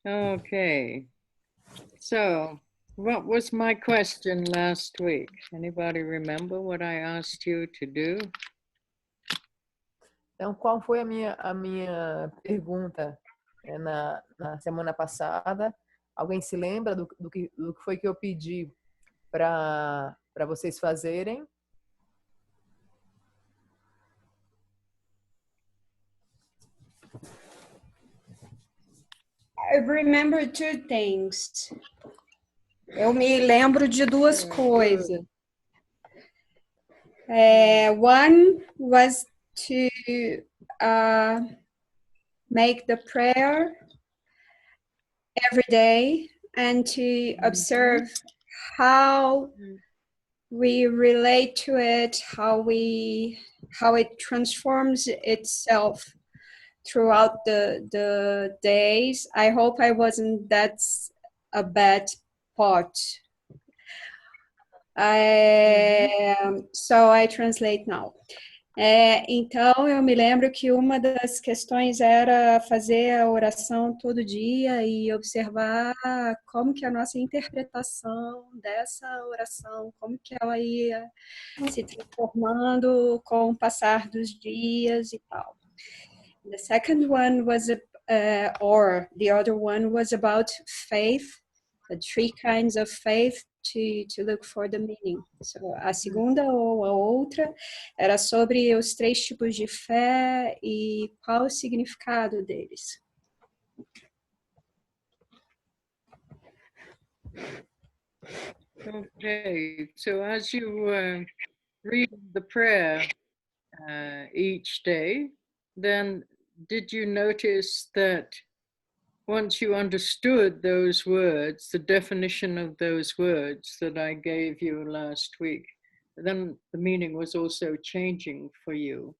Okay. So, what was my question last week? Anybody remember what I asked you to do? Então, qual foi a minha pergunta na semana passada? Alguém se lembra do que foi que eu pedi para vocês fazerem? I remember two things. Eu me lembro de duas coisas. One was to make the prayer every day and to observe how we relate to it, how it transforms itself throughout the days. I hope I wasn't that's a bad part. So I translate now. Então, eu me lembro que uma das questões era fazer a oração todo dia e observar como que a nossa interpretação dessa oração, como que ela ia se transformando com o passar dos dias e tal. The second one was, or the other one was about faith, the three kinds of faith to look for the meaning. So, a segunda ou a outra era sobre os três tipos de fé e qual o significado deles. Okay, so as you read the prayer each day, then did you notice that once you understood those words, the definition of those words that I gave you last week, then the meaning was also changing for you?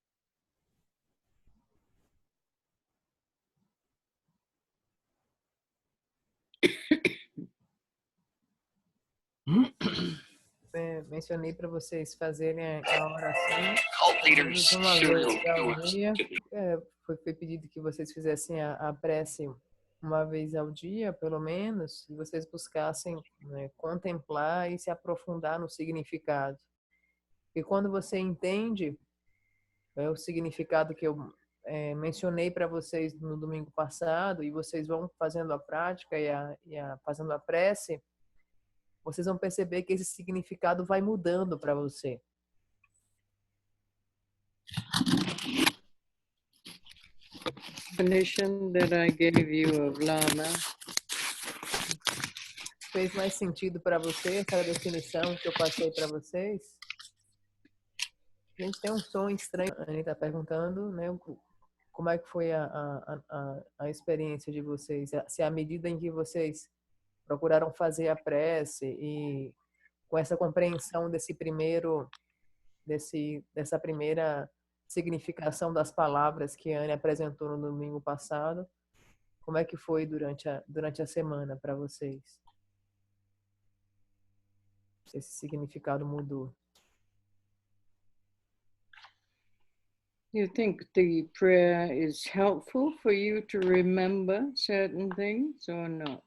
Mencionei para vocês fazerem a oração uma vez ao dia. Foi pedido que vocês fizessem a prece uma vez ao dia, pelo menos, e vocês buscassem, né, contemplar e se aprofundar no significado. E quando você entende o significado que eu mencionei para vocês no domingo passado, e vocês vão fazendo a prática fazendo a prece, vocês vão perceber que esse significado vai mudando para você. Definition that I gave you of Lama. Fez mais sentido para você essa definição que eu passei para vocês? A gente tem um som estranho. A Anne está perguntando, né, como é que foi a experiência de vocês, se à medida em que vocês procuraram fazer a prece e com essa compreensão dessa primeira significação das palavras que a Anne apresentou no domingo passado, como é que foi durante a semana para vocês? Se esse significado mudou. You think the prayer is helpful for you to remember certain things or not?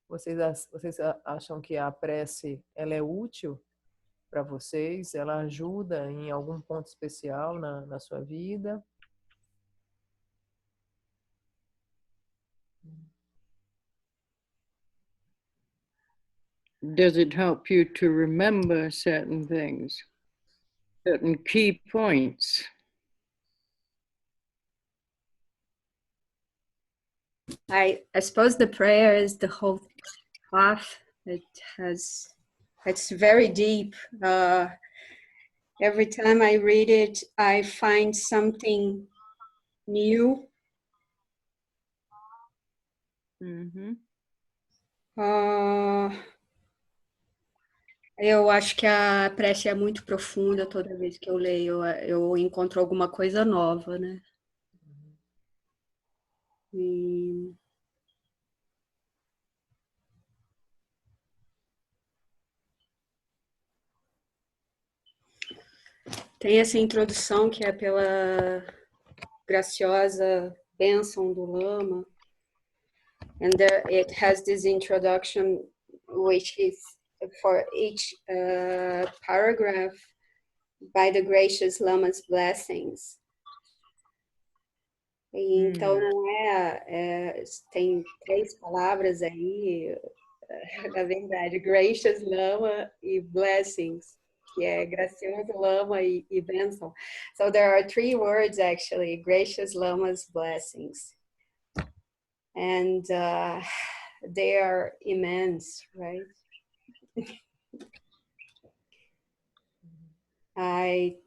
Vocês acham que a prece ela é útil para vocês? Ela ajuda em algum ponto especial na sua vida? Does it help you to remember certain things, certain key points? I suppose the prayer is the whole path. It's very deep. Every time I read it, I find something new. Eu acho que a prece é muito profunda. Toda vez que eu leio, eu encontro alguma coisa nova, né? E... tem essa introdução que é pela graciosa bênção do Lama. And there it has this introduction, which is for each paragraph by the gracious Lama's blessings. E então não tem 3 palavras aí, na verdade, gracious Lama e blessings, que é gracioso Lama e bênção. So there are 3 words actually, gracious Lama's blessings. And they are immense, right? I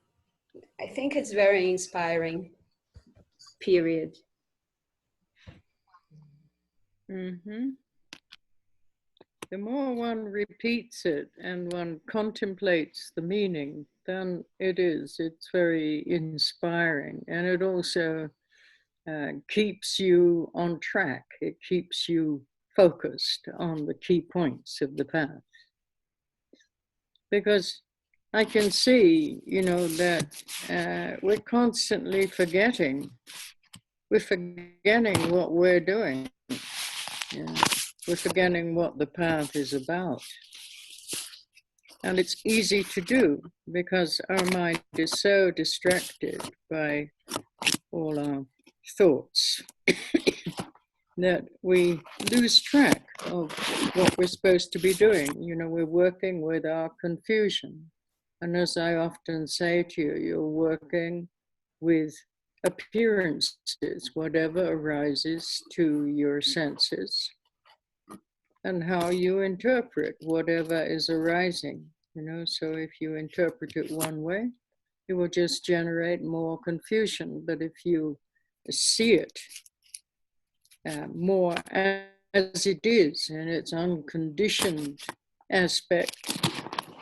think it's very inspiring, period. Mm-hmm. The more one repeats it and one contemplates the meaning, then it's very inspiring. And it also keeps you on track. It keeps you focused on the key points of the path. Because I can see, that we're constantly forgetting. We're forgetting what we're doing. Yeah. We're forgetting what the path is about. And it's easy to do because our mind is so distracted by all our thoughts that we lose track of what we're supposed to be doing. We're working with our confusion. And as I often say to you, you're working with appearances, whatever arises to your senses, and how you interpret whatever is arising. So if you interpret it one way, it will just generate more confusion. But if you see it more as it is in its unconditioned aspect,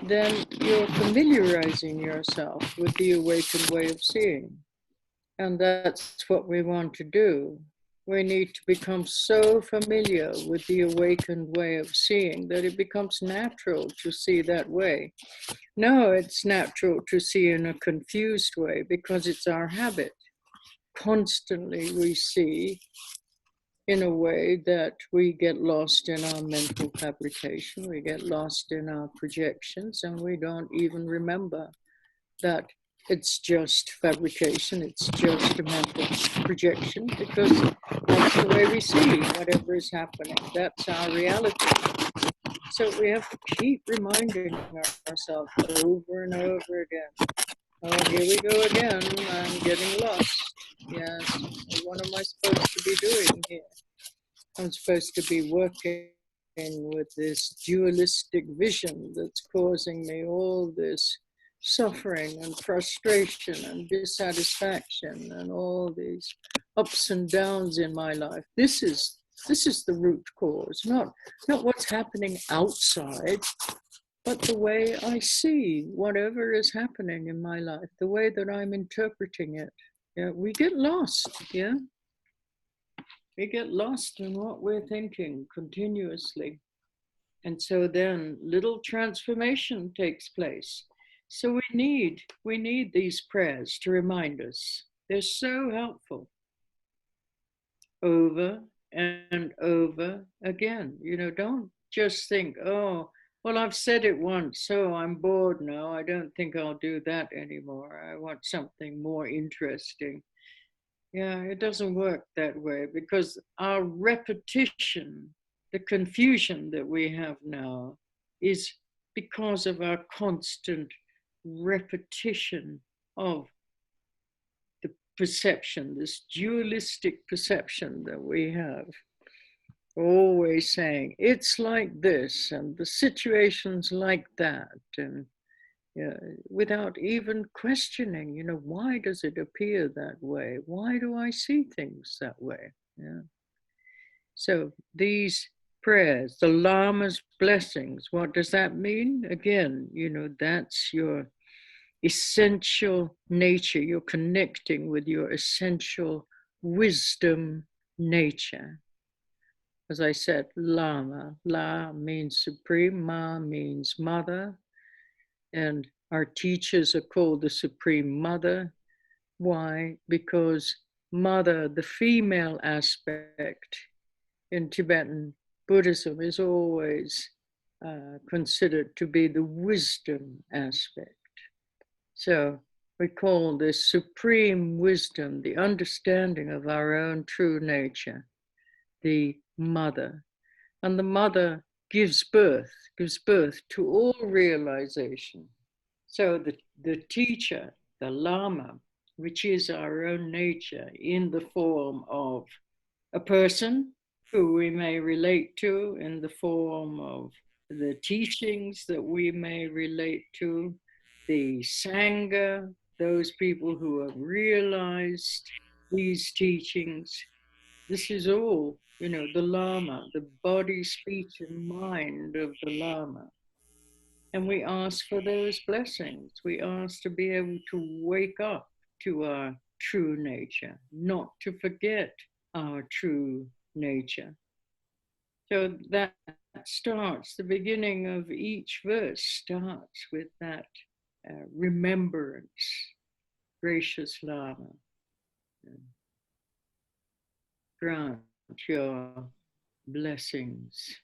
then you're familiarizing yourself with the awakened way of seeing. And that's what we want to do. We need to become so familiar with the awakened way of seeing that it becomes natural to see that way. No, it's natural to see in a confused way because it's our habit. Constantly we see in a way that we get lost in our mental fabrication, we get lost in our projections, and we don't even remember that it's just fabrication, it's just a mental projection, because that's the way we see whatever is happening. That's our reality. So we have to keep reminding ourselves over and over again. Oh, here we go again. I'm getting lost. Yes, what am I supposed to be doing here? I'm supposed to be working with this dualistic vision that's causing me all this suffering and frustration and dissatisfaction and all these ups and downs in my life. This is the root cause, not what's happening outside, but the way I see whatever is happening in my life, the way that I'm interpreting it. Yeah, we get lost, yeah? We get lost in what we're thinking continuously. And so then little transformation takes place. So we need these prayers to remind us. They're so helpful. Over and over again. Don't just think, oh, well, I've said it once, so I'm bored now. I don't think I'll do that anymore. I want something more interesting. Yeah, it doesn't work that way because our repetition, the confusion that we have now, is because of our constant repetition of the perception, this dualistic perception that we have. Always saying, it's like this, and the situation's like that, and without even questioning, why does it appear that way? Why do I see things that way? Yeah. So these prayers, the Lama's blessings, what does that mean? Again, that's your essential nature. You're connecting with your essential wisdom nature. As I said, Lama. La means supreme, Ma means mother. And our teachers are called the Supreme Mother. Why? Because mother, the female aspect, in Tibetan Buddhism is always considered to be the wisdom aspect. So we call this supreme wisdom, the understanding of our own true nature, the mother. And the mother gives birth to all realization. So the teacher, the Lama, which is our own nature in the form of a person who we may relate to, in the form of the teachings that we may relate to, the Sangha, those people who have realized these teachings. This is all, you know, the Lama, the body, speech, and mind of the Lama. And we ask for those blessings. We ask to be able to wake up to our true nature, not to forget our true nature. So that starts, the beginning of each verse starts with that remembrance. Gracious Lama, grant your blessings.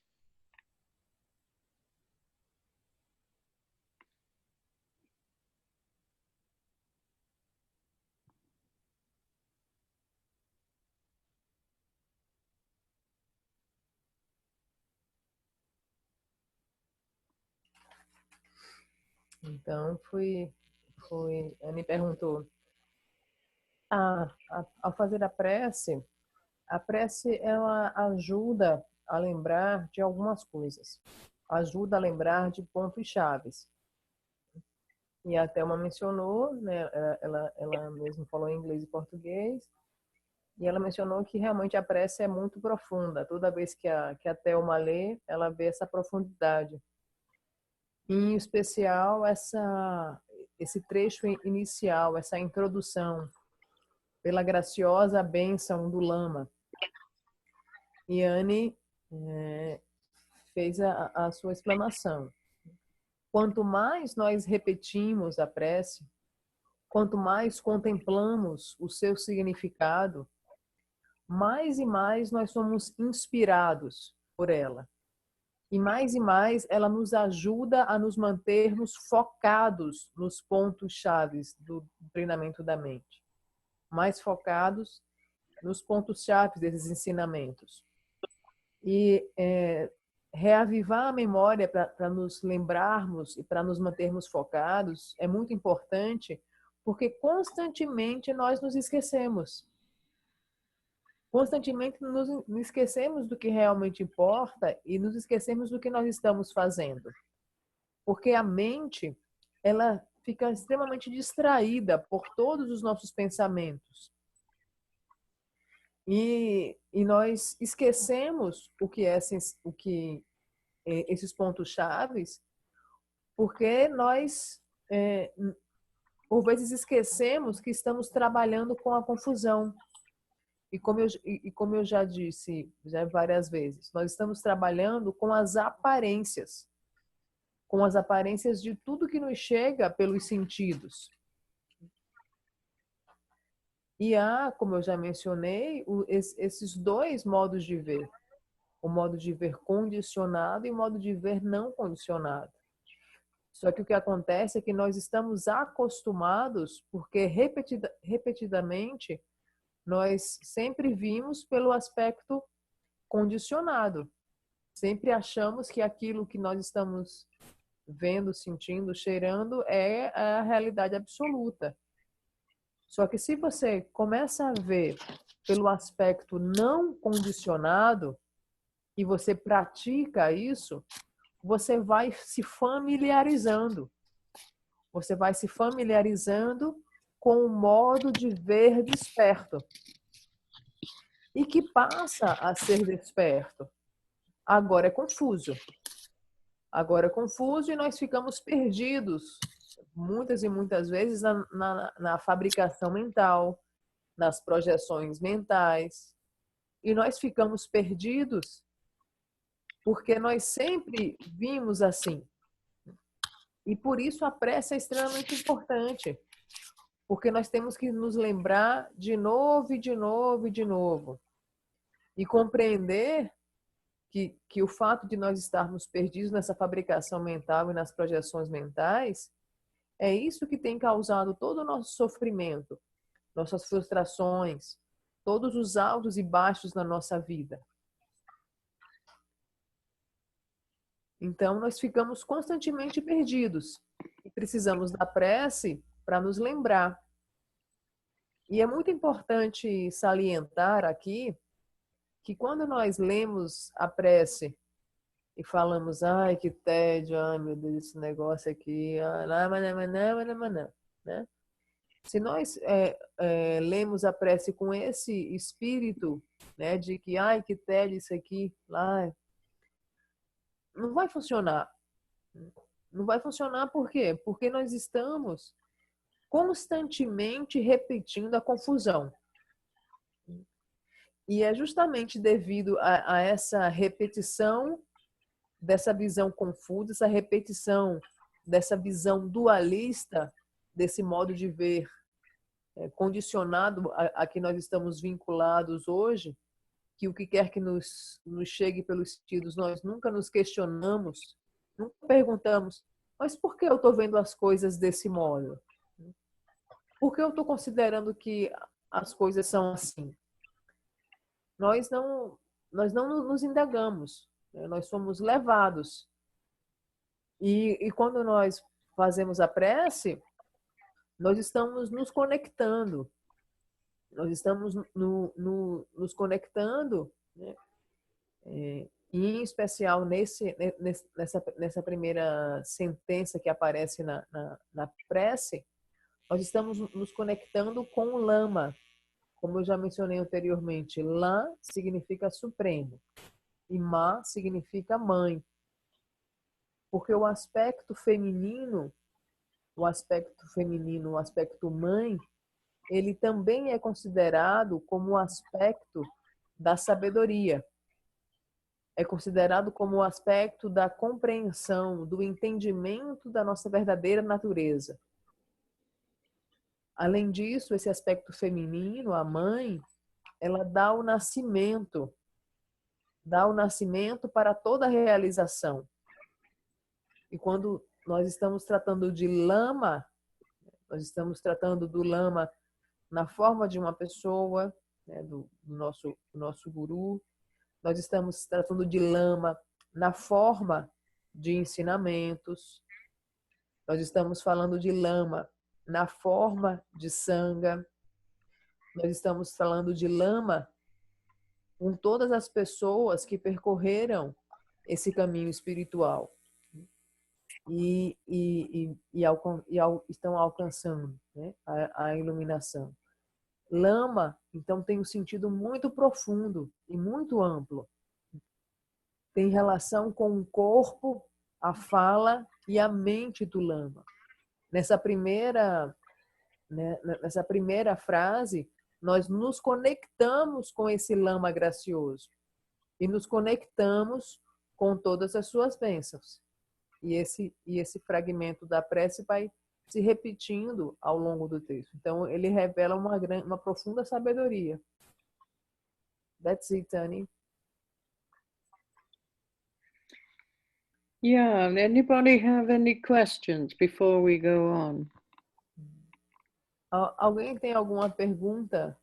Então, Anne perguntou, ao fazer a prece ela ajuda a lembrar de algumas coisas, ajuda a lembrar de pontos chaves. E a Thelma mencionou, né, ela mesmo falou em inglês e português, e ela mencionou que realmente a prece é muito profunda. Toda vez que a Thelma lê, ela vê essa profundidade. Em especial, esse trecho inicial, essa introdução, pela graciosa bênção do Lama. E Anne fez a sua explanação. Quanto mais nós repetimos a prece, quanto mais contemplamos o seu significado, mais e mais nós somos inspirados por ela. E mais ela nos ajuda a nos mantermos focados nos pontos chaves do treinamento da mente. Mais focados nos pontos chaves desses ensinamentos. E reavivar a memória para nos lembrarmos e para nos mantermos focados é muito importante, porque constantemente nós nos esquecemos. Constantemente nos esquecemos do que realmente importa e nos esquecemos do que nós estamos fazendo. Porque a mente, ela fica extremamente distraída por todos os nossos pensamentos. E nós esquecemos o que esses pontos chaves, porque nós, por vezes, esquecemos que estamos trabalhando com a confusão. E como eu já disse várias vezes, nós estamos trabalhando com as aparências de tudo que nos chega pelos sentidos. E como eu já mencionei, esses dois modos de ver. O modo de ver condicionado e o modo de ver não condicionado. Só que o que acontece é que nós estamos acostumados, porque repetidamente nós sempre vimos pelo aspecto condicionado. Sempre achamos que aquilo que nós estamos vendo, sentindo, cheirando é a realidade absoluta. Só que se você começa a ver pelo aspecto não condicionado e você pratica isso, você vai se familiarizando. Você vai se familiarizando com o modo de ver desperto. E que passa a ser desperto. Agora é confuso. Agora é confuso e nós ficamos perdidos, muitas e muitas vezes, na fabricação mental, nas projeções mentais. E nós ficamos perdidos porque nós sempre vimos assim. E por isso a prece é extremamente importante. Porque nós temos que nos lembrar de novo e de novo e de novo. e compreender que o fato de nós estarmos perdidos nessa fabricação mental e nas projeções mentais é isso que tem causado todo o nosso sofrimento, nossas frustrações, todos os altos e baixos na nossa vida. Então, nós ficamos constantemente perdidos e precisamos da prece para nos lembrar. E é muito importante salientar aqui que quando nós lemos a prece e falamos, ai, que tédio, ai, meu Deus, esse negócio aqui, né? Se nós lemos a prece com esse espírito, né, de que, ai, que tédio isso aqui, lá, não vai funcionar. Não vai funcionar por quê? Porque nós estamos constantemente repetindo a confusão. E é justamente devido a essa repetição dessa visão confusa, essa repetição dessa visão dualista, desse modo de ver condicionado a que nós estamos vinculados hoje, que o que quer que nos chegue pelos sentidos, nós nunca nos questionamos, nunca perguntamos, mas por que eu estou vendo as coisas desse modo? Por que eu estou considerando que as coisas são assim? Nós não nos indagamos, né? Nós somos levados. E quando nós fazemos a prece, nós estamos nos conectando. Nós estamos nos conectando, né? E em especial nessa primeira sentença que aparece na prece, nós estamos nos conectando com o Lama. Como eu já mencionei anteriormente, Lã significa supremo e Ma significa mãe. Porque o aspecto feminino, o aspecto mãe, ele também é considerado como um aspecto da sabedoria. É considerado como um aspecto da compreensão, do entendimento da nossa verdadeira natureza. Além disso, esse aspecto feminino, a mãe, ela dá o nascimento para toda a realização. E quando nós estamos tratando de lama, nós estamos tratando do lama na forma de uma pessoa, né, do nosso guru. Nós estamos tratando de lama na forma de ensinamentos. Nós estamos falando de lama na forma de sanga. Nós estamos falando de lama com todas as pessoas que percorreram esse caminho espiritual e estão alcançando, né, a iluminação. Lama, então, tem um sentido muito profundo e muito amplo. Tem relação com o corpo, a fala e a mente do lama. Nessa primeira frase, nós nos conectamos com esse lama gracioso e nos conectamos com todas as suas bênçãos. E esse fragmento da prece vai se repetindo ao longo do texto. Então, ele revela uma profunda sabedoria. That's it, Tani. Yeah, anybody have any questions before we go on? Alguém tem alguma pergunta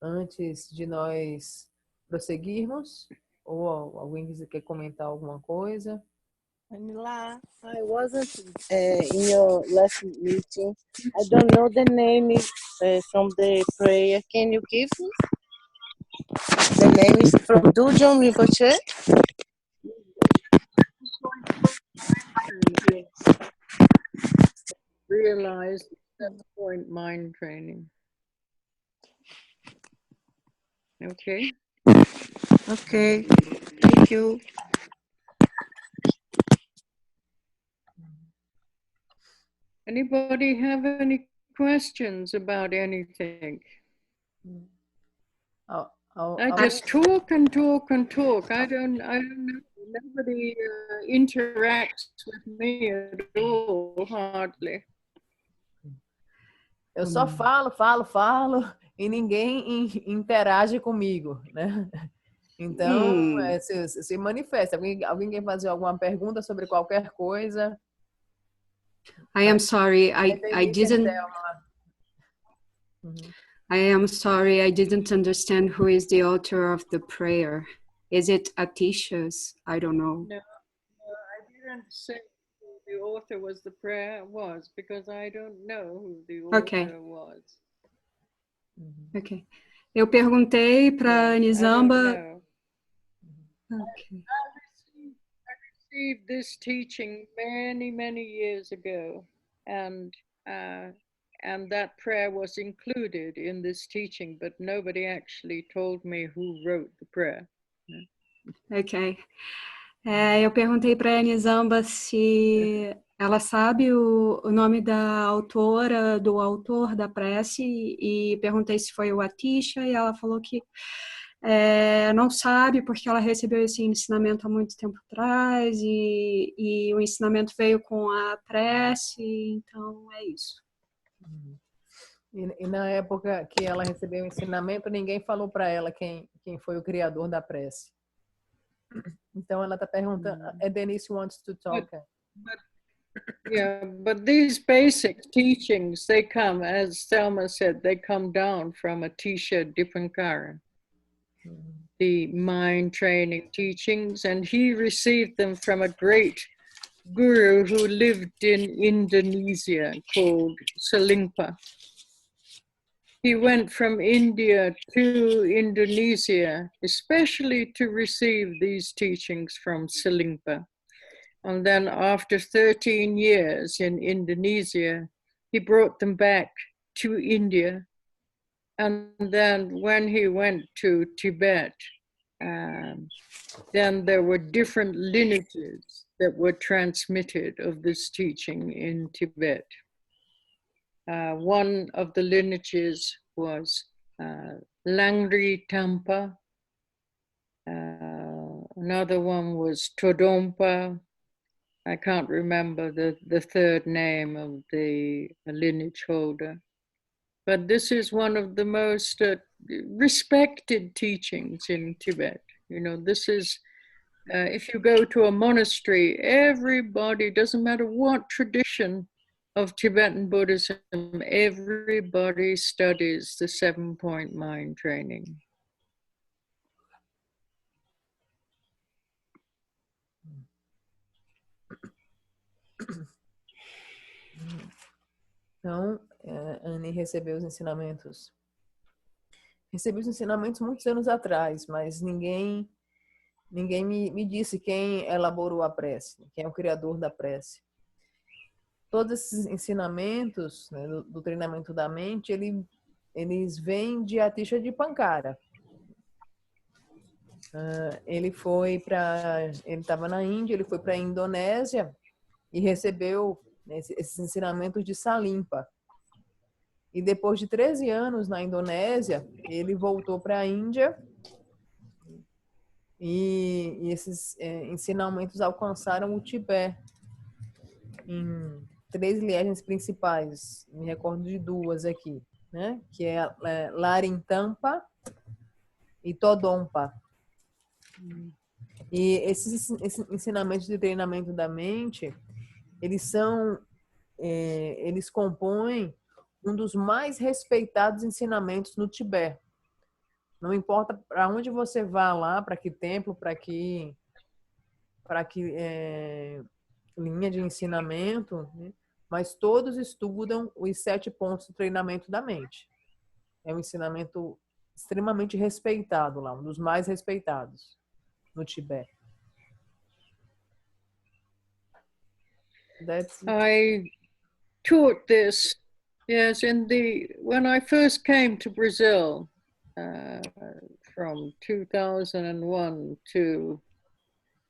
antes de nós prosseguirmos? Ou alguém quer comentar alguma coisa? Anila, I wasn't in your last meeting. I don't know the name from the prayer. Can you give me? The name is from Dujon Rinpoche. Realize 7-point mind training. Okay. Okay, thank you. Anybody have any questions about anything? I just talk and talk and talk. I don't know. Nobody interacts with me at all, hardly. Eu só falo e ninguém interage comigo, né? Então, se manifesta. Alguém quer fazer alguma pergunta sobre qualquer coisa? I am sorry, I didn't. I am sorry, I didn't understand who is the author of the prayer. Is it Atisha's? I don't know. No, I didn't say who the author was the prayer was, because I don't know who the author was. Ok. Eu perguntei para Zamba. Okay. I received this teaching many years ago, and that prayer was included in this teaching, but nobody actually told me who wrote the prayer. Ok. Eu perguntei para a Zamba se ela sabe o nome da autora, do autor da prece, e perguntei se foi o Atisha, e ela falou que não sabe, porque ela recebeu esse ensinamento há muito tempo atrás, e o ensinamento veio com a prece, então é isso. E na época que ela recebeu o ensinamento, ninguém falou para ela quem foi o criador da prece. Então ela está perguntando, Denise wants to talk. But these basic teachings, they come, as Selma said, they come down from Atisha Dipankara, the mind training teachings, and he received them from a great guru who lived in Indonesia called Salimpa. He went from India to Indonesia, especially to receive these teachings from Salimpa. And then after 13 years in Indonesia, he brought them back to India. And then when he went to Tibet, then there were different lineages that were transmitted of this teaching in Tibet. One of the lineages was Langri Tampa. Another one was Todompa. I can't remember the third name of the lineage holder. But this is one of the most respected teachings in Tibet. You know, this is, if you go to a monastery, everybody, doesn't matter what tradition of Tibetan Buddhism, everybody studies the 7-point mind training. Então, Anne recebeu os ensinamentos. Recebi os ensinamentos muitos anos atrás, mas ninguém me disse quem elaborou a prece, quem é o criador da prece. Todos esses ensinamentos, né, do treinamento da mente, eles vêm de Atisha Dipankara. Ele estava na Índia, ele foi para a Indonésia e recebeu esses ensinamentos de Salimpa. E depois de 13 anos na Indonésia, ele voltou para a Índia e esses ensinamentos alcançaram o Tibete em 3 linhagens principais. Me recordo de 2 aqui, né? Que é Larintampa e Todompa. E esses ensinamentos de treinamento da mente, eles compõem um dos mais respeitados ensinamentos no Tibete. Não importa para onde você vá lá, para que templo, para que linha de ensinamento, né? Mas todos estudam os 7 pontos do treinamento da mente. É um ensinamento extremamente respeitado lá, um dos mais respeitados no Tibete. I taught this, yes, when I first came to Brazil from 2001 to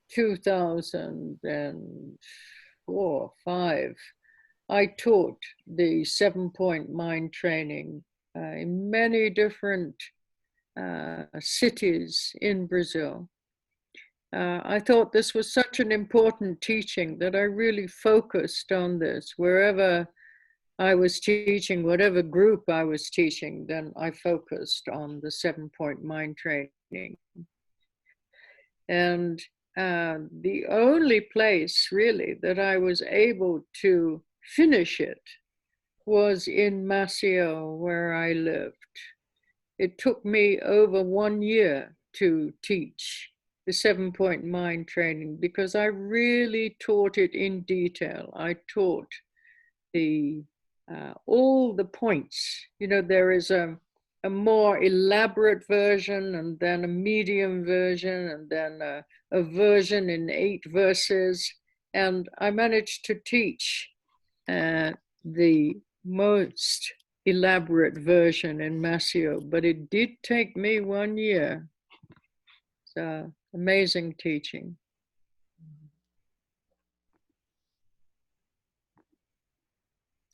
2004, 5, I taught the 7-point mind training in many different cities in Brazil. I thought this was such an important teaching that I really focused on this. Wherever I was teaching, whatever group I was teaching, then I focused on the 7-point mind training. And the only place really that I was able to finish it was in Maceió, where I lived. It took me over 1 year to teach the 7-point mind training because I really taught it in detail. I taught all the points. You know, there is a more elaborate version, and then a medium version, and then a version in 8 verses. And I managed to teach the most elaborate version in Maceió, but it did take me 1 year. So amazing teaching.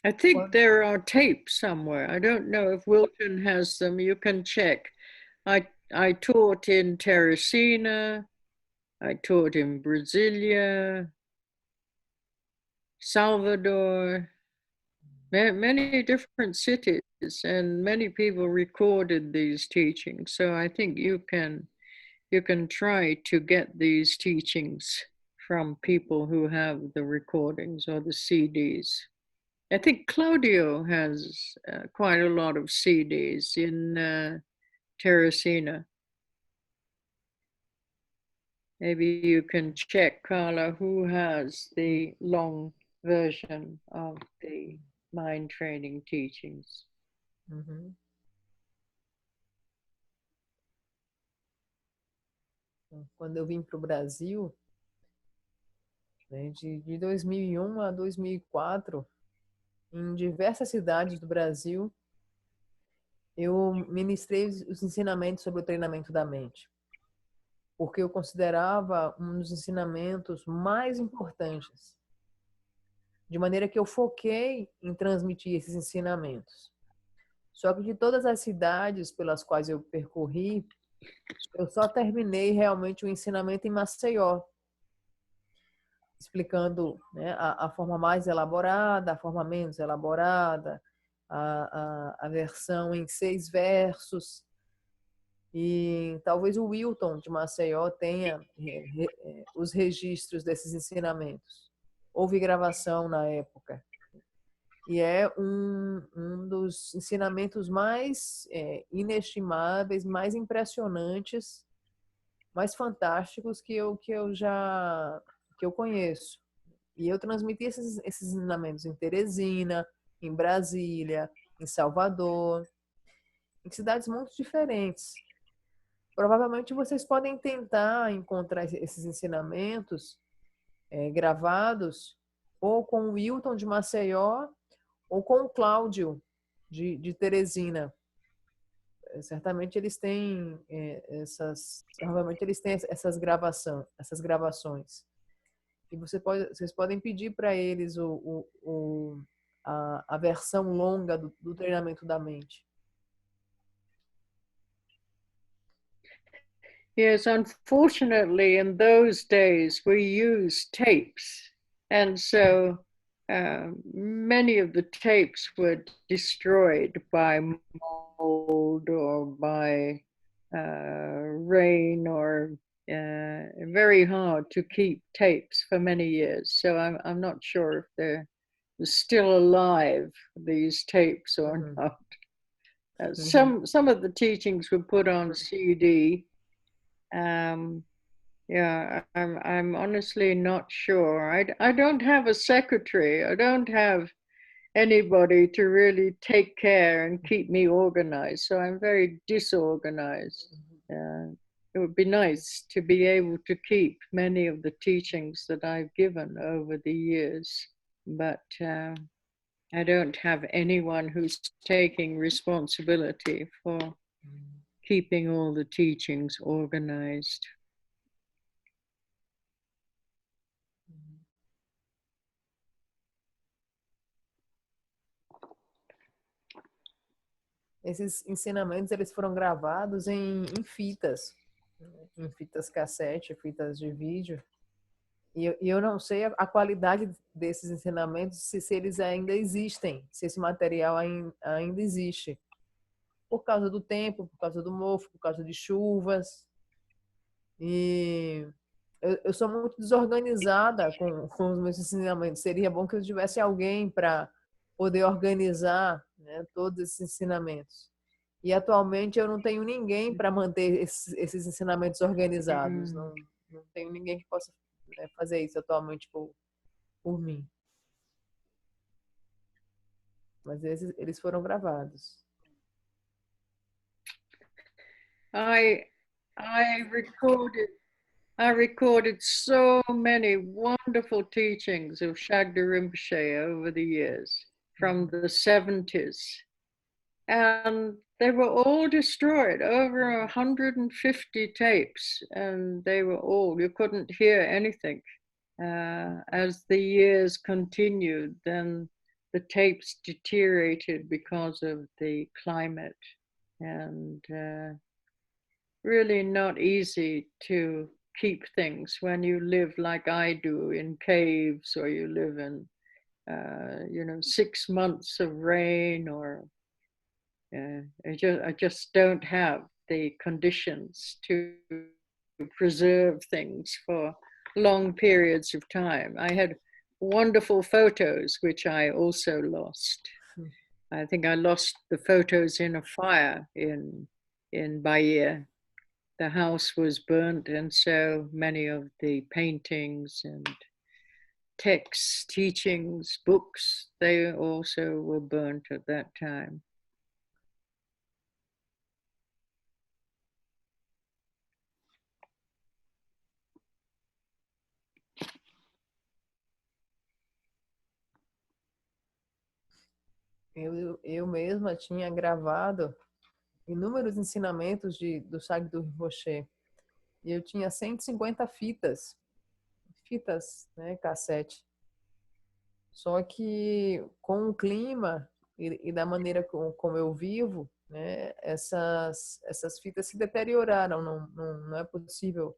I think there are tapes somewhere. I don't know if Wilton has them. You can check. I taught in Teresina. I taught in Brasilia, Salvador, many different cities, and many people recorded these teachings. So I think you can try to get these teachings from people who have the recordings or the CDs. I think Claudio has quite a lot of CDs in Teresina. Maybe you can check, Carla, who has the long version of the mind training teachings. Uhum. Quando eu vim para o Brasil, né, de 2001 a 2004, em diversas cidades do Brasil, eu ministrei os ensinamentos sobre o treinamento da mente, porque eu considerava um dos ensinamentos mais importantes, de maneira que eu foquei em transmitir esses ensinamentos. Só que de todas as cidades pelas quais eu percorri, eu só terminei realmente o ensinamento em Maceió, explicando, né, a forma mais elaborada, a forma menos elaborada, a versão em 6 versos. E talvez o Wilton de Maceió tenha os registros desses ensinamentos. Houve gravação na época. E é um dos ensinamentos mais inestimáveis, mais impressionantes, mais fantásticos que eu conheço. E eu transmiti esses ensinamentos em Teresina, em Brasília, em Salvador, em cidades muito diferentes. Provavelmente vocês podem tentar encontrar esses ensinamentos gravados ou com o Wilton de Maceió ou com o Cláudio de Teresina. Certamente eles têm essas gravações. E vocês podem pedir para eles a versão longa do treinamento da mente. Yes, unfortunately, in those days, we used tapes. And so many of the tapes were destroyed by mold or by rain, or very hard to keep tapes for many years. So I'm not sure if they're still alive, ththese tapes, or not. Some of the teachings were put on CD. Yeah, I'm honestly not sure. I don't have a secretary. I don't have anybody to really take care and keep me organized. So I'm very disorganized. It would be nice to be able to keep many of the teachings that I've given over the years, but I don't have anyone who's taking responsibility for keeping all the teachings organized. Esses ensinamentos eles foram gravados em fitas cassete, fitas de vídeo. E eu não sei a qualidade desses ensinamentos, se eles ainda existem, se esse material ainda existe. Por causa do tempo, por causa do mofo, por causa de chuvas. E eu sou muito desorganizada com os meus ensinamentos. Seria bom que eu tivesse alguém para poder organizar, né, todos esses ensinamentos. E atualmente eu não tenho ninguém para manter esses ensinamentos organizados. Não tenho ninguém que possa, né, fazer isso atualmente por mim. Mas eles foram gravados. I recorded so many wonderful teachings of Shagda Rinpoche over the years from the 70s. And they were all destroyed, over 150 tapes, and they were all, you couldn't hear anything. As the years continued, then the tapes deteriorated because of the climate, and really not easy to keep things when you live like I do in caves, or you live in 6 months of rain, or I just don't have the conditions to preserve things for long periods of time. I had wonderful photos, which I also lost. I think I lost the photos in a fire in Bahia. The house was burnt, and so many of the paintings and texts, teachings, books, they also were burnt at that time. Eu mesma tinha gravado inúmeros ensinamentos do Shagda Rinpoche. E eu tinha 150 fitas, né, cassete. Só que com o clima e da maneira como eu vivo, né, essas fitas se deterioraram, não é possível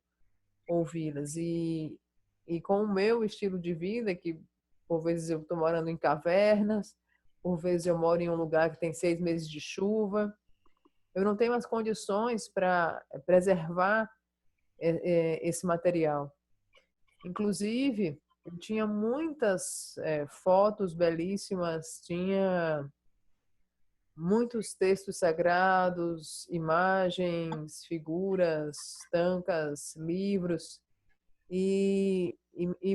ouvi-las. E com o meu estilo de vida, que por vezes eu estou morando em cavernas, por vezes eu moro em um lugar que tem 6 meses de chuva, eu não tenho as condições para preservar esse material. Inclusive, eu tinha muitas fotos belíssimas, tinha muitos textos sagrados, imagens, figuras, estancas, livros, e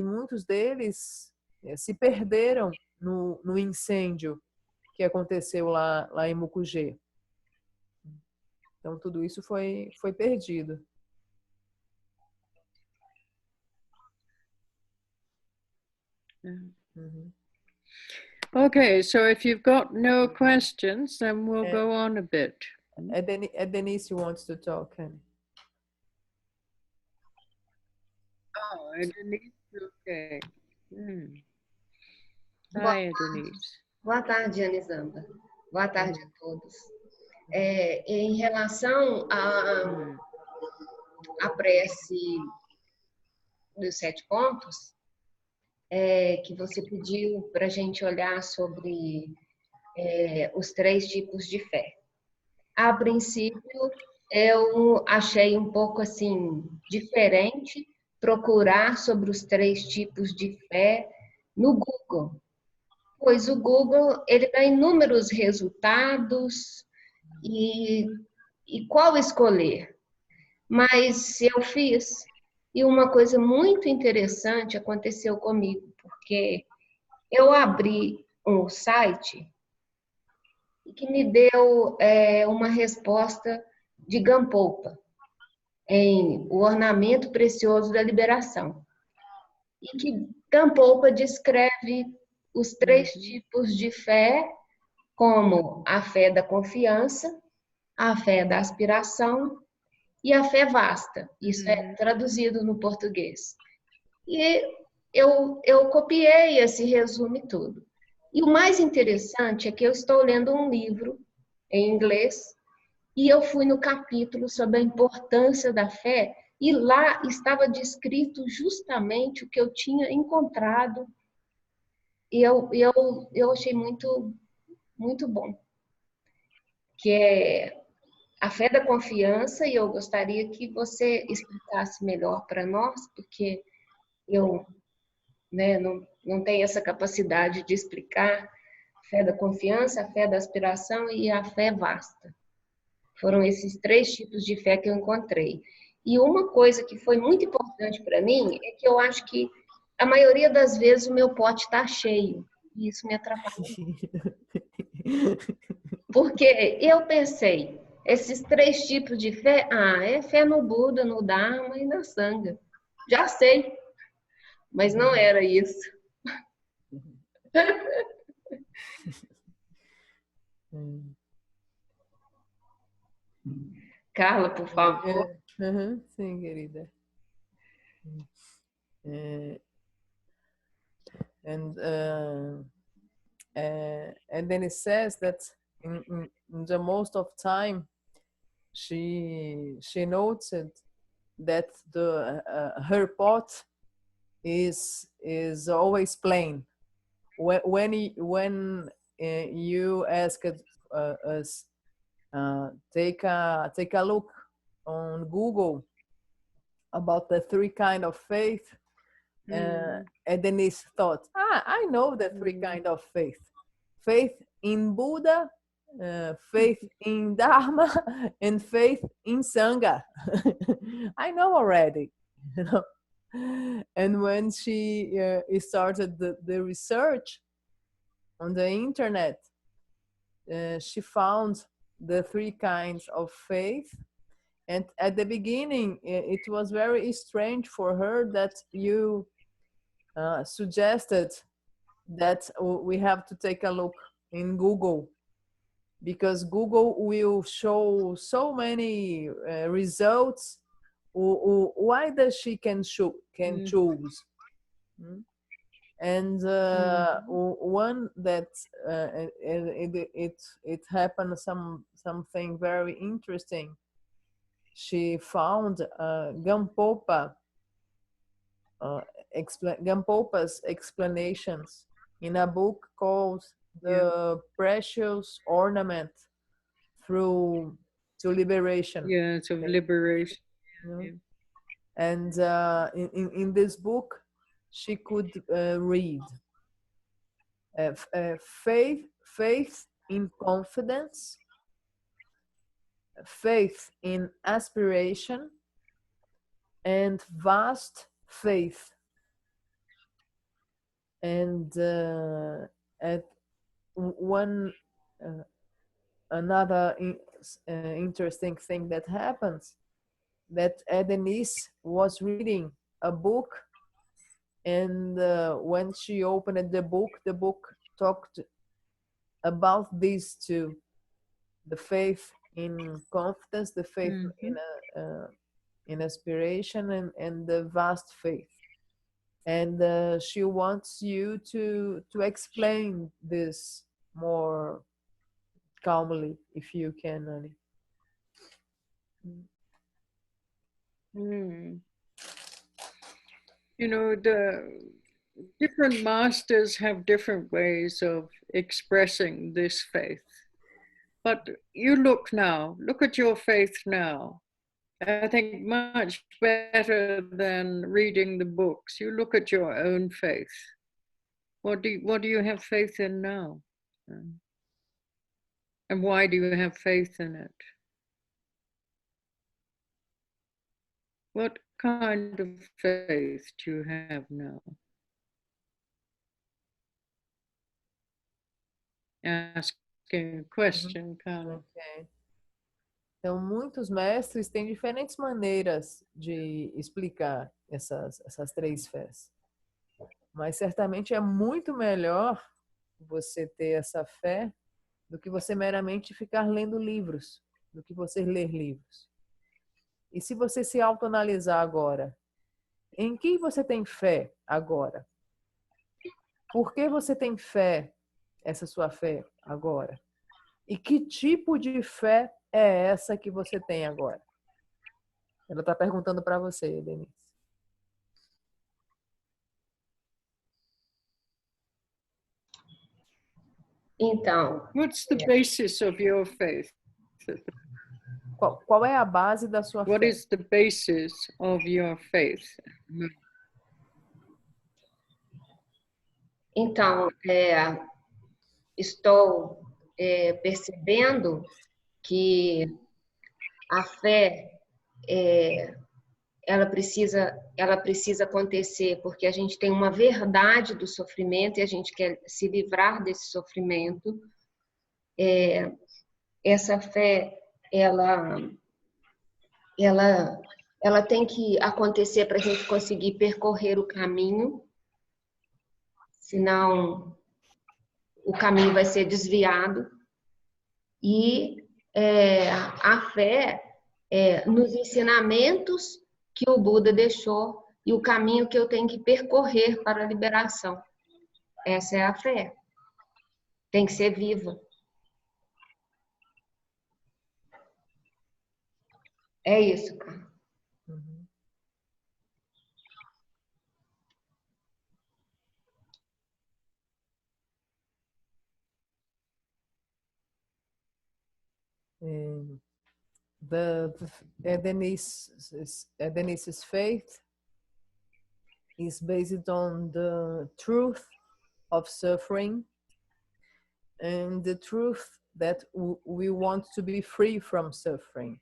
muitos deles se perderam no incêndio que aconteceu lá em Mucugê. Então, tudo isso foi perdido. Mm-hmm. Okay, so if you've got no questions, then we'll go on a bit. Denise wants to talk. Oh, Denise, okay. Hi, Denise. Boa tarde, Ana Zamba. Boa tarde a todos. Em relação à prece dos 7 pontos, que você pediu para a gente olhar sobre os 3 tipos de fé. A princípio, eu achei um pouco assim diferente procurar sobre os 3 tipos de fé no Google, pois o Google ele dá inúmeros resultados e qual escolher. Mas eu fiz, e uma coisa muito interessante aconteceu comigo, porque eu abri um site que me deu uma resposta de Gampopa, em O Ornamento Precioso da Liberação. E que Gampopa descreve os 3 tipos de fé, como a fé da confiança, a fé da aspiração e a fé vasta. Isso é traduzido no português. E eu copiei esse resumo todo. E o mais interessante é que eu estou lendo um livro em inglês e eu fui no capítulo sobre a importância da fé e lá estava descrito justamente o que eu tinha encontrado e eu achei muito, muito bom. Que a fé da confiança, e eu gostaria que você explicasse melhor para nós, porque eu, né, não tenho essa capacidade de explicar a fé da confiança, a fé da aspiração e a fé vasta. Foram esses 3 tipos de fé que eu encontrei. E uma coisa que foi muito importante para mim é que eu acho que a maioria das vezes o meu pote está cheio. E isso me atrapalha. Porque eu pensei, esses 3 tipos de fé, é fé no Buda, no Dharma e na Sangha. Já sei, mas não era isso. Carla, por favor. Sim, querida. And then it says that in the most of time she noted that her pot is always plain. When you asked us take a look on Google about the 3 kind of faith, and Denise thought, I know the 3 kind of faith: faith in Buddha, faith in Dharma, and faith in Sangha. I know already, you know. And when she started the research on the internet, she found the 3 kinds of faith. And at the beginning, it was very strange for her that you suggested that we have to take a look in Google, because Google will show so many results. Why does she can choose? And one that it happened something very interesting. She found Gampopa's explanations in a book called The Precious Ornament to Liberation. Yeah, to liberation. Yeah. And in this book, she could read faith in confidence, faith in aspiration, and vast faith. And at one another interesting thing that happens, that Denise was reading a book, and when she opened the book talked about these 2: the faith in confidence, the faith in aspiration, and the vast faith. And she wants you to explain this more calmly, if you can, Annie. You know, the different masters have different ways of expressing this faith. But you look at your faith now. I think much better than reading the books. You look at your own faith. What do you have faith in now? And why do you have faith in it? What kind of faith do you have now? Asking a question, Carla. Okay. Então, muitos mestres têm diferentes maneiras de explicar essas 3 fés. Mas certamente é muito melhor você ter essa fé do que você meramente ficar lendo livros, do que você ler livros. E se você se autoanalisar agora, em que você tem fé agora? Por que você tem fé, essa sua fé agora? E que tipo de fé é essa que você tem agora? Ela está perguntando para você, Denise. Então, what's the basis of your faith? Qual é a base da sua What fé? is the basis of your faith? Então, estou percebendo que a fé ela precisa acontecer porque a gente tem uma verdade do sofrimento e a gente quer se livrar desse sofrimento. Essa fé ela tem que acontecer para a gente conseguir percorrer o caminho, senão o caminho vai ser desviado. E a fé nos ensinamentos que o Buda deixou e o caminho que eu tenho que percorrer para a liberação. Essa é a fé. Tem que ser viva. É isso, cara. Uhum. Denise's faith is based on the truth of suffering and the truth that we want to be free from suffering.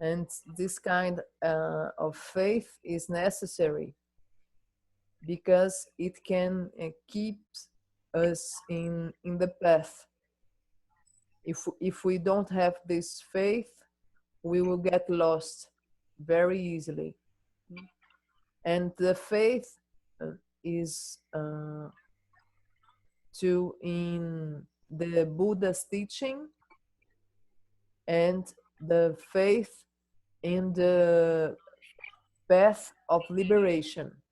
And this kind of faith is necessary because it can keep us in the path. If we don't have this faith, we will get lost very easily. And the faith is in the Buddha's teaching and the faith in the path of liberation.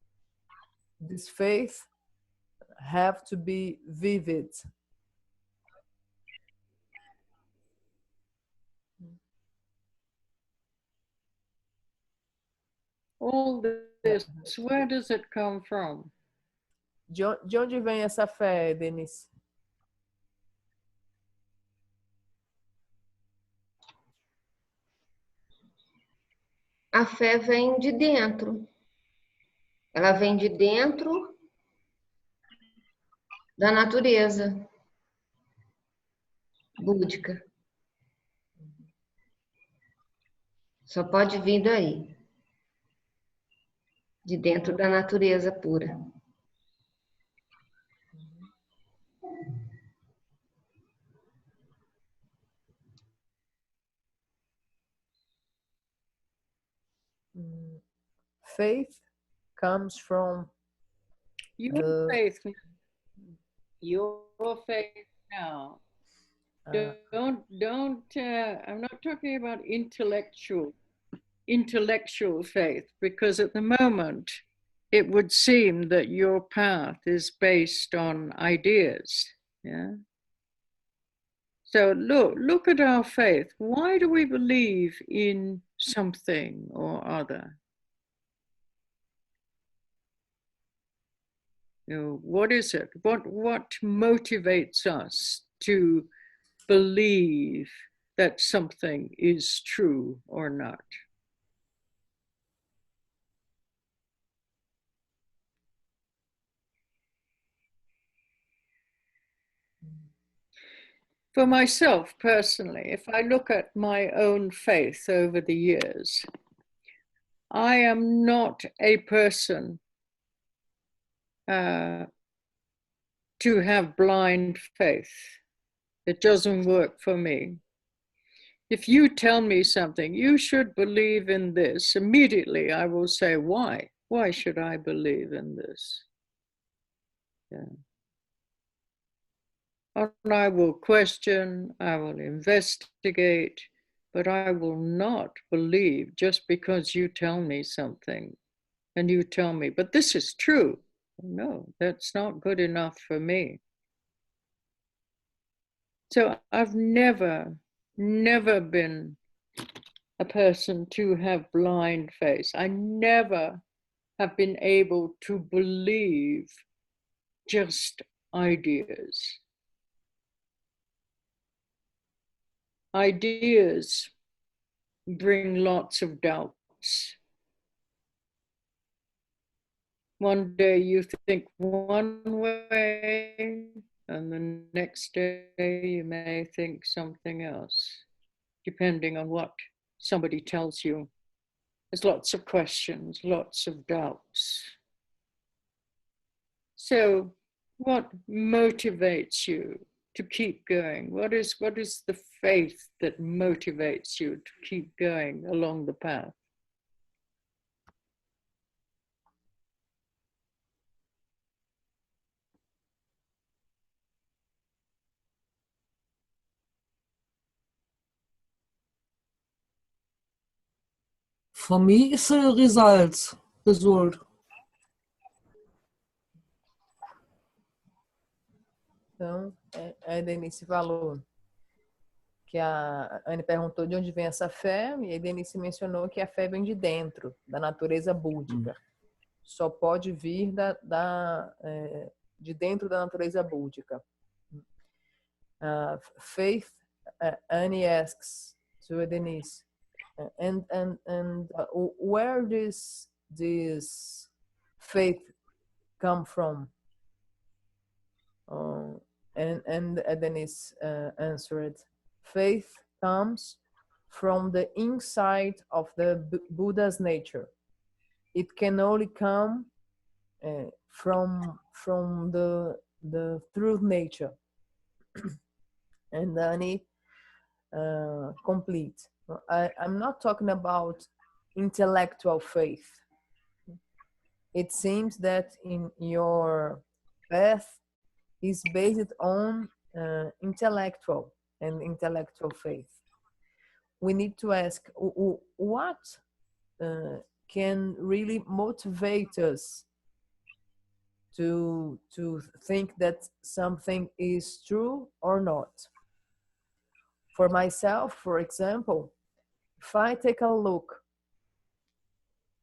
This faith have to be vivid. All this, where does it come from? De onde vem essa fé, Denise? A fé vem de dentro. Ela vem de dentro da natureza búdica. Só pode vir daí. De dentro da natureza pura. Faith comes from Your faith now. Don't. I'm not talking about intellectual faith, because at the moment it would seem that your path is based on ideas. Yeah. So look at our faith. Why do we believe in something or other? You know, what is it? What motivates us to believe that something is true or not? For myself personally, if I look at my own faith over the years, I am not a person to have blind faith. It doesn't work for me. If you tell me something, you should believe in this, immediately I will say, why? Why should I believe in this? Yeah. And I will question, I will investigate, but I will not believe just because you tell me something and you tell me, but this is true. No, that's not good enough for me. So I've never been a person to have blind faith. I never have been able to believe just ideas. ideas bring lots of doubts. One day you think one way, and the next day you may think something else, depending on what somebody tells you. There's lots of questions, lots of doubts. So what motivates you to keep going? What is the faith that motivates you to keep going along the path? For me, it's the results, result. Então, a Denise falou que a Anne perguntou de onde vem essa fé, e a Denise mencionou que a fé vem de dentro, da natureza búdica. Só pode vir de dentro da natureza búdica. Faith, Annie asks to Denise, and where does this faith come from? And Denise answered, faith comes from the inside of the Buddha's nature. It can only come from the true nature. And Annie complete. I'm not talking about intellectual faith. It seems that in your path is based on intellectual faith. We need to ask what can really motivate us to think that something is true or not. For myself, for example, if I take a look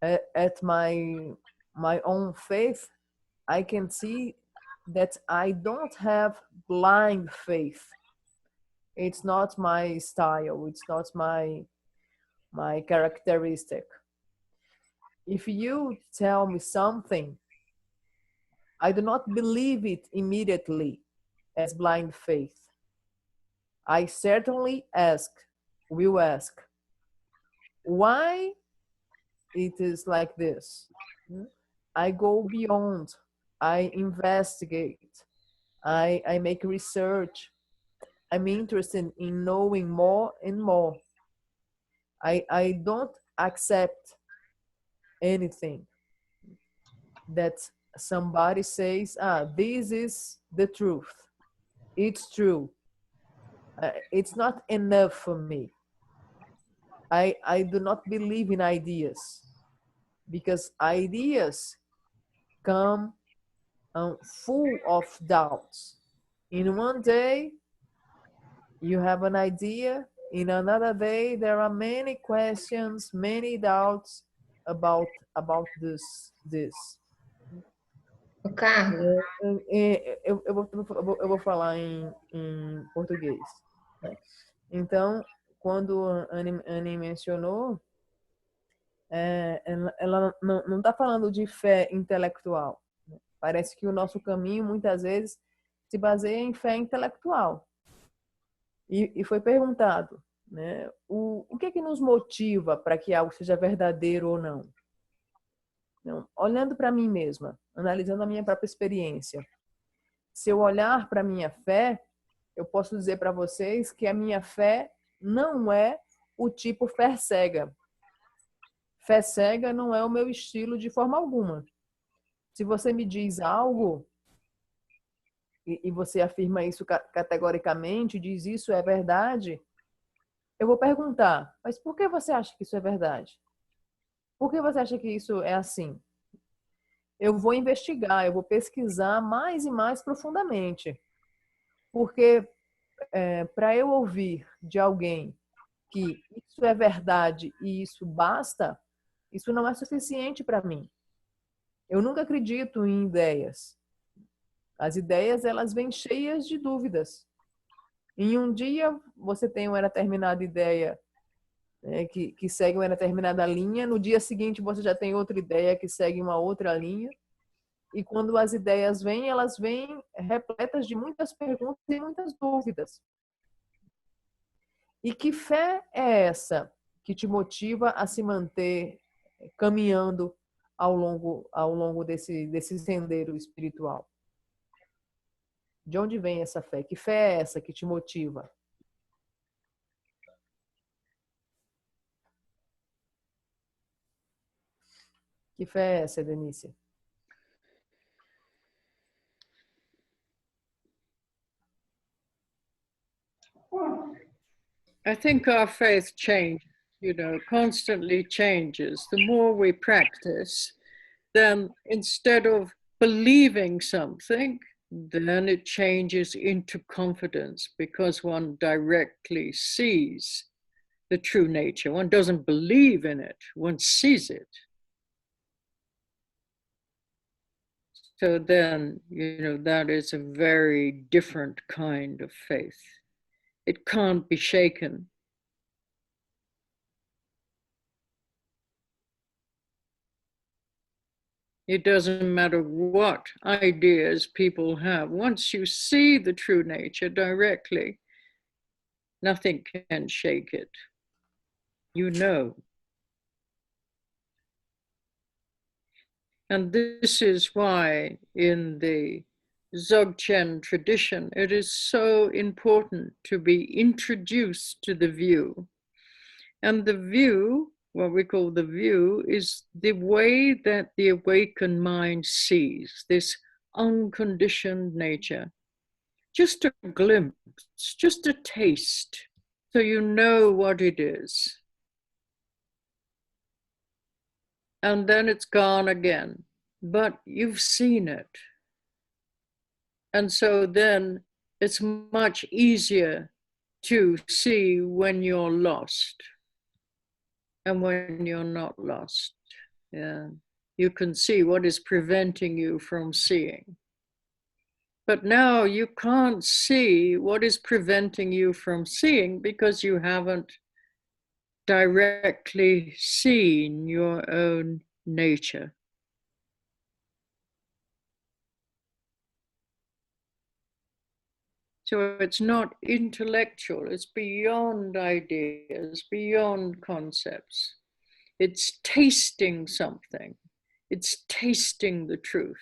at my own faith, I can see that I don't have blind faith. It's not my style. It's not my characteristic. If you tell me something, I do not believe it immediately as blind faith. I certainly will ask, why it is like this? I go beyond. I investigate. I make research. I'm interested in knowing more and more. I don't accept anything that somebody says, this is the truth. It's true. It's not enough for me. I do not believe in ideas, because ideas come full of doubts. In one day, you have an idea. In another day, there are many questions, many doubts about this. Carlos, Eu vou falar em português. Né? Então, quando a Anne mencionou, ela não está falando de fé intelectual. Né? Parece que o nosso caminho, muitas vezes, se baseia em fé intelectual. E foi perguntado, né, o que nos motiva para que algo seja verdadeiro ou não? Então, olhando para mim mesma, analisando a minha própria experiência, se eu olhar para a minha fé, eu posso dizer para vocês que a minha fé não é o tipo fé cega. Fé cega não é o meu estilo de forma alguma. Se você me diz algo e você afirma isso categoricamente, diz isso é verdade, eu vou perguntar, mas por que você acha que isso é verdade? Por que você acha que isso é assim? Eu vou investigar, eu vou pesquisar mais e mais profundamente. Porque para eu ouvir de alguém que isso é verdade e isso basta, isso não é suficiente para mim. Eu nunca acredito em ideias. As ideias, elas vêm cheias de dúvidas. Em um dia, você tem uma determinada ideia, né, que segue uma determinada linha. No dia seguinte, você já tem outra ideia que segue uma outra linha. E quando as ideias vêm, elas vêm repletas de muitas perguntas e muitas dúvidas. E que fé é essa que te motiva a se manter caminhando ao longo desse sendeiro espiritual? De onde vem essa fé? Que fé é essa que te motiva? Que fé é essa, Denise? I think our faith changes, constantly changes. The more we practice, then instead of believing something, then it changes into confidence because one directly sees the true nature. One doesn't believe in it, one sees it. So then, that is a very different kind of faith. It can't be shaken. It doesn't matter what ideas people have. Once you see the true nature directly, nothing can shake it. You know. And this is why in the Dzogchen tradition, it is so important to be introduced to the view. And the view, what we call the view, is the way that the awakened mind sees this unconditioned nature. Just a glimpse, just a taste, so you know what it is. And then it's gone again, but you've seen it. And so then it's much easier to see when you're lost and when you're not lost. Yeah. You can see what is preventing you from seeing. But now you can't see what is preventing you from seeing because you haven't directly seen your own nature. So it's not intellectual, it's beyond ideas, beyond concepts. It's tasting something. It's tasting the truth.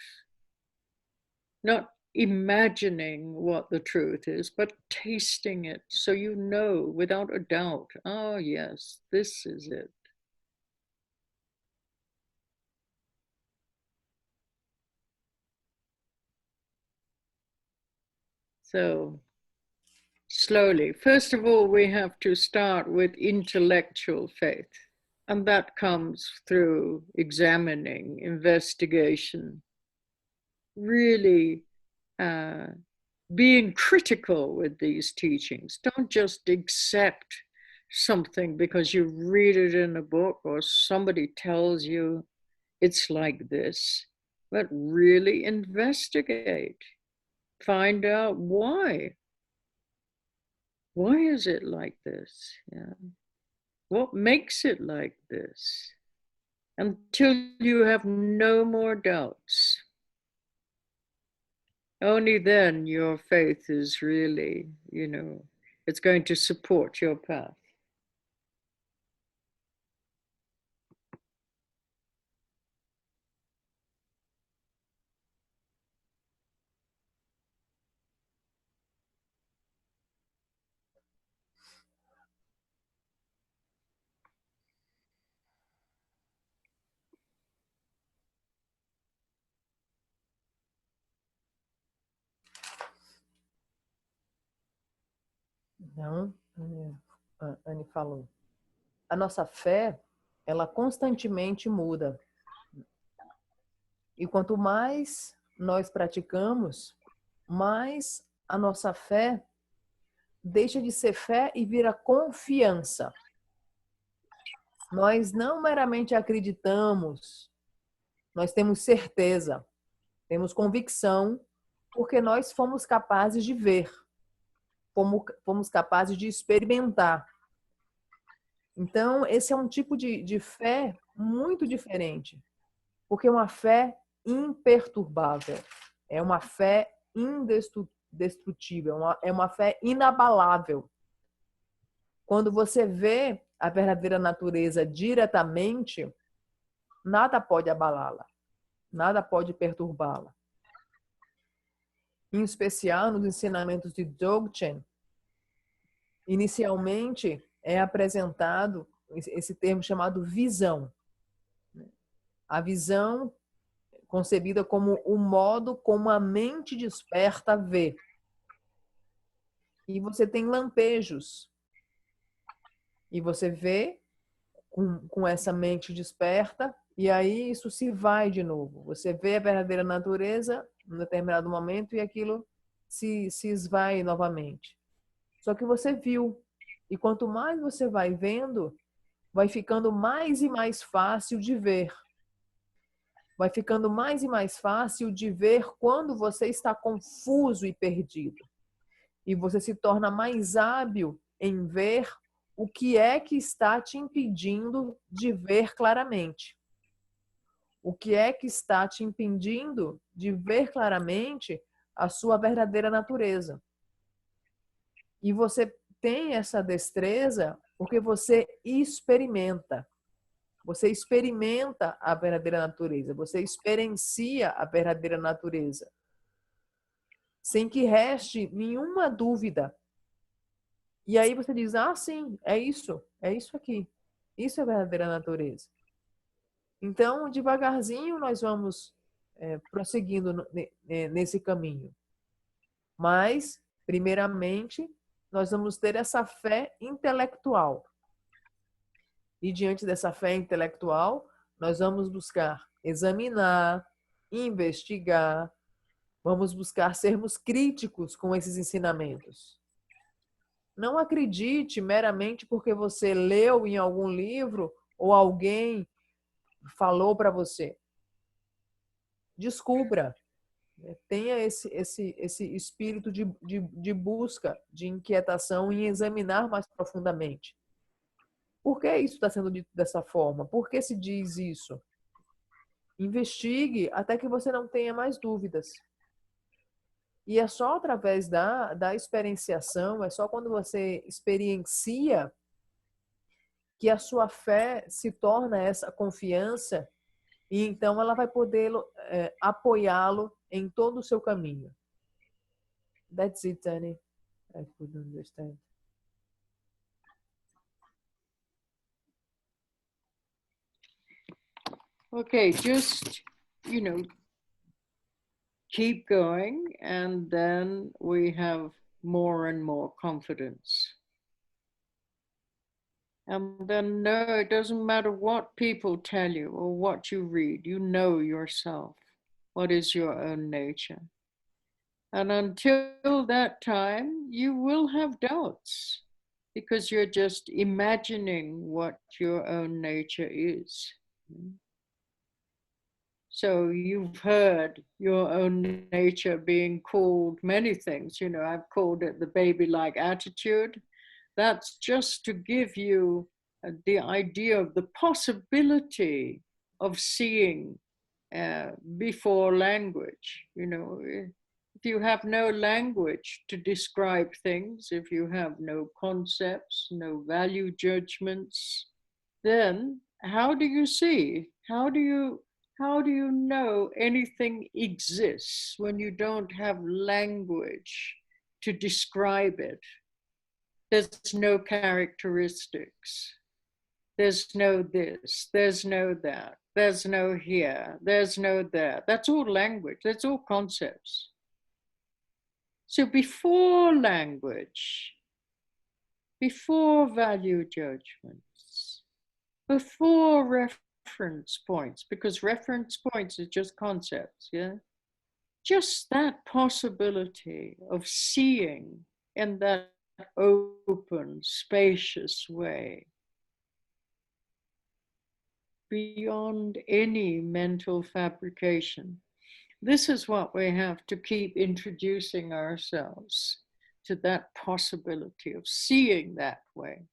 Not imagining what the truth is, but tasting it so you know without a doubt, oh yes, this is it. So slowly, first of all, we have to start with intellectual faith. And that comes through examining, investigation, really being critical with these teachings. Don't just accept something because you read it in a book or somebody tells you it's like this, but really investigate. Find out why. Why is it like this? Yeah. What makes it like this? Until you have no more doubts. Only then your faith is really, it's going to support your path. Então, a Anne falou, a nossa fé, ela constantemente muda. E quanto mais nós praticamos, mais a nossa fé deixa de ser fé e vira confiança. Nós não meramente acreditamos, nós temos certeza, temos convicção, porque nós fomos capazes de ver. fomos capazes de experimentar. Então, esse é um tipo de fé muito diferente, porque é uma fé imperturbável, é uma fé indestrutível, é uma fé inabalável. Quando você vê a verdadeira natureza diretamente, nada pode abalá-la, nada pode perturbá-la. Em especial nos ensinamentos de Dzogchen, inicialmente é apresentado esse termo chamado visão. A visão concebida como o modo como a mente desperta vê. E você tem lampejos. E você vê com essa mente desperta, e aí isso se vai de novo. Você vê a verdadeira natureza em um determinado momento e aquilo se esvai novamente. Só que você viu. E quanto mais você vai vendo, vai ficando mais e mais fácil de ver. Vai ficando mais e mais fácil de ver quando você está confuso e perdido. E você se torna mais hábil em ver o que é que está te impedindo de ver claramente. O que é que está te impedindo de ver claramente a sua verdadeira natureza. E você tem essa destreza porque você experimenta. Você experimenta a verdadeira natureza. Você experiencia a verdadeira natureza. Sem que reste nenhuma dúvida. E aí você diz, sim, é isso aqui. Isso é a verdadeira natureza. Então, devagarzinho, nós vamos prosseguindo nesse caminho. Mas, primeiramente, nós vamos ter essa fé intelectual. E diante dessa fé intelectual, nós vamos buscar examinar, investigar, vamos buscar sermos críticos com esses ensinamentos. Não acredite meramente porque você leu em algum livro ou alguém falou para você. Descubra. Tenha esse espírito de busca, de inquietação em examinar mais profundamente. Por que isso está sendo dito dessa forma? Por que se diz isso? Investigue até que você não tenha mais dúvidas. E é só através da experienciação, é só quando você experiencia que a sua fé se torna essa confiança e então ela vai poder apoiá-lo em todo o seu caminho. That's it, Tani. I could understand. Okay, just, keep going, and then we have more and more confidence. And then, no, it doesn't matter what people tell you or what you read, you know yourself. What is your own nature? And until that time, you will have doubts because you're just imagining what your own nature is. So you've heard your own nature being called many things. I've called it the baby-like attitude. That's just to give you the idea of the possibility of seeing before language. If you have no language to describe things, if you have no concepts, no value judgments, then how do you see? How do you know anything exists when you don't have language to describe it? There's no characteristics. There's no this, there's no that, there's no here, there's no there. That's all language, that's all concepts. So before language, before value judgments, before reference points, because reference points are just concepts, just that possibility of seeing in that open, spacious way, beyond any mental fabrication. This is what we have to keep introducing ourselves to that possibility of seeing that way.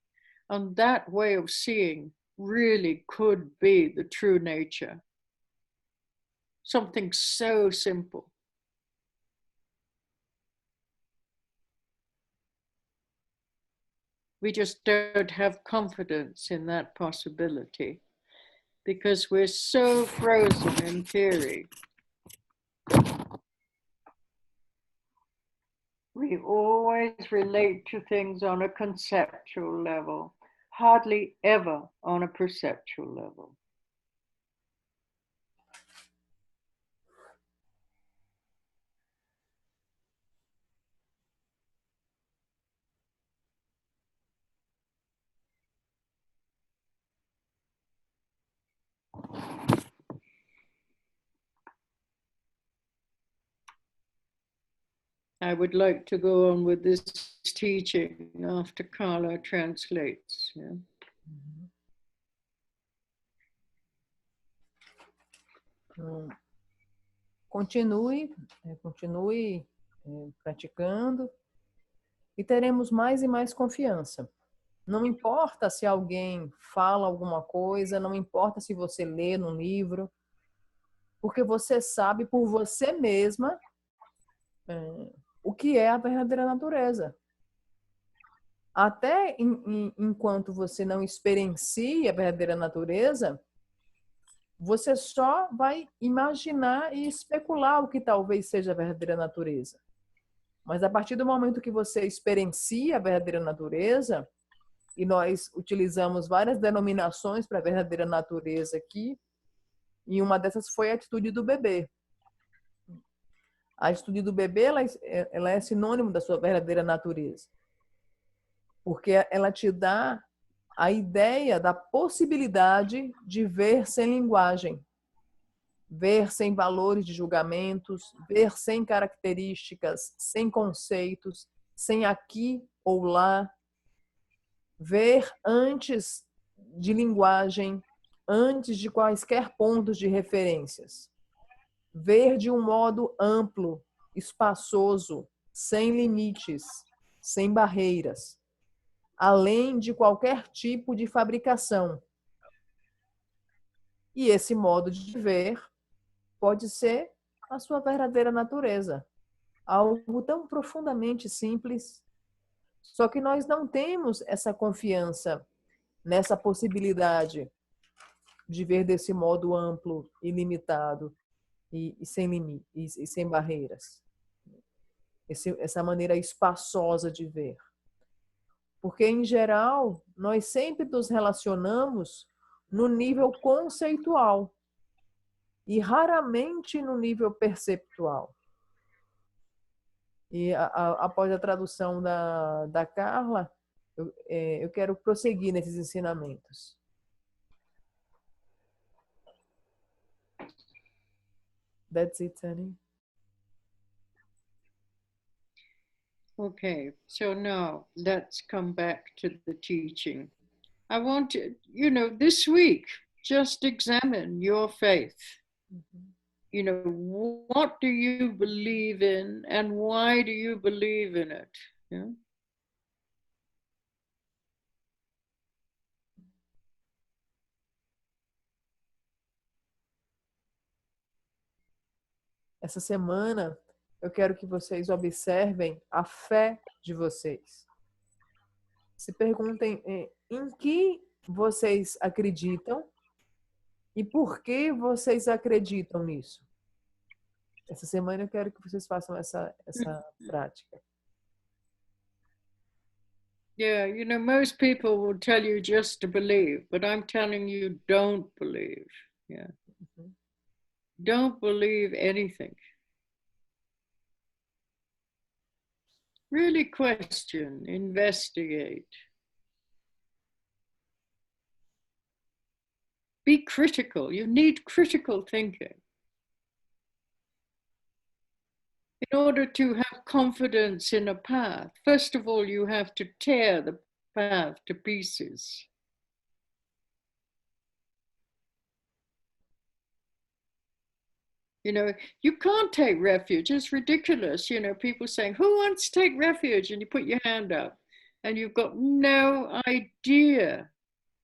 And that way of seeing really could be the true nature. Something so simple. We just don't have confidence in that possibility because we're so frozen in theory. We always relate to things on a conceptual level, hardly ever on a perceptual level. I would like to go on with this teaching after Carla translates. Yeah. Continue praticando e teremos mais e mais confiança. Não importa se alguém fala alguma coisa, não importa se você lê num livro, porque você sabe por você mesma o que é a verdadeira natureza. Até enquanto você não experiencia a verdadeira natureza, você só vai imaginar e especular o que talvez seja a verdadeira natureza. Mas a partir do momento que você experiencia a verdadeira natureza, e nós utilizamos várias denominações para a verdadeira natureza aqui, e uma dessas foi a atitude do bebê. A atitude do bebê ela é sinônimo da sua verdadeira natureza. Porque ela te dá a ideia da possibilidade de ver sem linguagem, ver sem valores de julgamentos, ver sem características, sem conceitos, sem aqui ou lá, ver antes de linguagem, antes de quaisquer pontos de referências. Ver de um modo amplo, espaçoso, sem limites, sem barreiras, além de qualquer tipo de fabricação. E esse modo de ver pode ser a sua verdadeira natureza. Algo tão profundamente simples. Só que nós não temos essa confiança nessa possibilidade de ver desse modo amplo, ilimitado e sem limite, e sem barreiras. Essa maneira espaçosa de ver. Porque, em geral, nós sempre nos relacionamos no nível conceitual e raramente no nível perceptual. E após a tradução da Carla, eu quero prosseguir nesses ensinamentos. That's it, Sunny. Okay, so now let's come back to the teaching. I want to, this week, just examine your faith. What do you believe in and why do you believe in it? Yeah? Essa semana, eu quero que vocês observem a fé de vocês. Se perguntem em que vocês acreditam e por que vocês acreditam nisso. Essa semana eu quero que vocês façam essa prática. Yeah, most people will tell you just to believe, but I'm telling you don't believe. Yeah. Don't believe anything. Really question, investigate. Be critical. You need critical thinking. In order to have confidence in a path, first of all, you have to tear the path to pieces. You know, you can't take refuge. It's ridiculous. You know, people saying, who wants to take refuge? And you put your hand up and you've got no idea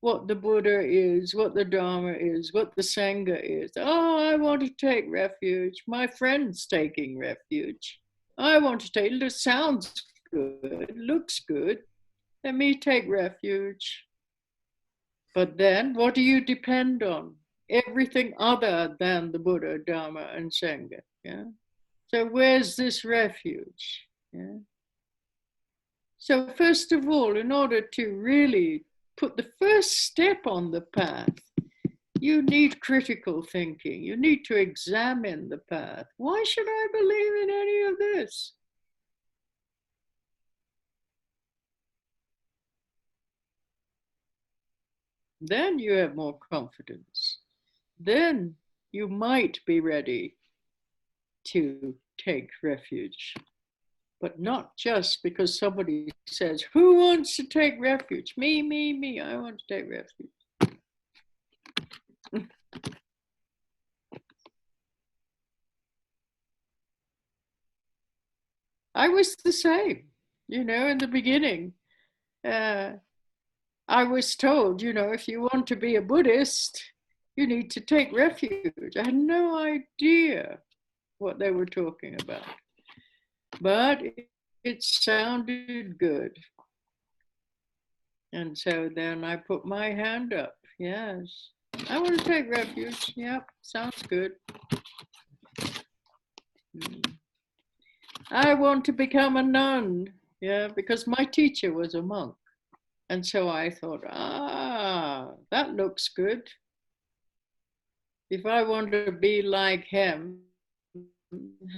what the Buddha is, what the Dharma is, what the Sangha is. Oh, I want to take refuge. My friend's taking refuge. I want to take it. It sounds good, looks good. Let me take refuge. But then what do you depend on? Everything other than the Buddha, Dharma, and Sangha. Yeah. So where's this refuge? Yeah. So first of all, in order to really put the first step on the path, you need critical thinking. You need to examine the path. Why should I believe in any of this? Then you have more confidence. Then you might be ready to take refuge. But not just because somebody says, who wants to take refuge? Me, me, me, I want to take refuge. I was the same, you know, in the beginning. I was told, you know, if you want to be a Buddhist, you need to take refuge. I had no idea what they were talking about. But it sounded good. And so then I put my hand up. Yes, I want to take refuge. Yep, sounds good. I want to become a nun. Yeah, because my teacher was a monk. And so I thought, that looks good. If I want to be like him,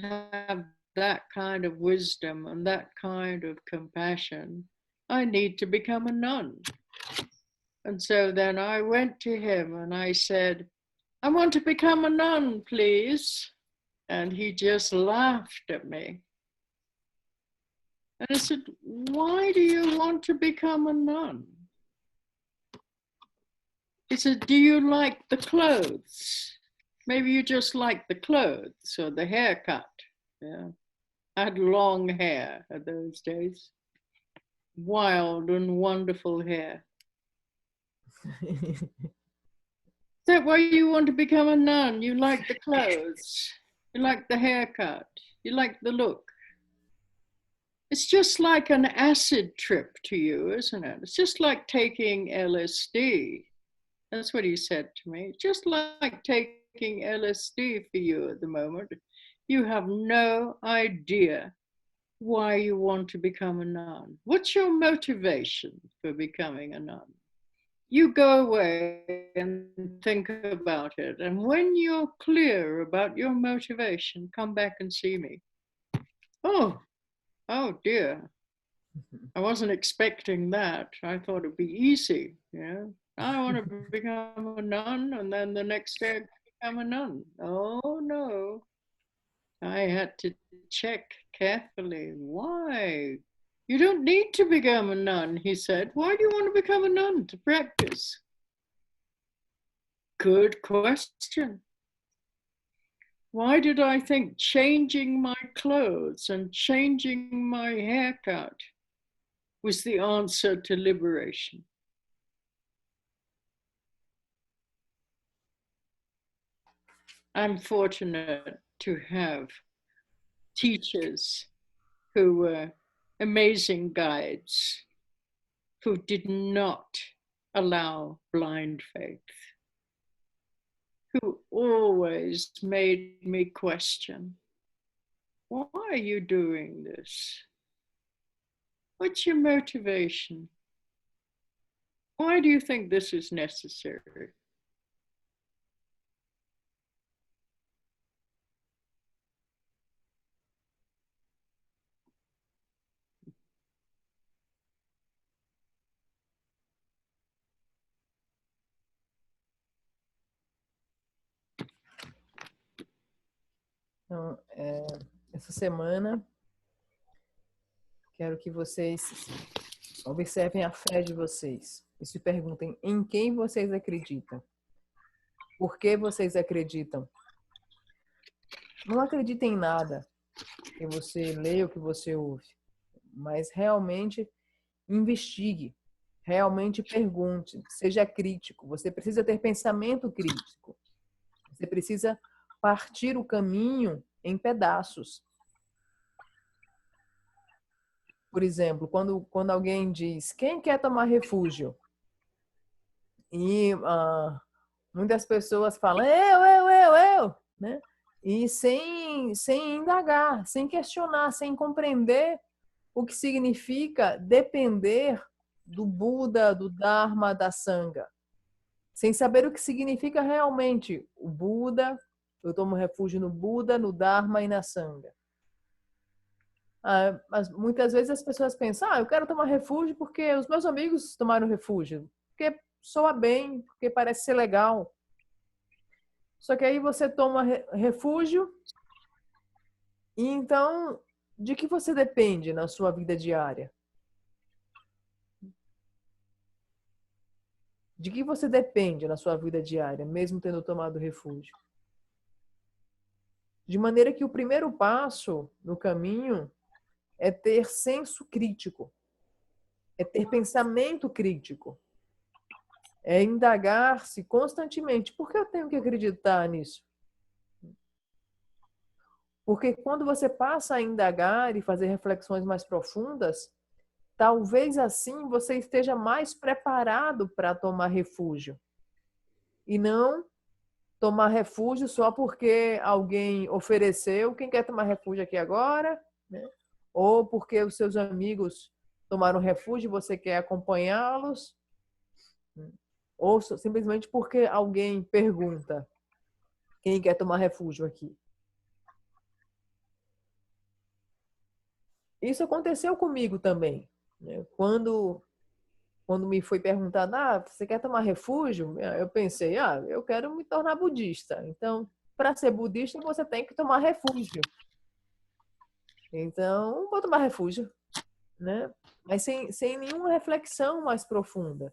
have that kind of wisdom and that kind of compassion, I need to become a nun. And so then I went to him and I said, I want to become a nun, please. And he just laughed at me. And I said, why do you want to become a nun? He said, do you like the clothes? Maybe you just like the clothes or the haircut. Yeah. I had long hair at those days. Wild and wonderful hair. Is that why you want to become a nun? You like the clothes. You like the haircut. You like the look. It's just like an acid trip to you, isn't it? It's just like taking LSD. That's what he said to me. Just like taking LSD for you at the moment. You have no idea why you want to become a nun. What's your motivation for becoming a nun? You go away and think about it. And when you're clear about your motivation, come back and see me. Oh dear. I wasn't expecting that. I thought it'd be easy. Yeah. I want to become a nun, and then the next day I become a nun. Oh no. I had to check carefully. Why? You don't need to become a nun, he said. Why do you want to become a nun? To practice. Good question. Why did I think changing my clothes and changing my haircut was the answer to liberation? I'm fortunate to have teachers who were amazing guides, who did not allow blind faith, who always made me question, why are you doing this? What's your motivation? Why do you think this is necessary? Então, essa semana, quero que vocês observem a fé de vocês e se perguntem em quem vocês acreditam. Por que vocês acreditam? Não acredite em nada que você lê ou que você ouve, mas realmente investigue, realmente pergunte, seja crítico. Você precisa ter pensamento crítico. Você precisa partir o caminho em pedaços. Por exemplo, quando alguém diz, quem quer tomar refúgio? E muitas pessoas falam, eu, né? E sem indagar, sem questionar, sem compreender o que significa depender do Buda, do Dharma, da Sangha. Sem saber o que significa realmente o Buda, eu tomo refúgio no Buda, no Dharma e na Sangha. Mas muitas vezes as pessoas pensam, eu quero tomar refúgio porque os meus amigos tomaram refúgio, porque soa bem, porque parece ser legal. Só que aí você toma refúgio e então, de que você depende na sua vida diária? De que você depende na sua vida diária, mesmo tendo tomado refúgio? De maneira que o primeiro passo no caminho é ter senso crítico, é ter pensamento crítico, é indagar-se constantemente. Por que eu tenho que acreditar nisso? Porque quando você passa a indagar e fazer reflexões mais profundas, talvez assim você esteja mais preparado para tomar refúgio. E não tomar refúgio só porque alguém ofereceu. Quem quer tomar refúgio aqui agora? Né? Ou porque os seus amigos tomaram refúgio e você quer acompanhá-los? Ou simplesmente porque alguém pergunta quem quer tomar refúgio aqui. Isso aconteceu comigo também. Né? Quando me foi perguntado, você quer tomar refúgio? Eu pensei, eu quero me tornar budista. Então, para ser budista, você tem que tomar refúgio. Então, vou tomar refúgio. Né? Mas sem nenhuma reflexão mais profunda.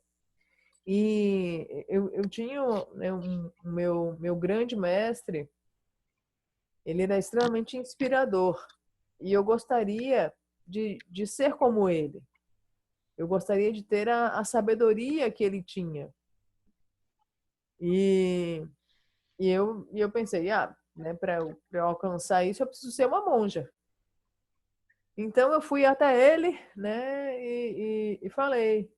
E eu tinha, né, meu grande mestre, ele era extremamente inspirador. E eu gostaria de ser como ele. Eu gostaria de ter a sabedoria que ele tinha. E eu pensei, né, para eu alcançar isso, eu preciso ser uma monja. Então eu fui até ele, né, e falei,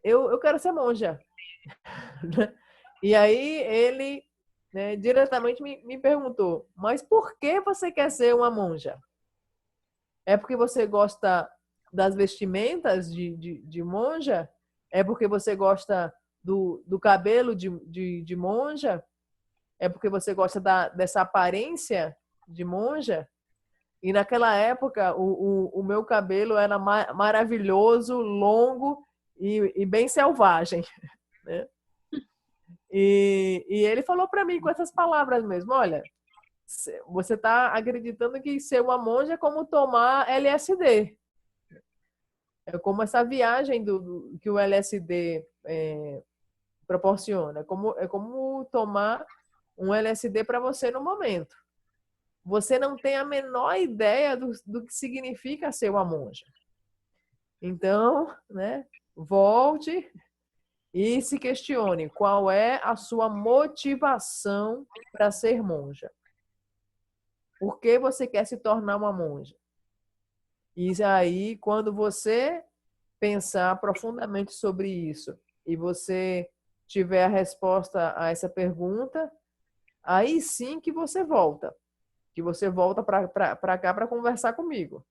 eu quero ser monja. E aí ele, né, diretamente me perguntou, mas por que você quer ser uma monja? É porque você gosta das vestimentas de monja? É porque você gosta do cabelo de monja? É porque você gosta dessa aparência de monja? E naquela época, o meu cabelo era maravilhoso, longo e bem selvagem. Né? E ele falou para mim com essas palavras mesmo, olha, você está acreditando que ser uma monja é como tomar LSD. É como essa viagem que o LSD proporciona. É como tomar um LSD para você no momento. Você não tem a menor ideia do que significa ser uma monja. Então, né, volte e se questione qual é a sua motivação para ser monja. Por que você quer se tornar uma monja? E aí, quando você pensar profundamente sobre isso e você tiver a resposta a essa pergunta, aí sim que você volta. Que você volta para cá para conversar comigo.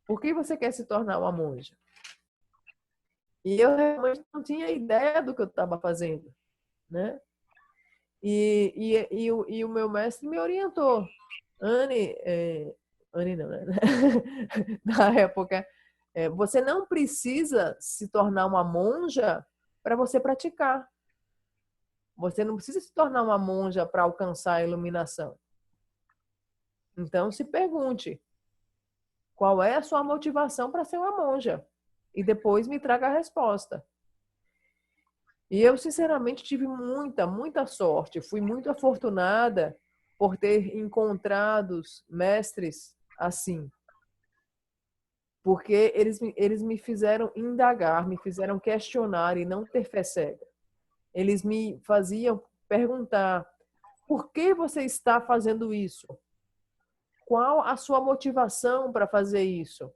Por que você quer se tornar uma monja? E eu realmente não tinha ideia do que eu estava fazendo, né? E o meu mestre me orientou. Anne não, né? Na época, você não precisa se tornar uma monja para você praticar. Você não precisa se tornar uma monja para alcançar a iluminação. Então, se pergunte, qual é a sua motivação para ser uma monja? E depois me traga a resposta. E eu, sinceramente, tive muita sorte. Fui muito afortunada por ter encontrado mestres assim. Porque eles me fizeram indagar, me fizeram questionar e não ter fé cega. Eles me faziam perguntar: por que você está fazendo isso? Qual a sua motivação para fazer isso?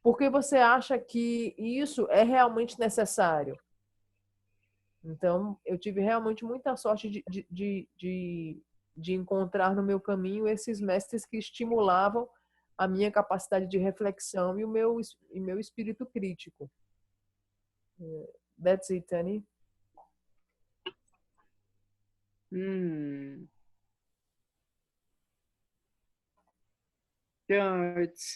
Por que você acha que isso é realmente necessário? Então, eu tive realmente muita sorte de encontrar no meu caminho esses mestres que estimulavam a minha capacidade de reflexão e o meu espírito crítico. That's it, Tani. Yeah, it's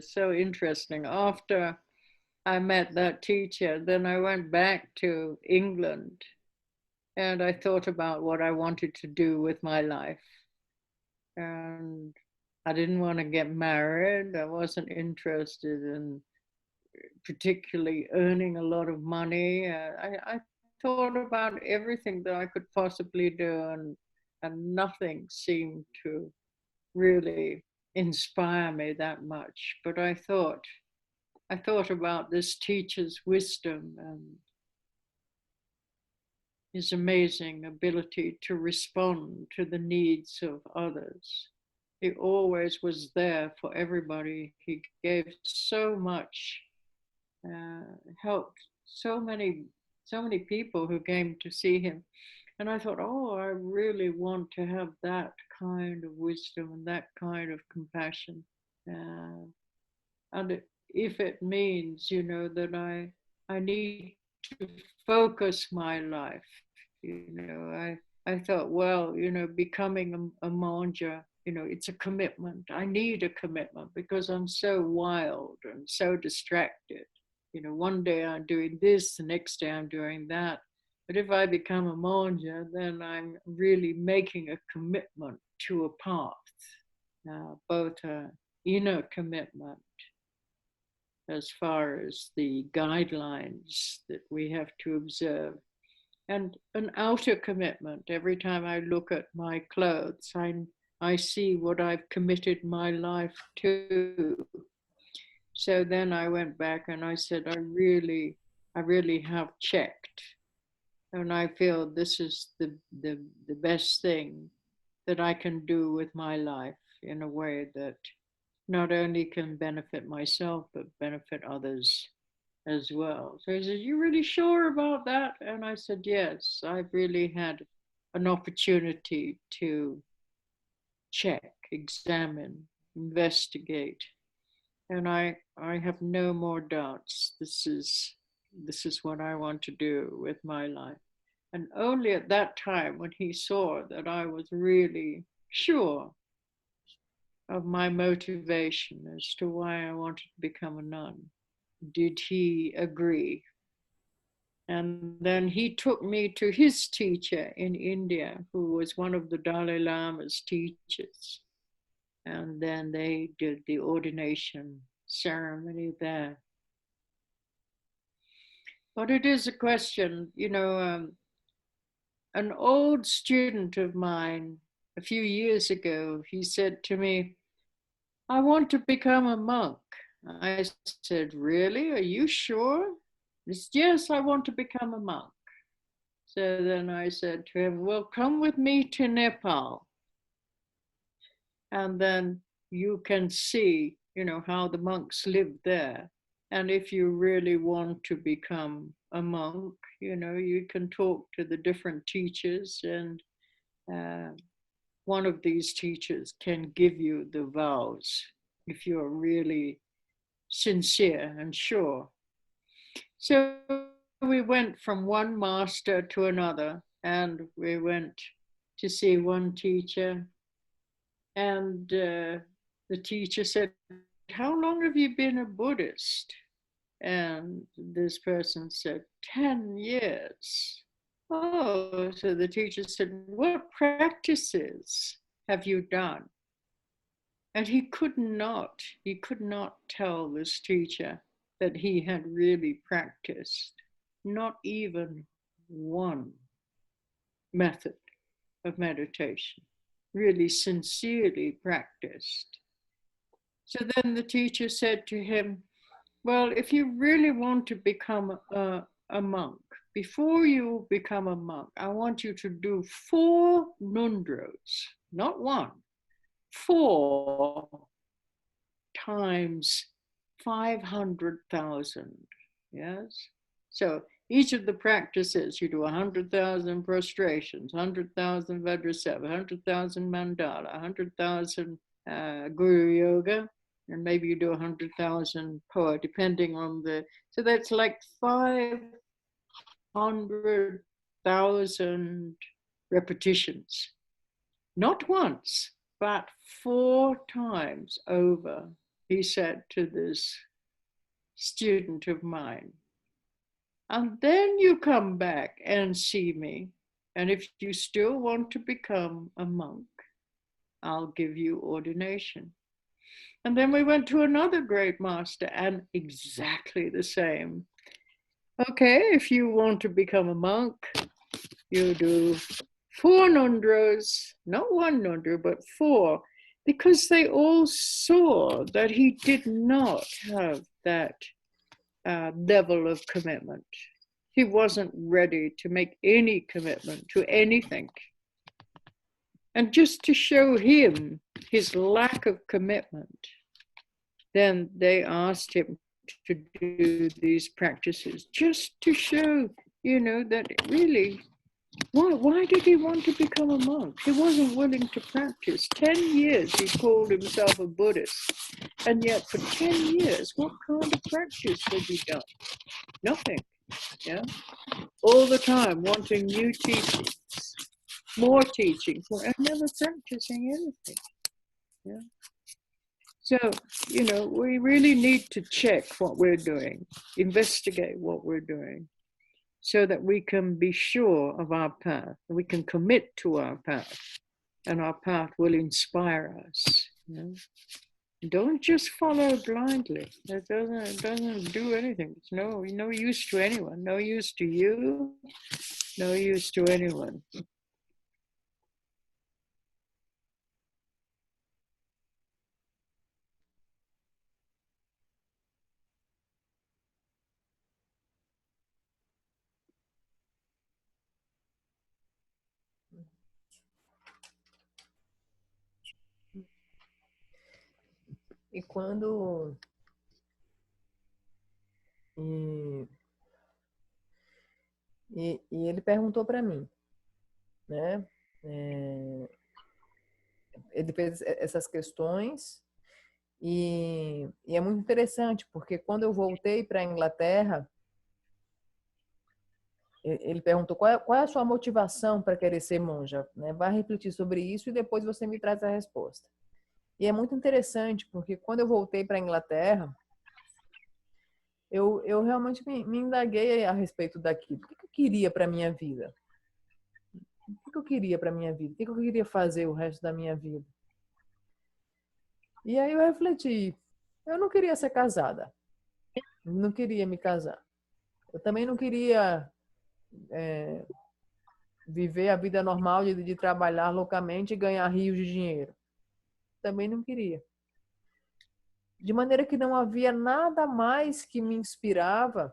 so interesting. After I met that teacher, then I went back to England and I thought about what I wanted to do with my life. And I didn't want to get married. I wasn't interested in particularly earning a lot of money. I thought about everything that I could possibly do, and nothing seemed to really inspire me that much. But I thought about this teacher's wisdom and his amazing ability to respond to the needs of others. He always was there for everybody. He gave so much, helped so many people who came to see him. And I thought, oh, I really want to have that kind of wisdom and that kind of compassion. And if it means, that I need to focus my life, I thought, well, becoming a monja, it's a commitment. I need a commitment because I'm so wild and so distracted. One day I'm doing this, the next day I'm doing that. But if I become a monja, then I'm really making a commitment to a path, both an inner commitment as far as the guidelines that we have to observe, and an outer commitment. Every time I look at my clothes, I see what I've committed my life to. So then I went back and I said, I really have checked. And I feel this is the best thing that I can do with my life in a way that not only can benefit myself, but benefit others as well. So he said, you really sure about that? And I said, yes, I've really had an opportunity to check, examine, investigate. And I have no more doubts. This is what I want to do with my life. And only at that time, when he saw that I was really sure of my motivation as to why I wanted to become a nun, did he agree. And then he took me to his teacher in India, who was one of the Dalai Lama's teachers. And then they did the ordination ceremony there. But it is a question, an old student of mine a few years ago, he said to me, I want to become a monk. I said, really? Are you sure? He said, yes, I want to become a monk. So then I said to him, well, come with me to Nepal. And then you can see, how the monks live there. And if you really want to become a monk, you can talk to the different teachers, and one of these teachers can give you the vows if you're really sincere and sure. So we went from one master to another, and we went to see one teacher, and the teacher said, how long have you been a Buddhist? And this person said, 10 years. Oh, so the teacher said, what practices have you done? And he could not tell this teacher that he had really practiced, not even one. method of meditation, really sincerely practiced. So then the teacher said to him, well, if you really want to become a monk, before you become a monk, I want you to do 4 nundros, not 1, 4 times 500,000. Yes? So each of the practices, you do 100,000 prostrations, 100,000 Vajraseva, 100,000 mandala, 100,000 Guru Yoga, and maybe you do 100,000 poa, depending on the, so that's like 500,000 repetitions. Not once, but 4 times over, he said to this student of mine. And then you come back and see me. And if you still want to become a monk, I'll give you ordination. And then we went to another great master, and exactly the same. Okay, if you want to become a monk, you do 4 nundros, not 1 nundro, but 4, because they all saw that he did not have that level of commitment. He wasn't ready to make any commitment to anything. And just to show him his lack of commitment, then they asked him to do these practices, just to show, that really, why did he want to become a monk? He wasn't willing to practice. 10 years he called himself a Buddhist. And yet for 10 years, what kind of practice had he done? Nothing. Yeah, all the time wanting new teachings, more teachings, and never practicing anything. Yeah. So, we really need to check what we're doing, investigate what we're doing, so that we can be sure of our path, we can commit to our path, and our path will inspire us. Don't just follow blindly. It doesn't do anything. It's no use to anyone, no use to you, no use to anyone. E quando e ele perguntou para mim, né? Ele fez essas questões e é muito interessante porque quando eu voltei para a Inglaterra, ele perguntou qual é a sua motivação para querer ser monja, né? Vai refletir sobre isso e depois você me traz a resposta. E é muito interessante porque quando eu voltei para a Inglaterra, eu realmente me indaguei a respeito daquilo. O que eu queria para minha vida? O que eu queria para minha vida? O que eu queria fazer o resto da minha vida? E aí eu refleti. Eu não queria ser casada. Não queria me casar. Eu também não queria viver a vida normal de trabalhar loucamente e ganhar rios de dinheiro. Também não queria. De maneira que não havia nada mais que me inspirava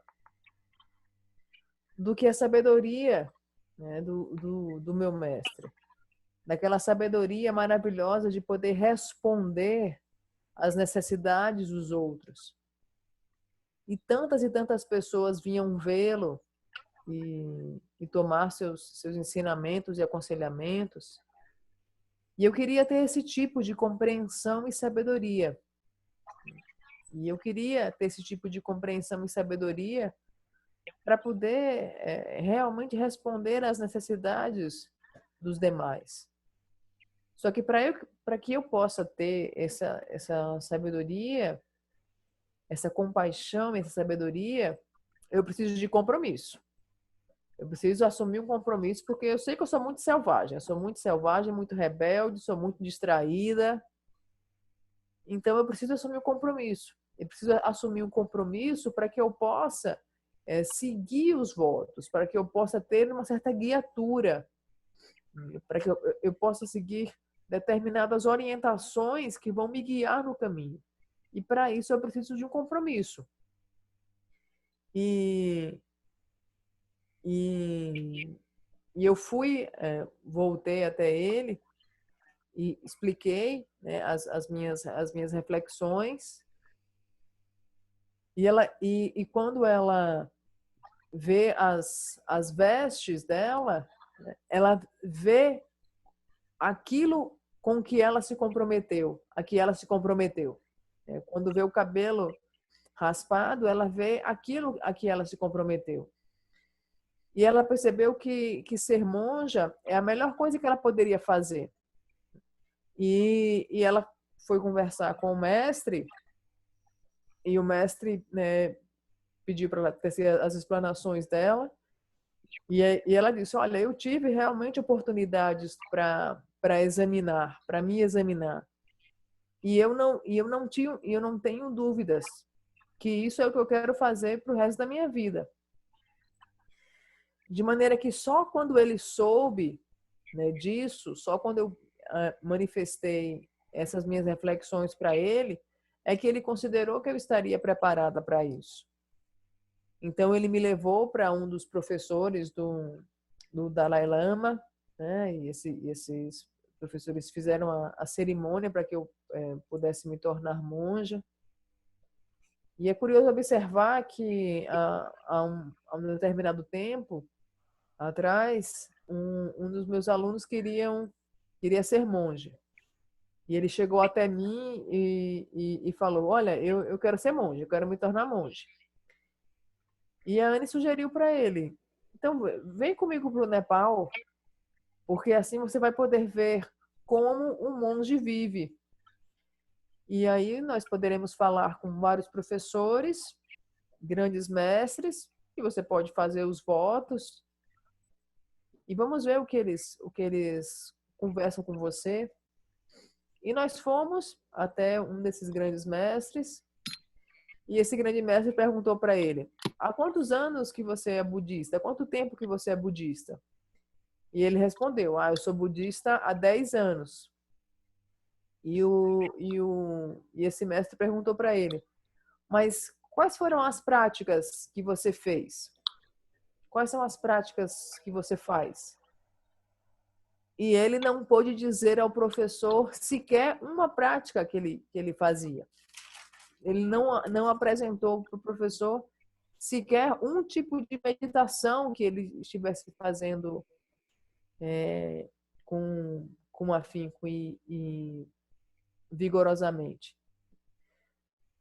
do que a sabedoria, né, do meu mestre. Daquela sabedoria maravilhosa de poder responder às necessidades dos outros. E tantas pessoas vinham vê-lo e tomar seus ensinamentos e aconselhamentos. E eu queria ter esse tipo de compreensão e sabedoria. E eu queria ter esse tipo de compreensão e sabedoria para poder realmente responder às necessidades dos demais. Só que para que eu possa ter essa sabedoria, essa compaixão, essa sabedoria, eu preciso de compromisso. Eu preciso assumir um compromisso porque eu sei que eu sou muito selvagem. Eu sou muito selvagem, muito rebelde, sou muito distraída. Então eu preciso assumir um compromisso. Eu preciso assumir um compromisso para que eu possa seguir os votos, para que eu possa ter uma certa guiatura para que eu possa seguir determinadas orientações que vão me guiar no caminho. E para isso eu preciso de um compromisso. E eu voltei até ele e expliquei, né, as minhas reflexões. E quando ela vê as vestes dela, né, ela vê aquilo com que ela se comprometeu, a que ela se comprometeu. Quando vê o cabelo raspado, ela vê aquilo a que ela se comprometeu. E ela percebeu que ser monja é a melhor coisa que ela poderia fazer. E ela foi conversar com o mestre, e o mestre, né, pediu para ela tecer as explanações dela. E ela disse: olha, eu tive realmente oportunidades para examinar, para me examinar. E eu não tenho dúvidas que isso é o que eu quero fazer para o resto da minha vida. De maneira que só quando ele soube, né, disso, só quando eu manifestei essas minhas reflexões para ele, é que ele considerou que eu estaria preparada para isso. Então ele me levou para um dos professores do Dalai Lama, né, e esses professores fizeram a cerimônia para que eu pudesse me tornar monja. E é curioso observar que há um determinado tempo atrás, um dos meus alunos queria ser monge. E ele chegou até mim e falou: olha, eu quero ser monge, eu quero me tornar monge. E a Anne sugeriu para ele: então, vem comigo para o Nepal, porque assim você vai poder ver como um monge vive. E aí nós poderemos falar com vários professores, grandes mestres, e você pode fazer os votos. E vamos ver o que eles conversam com você. E nós fomos até um desses grandes mestres. E esse grande mestre perguntou para ele: há quantos anos que você é budista? Há quanto tempo que você é budista? E ele respondeu: eu sou budista há 10 anos. E esse mestre perguntou para ele: mas quais foram as práticas que você fez? Quais são as práticas que você faz? E ele não pôde dizer ao professor sequer uma prática que ele fazia. Ele não apresentou para o professor sequer um tipo de meditação que ele estivesse fazendo com afinco e vigorosamente.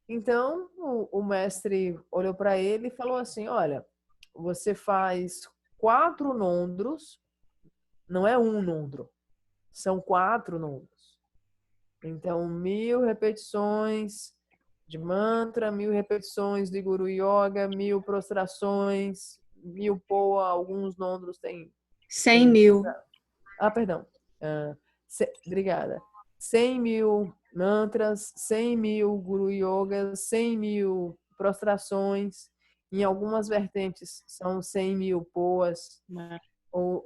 Então, o mestre olhou para ele e falou assim: olha, você faz 4 nondros, não é um nondro, são 4 nondros. Então, 1000 repetições de mantra, 1000 repetições de Guru Yoga, 1000 prostrações, 1000 poa, alguns nondros têm... 100.000. Perdão. Obrigada. 100.000 mantras, 100.000 Guru Yogas, 100.000 prostrações. Em algumas vertentes são 100.000 poas, ou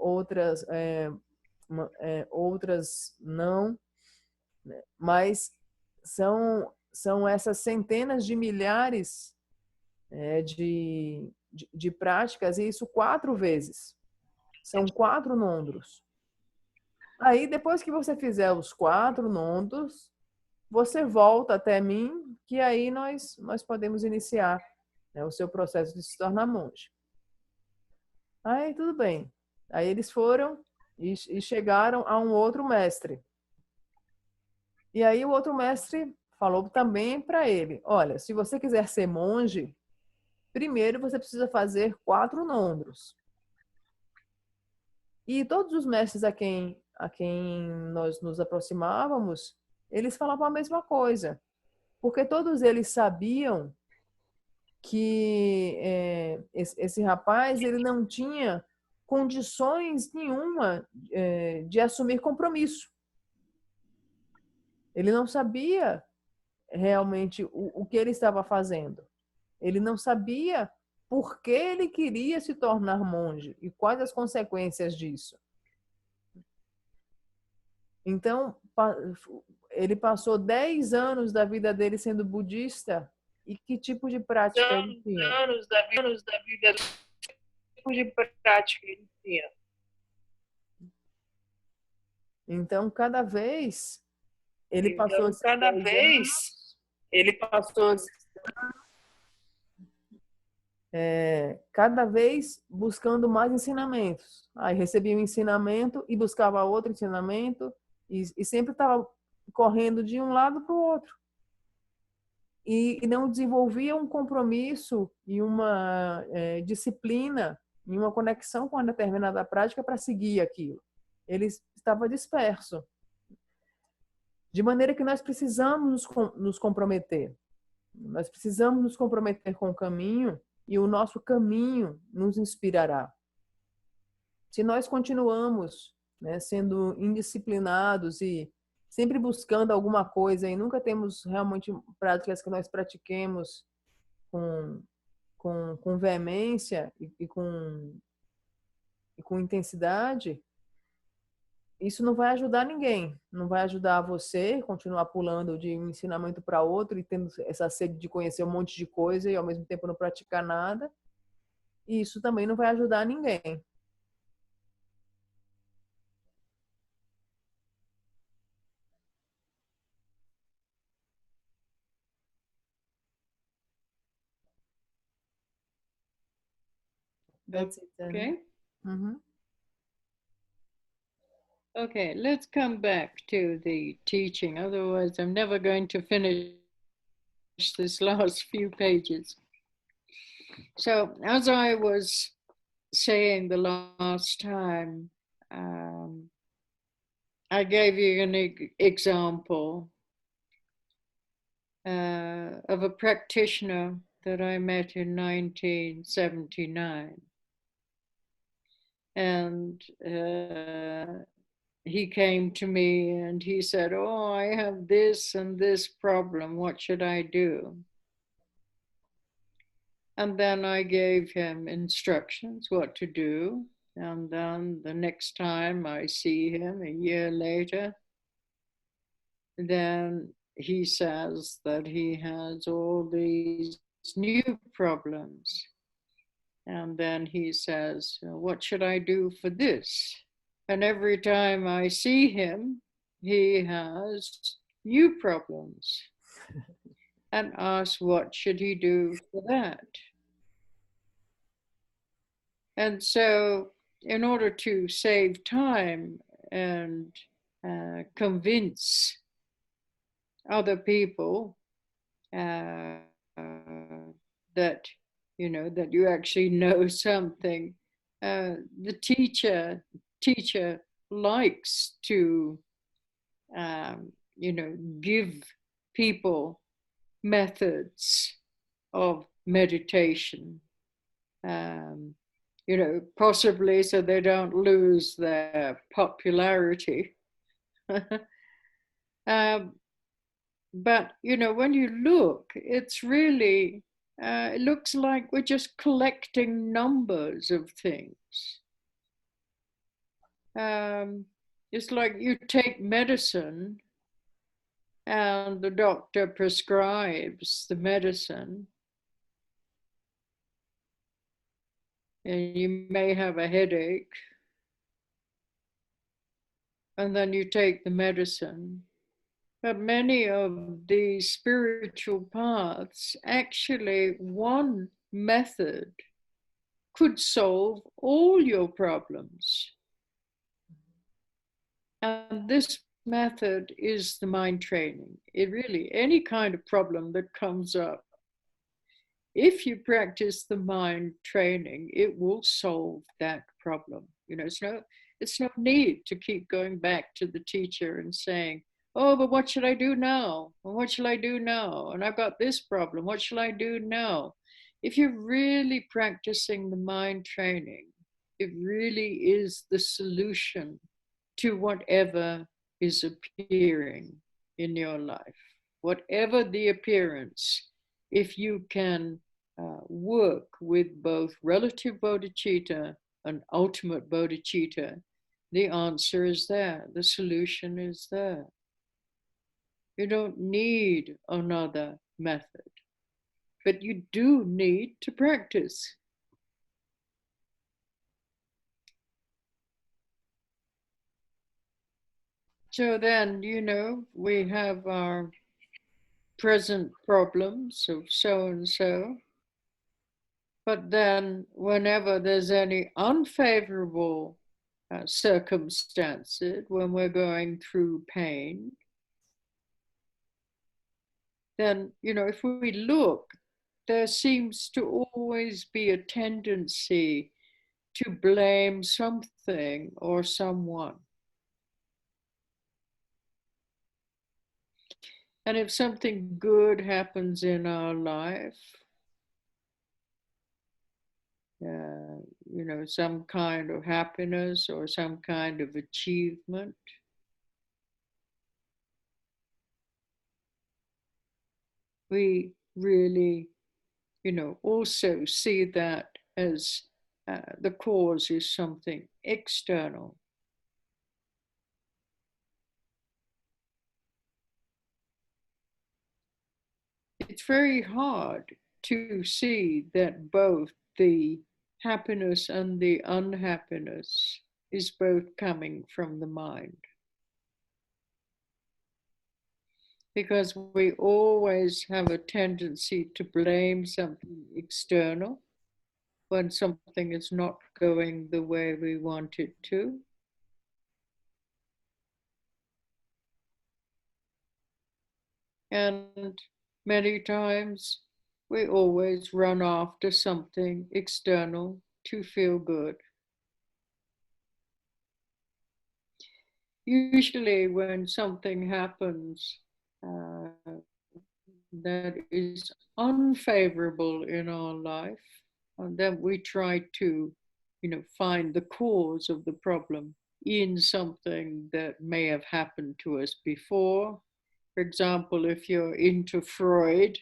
outras não, né? Mas são essas centenas de milhares de práticas, e isso 4 vezes. São 4 nondros. Aí, depois que você fizer os 4 nondros, você volta até mim, que aí nós podemos iniciar, né, o seu processo de se tornar monge. Aí, tudo bem. Aí eles foram e chegaram a um outro mestre. E aí o outro mestre falou também para ele: olha, se você quiser ser monge, primeiro você precisa fazer 4 nondros. E todos os mestres a quem nós nos aproximávamos, eles falavam a mesma coisa. Porque todos eles sabiam que esse rapaz ele não tinha condições nenhuma de assumir compromisso. Ele não sabia realmente o que ele estava fazendo. Ele não sabia por que ele queria se tornar monge e quais as consequências disso. Então, ele passou 10 anos da vida dele sendo budista. E que tipo de prática ele tinha? Anos da vida, que tipo de prática ele tinha. Então, cada vez ele passou Então, esses cada 10 vez anos, ele passou cada vez buscando mais ensinamentos. Aí recebia um ensinamento e buscava outro ensinamento e sempre estava correndo de um lado para o outro. E não desenvolvia um compromisso e uma disciplina e uma conexão com uma determinada prática para seguir aquilo. Ele estava disperso. De maneira que nós precisamos nos comprometer. Nós precisamos nos comprometer com o caminho e o nosso caminho nos inspirará. Se nós continuamos, né, sendo indisciplinados e sempre buscando alguma coisa e nunca temos realmente práticas que nós pratiquemos com veemência e com intensidade, isso não vai ajudar ninguém. Não vai ajudar você continuar pulando de um ensinamento para outro e tendo essa sede de conhecer um monte de coisa e ao mesmo tempo não praticar nada. E isso também não vai ajudar ninguém. That's it, then. Okay. Mm-hmm. Okay, let's come back to the teaching. Otherwise, I'm never going to finish this last few pages. So, as I was saying the last time, I gave you an example of a practitioner that I met in 1979. And he came to me and he said, "Oh, I have this and this problem. What should I do?" And then I gave him instructions what to do. And then the next time I see him a year later, then he says that he has all these new problems. And then he says, "What should I do for this?" And every time I see him, he has new problems and asks, what should he do for that? And so in order to save time and convince other people that, you know, that you actually know something, the teacher likes to, you know, give people methods of meditation, you know, possibly so they don't lose their popularity. But, you know, when you look, it's really, it looks like we're just collecting numbers of things. It's like you take medicine and the doctor prescribes the medicine. And you may have a headache. And then you take the medicine. But many of these spiritual paths, actually one method could solve all your problems. And this method is the mind training. It really, any kind of problem that comes up, if you practice the mind training, it will solve that problem. You know, it's no need to keep going back to the teacher and saying, "Oh, but what should I do now? And what shall I do now? And I've got this problem. What shall I do now?" If you're really practicing the mind training, it really is the solution to whatever is appearing in your life. Whatever the appearance, if you can work with both relative bodhicitta and ultimate bodhicitta, the answer is there. The solution is there. You don't need another method, but you do need to practice. So then, you know, we have our present problems of so and so. But then whenever there's any unfavorable circumstances, when we're going through pain, then, you know, if we look, there seems to always be a tendency to blame something or someone. And if something good happens in our life, you know, some kind of happiness or some kind of achievement, we really, you know, also see that as the cause is something external. It's very hard to see that both the happiness and the unhappiness is both coming from the mind. Because we always have a tendency to blame something external when something is not going the way we want it to. And many times we always run after something external to feel good. Usually when something happens that is unfavorable in our life, and then we try to, you know, find the cause of the problem in something that may have happened to us before. For example, if you're into Freud,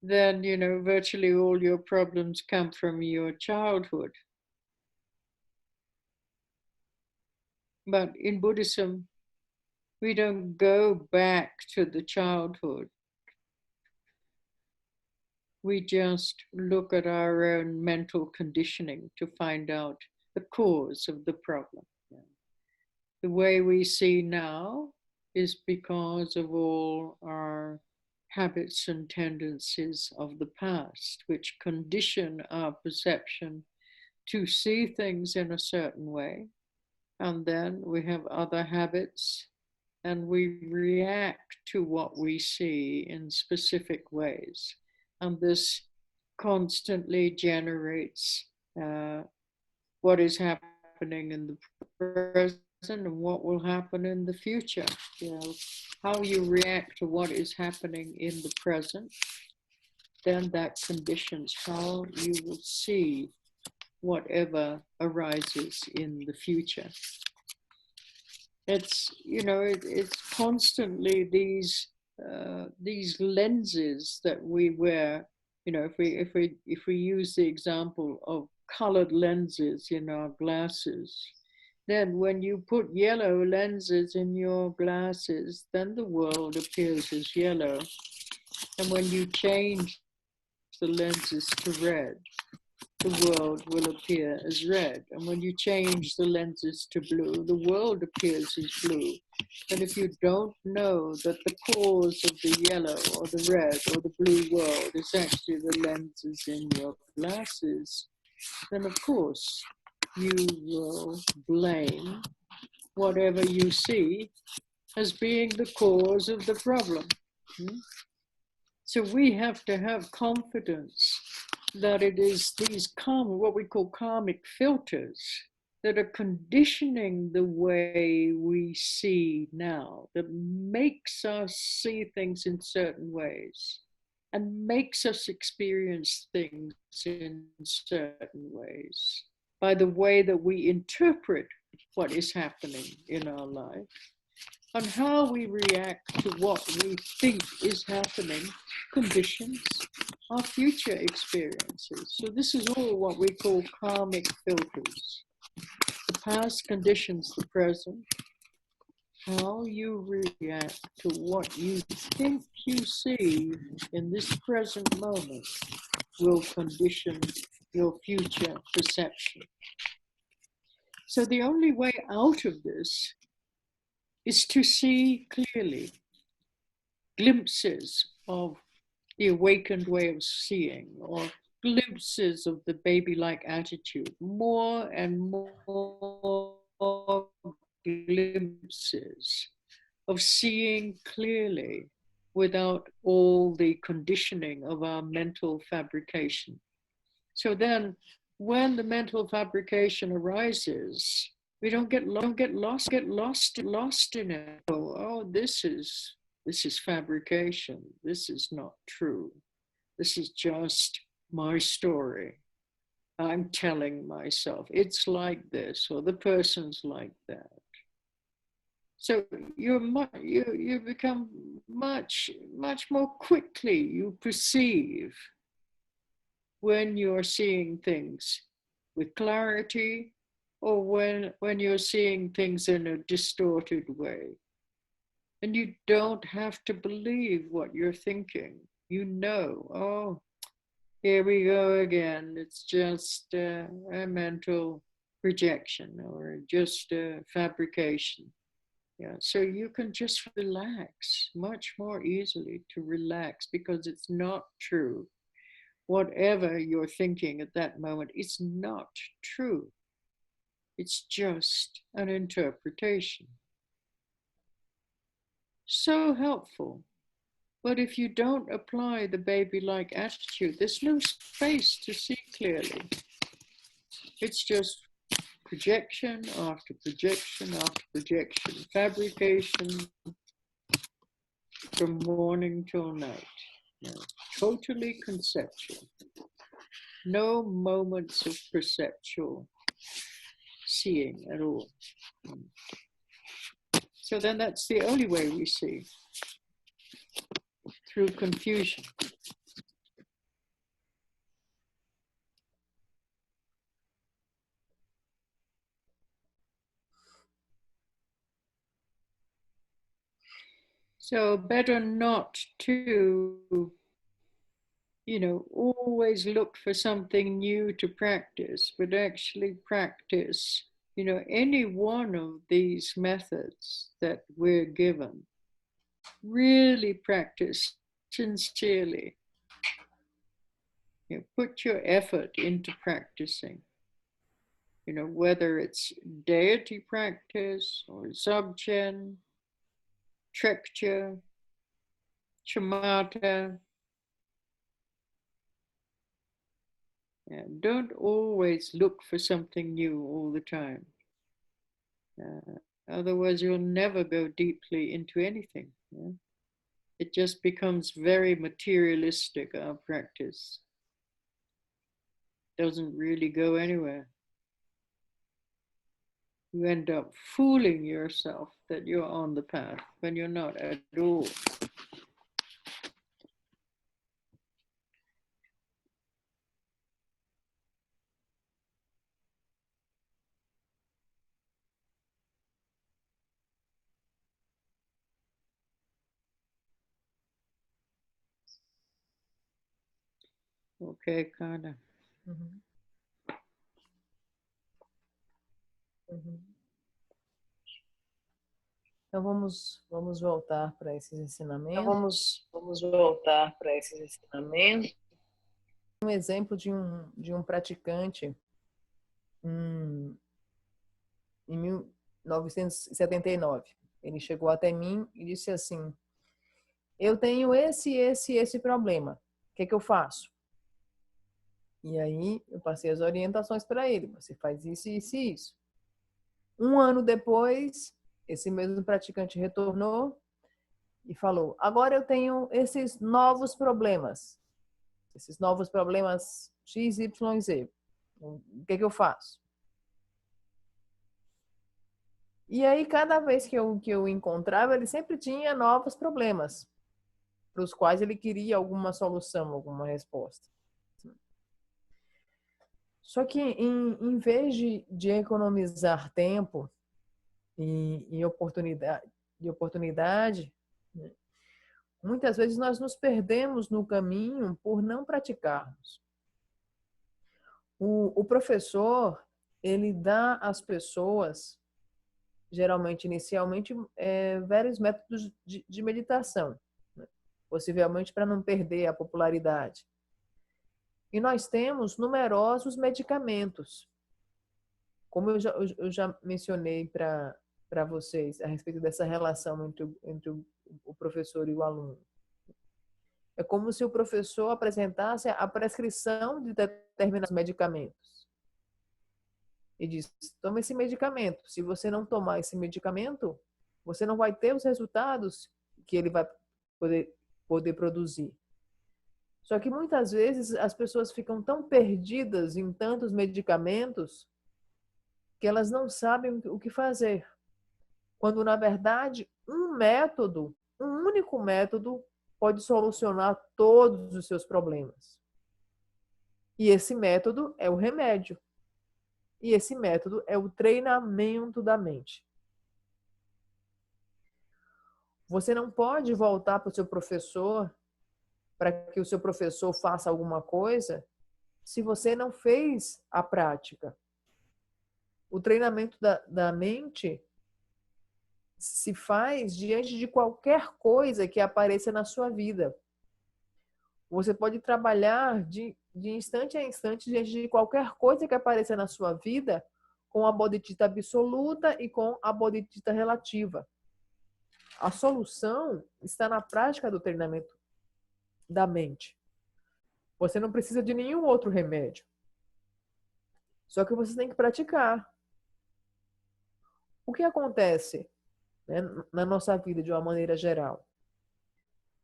then, you know, virtually all your problems come from your childhood. But in Buddhism, we don't go back to the childhood. We just look at our own mental conditioning to find out the cause of the problem. The way we see now is because of all our habits and tendencies of the past, which condition our perception to see things in a certain way. And then we have other habits and we react to what we see in specific ways. And this constantly generates what is happening in the present and what will happen in the future. You know, how you react to what is happening in the present, then that conditions how you will see whatever arises in the future. It's, you know, it's constantly these lenses that we wear. You know, if we use the example of colored lenses in our glasses, then when you put yellow lenses in your glasses, then the world appears as yellow. And when you change the lenses to red, the world will appear as red. And when you change the lenses to blue, the world appears as blue. And if you don't know that the cause of the yellow or the red or the blue world is actually the lenses in your glasses, then of course you will blame whatever you see as being the cause of the problem. So we have to have confidence that it is these what we call karmic filters that are conditioning the way we see now, that makes us see things in certain ways and makes us experience things in certain ways by the way that we interpret what is happening in our life. And how we react to what we think is happening conditions our future experiences. So this is all what we call karmic filters. The past conditions the present, how you react to what you think you see in this present moment will condition your future perception. So the only way out of this is to see clearly glimpses of the awakened way of seeing, or glimpses of the baby-like attitude, more and more glimpses of seeing clearly without all the conditioning of our mental fabrication. So then when the mental fabrication arises, we don't get lost in it. Oh, this is fabrication. This is not true. This is just my story. I'm telling myself it's like this, or the person's like that. So you become much more quickly, you perceive when you're seeing things with clarity, or when you're seeing things in a distorted way. And you don't have to believe what you're thinking. You know, oh, here we go again. It's just a mental projection, or just a fabrication. Yeah, so you can just relax much more easily, to relax, because it's not true. Whatever you're thinking at that moment, it's not true. It's just an interpretation. So helpful. But if you don't apply the baby-like attitude, there's no space to see clearly. It's just projection after projection after projection, fabrication from morning till night. Yeah. Totally conceptual. No moments of perceptual seeing at all. So then that's the only way we see, through confusion. So better not to, always look for something new to practice, but actually practice, any one of these methods that we're given. Really practice sincerely. Put your effort into practicing. Whether it's deity practice, or Dzogchen, Trekchö, Shamatha. Don't always look for something new all the time. Otherwise, you'll never go deeply into anything. Yeah? It just becomes very materialistic, our practice. Doesn't really go anywhere. You end up fooling yourself that you're on the path when you're not at all. Ok, Kana. Uhum. Uhum. Então vamos voltar para esses ensinamentos. Então vamos voltar para esses ensinamentos. Um exemplo de um praticante em 1979. Ele chegou até mim e disse assim: eu tenho esse problema. O que é que eu faço? E aí eu passei as orientações para ele. Você faz isso, isso e isso. Um ano depois, esse mesmo praticante retornou e falou: agora eu tenho esses novos problemas. Esses novos problemas X, Y, Z. O que é que eu faço? E aí, cada vez que eu encontrava, ele sempre tinha novos problemas, para os quais ele queria alguma solução, alguma resposta. Só que em vez de economizar tempo e oportunidade, né, muitas vezes nós nos perdemos no caminho por não praticarmos. O professor, ele dá às pessoas, geralmente, inicialmente, vários métodos de meditação, né, possivelmente para não perder a popularidade. E nós temos numerosos medicamentos. Como eu já mencionei para vocês a respeito dessa relação entre o professor e o aluno. É como se o professor apresentasse a prescrição de determinados medicamentos. E diz, toma esse medicamento. Se você não tomar esse medicamento, você não vai ter os resultados que ele vai poder produzir. Só que muitas vezes as pessoas ficam tão perdidas em tantos medicamentos que elas não sabem o que fazer. Quando, na verdade, um único método, pode solucionar todos os seus problemas. E esse método é o remédio. E esse método é o treinamento da mente. Você não pode voltar para o seu professor para que o seu professor faça alguma coisa se você não fez a prática. O treinamento da mente se faz diante de qualquer coisa que apareça na sua vida. Você pode trabalhar de instante a instante diante de qualquer coisa que apareça na sua vida com a bodhicitta absoluta e com a bodhicitta relativa. A solução está na prática do treinamento da mente. Você não precisa de nenhum outro remédio. Só que você tem que praticar. O que acontece, né, na nossa vida de uma maneira geral?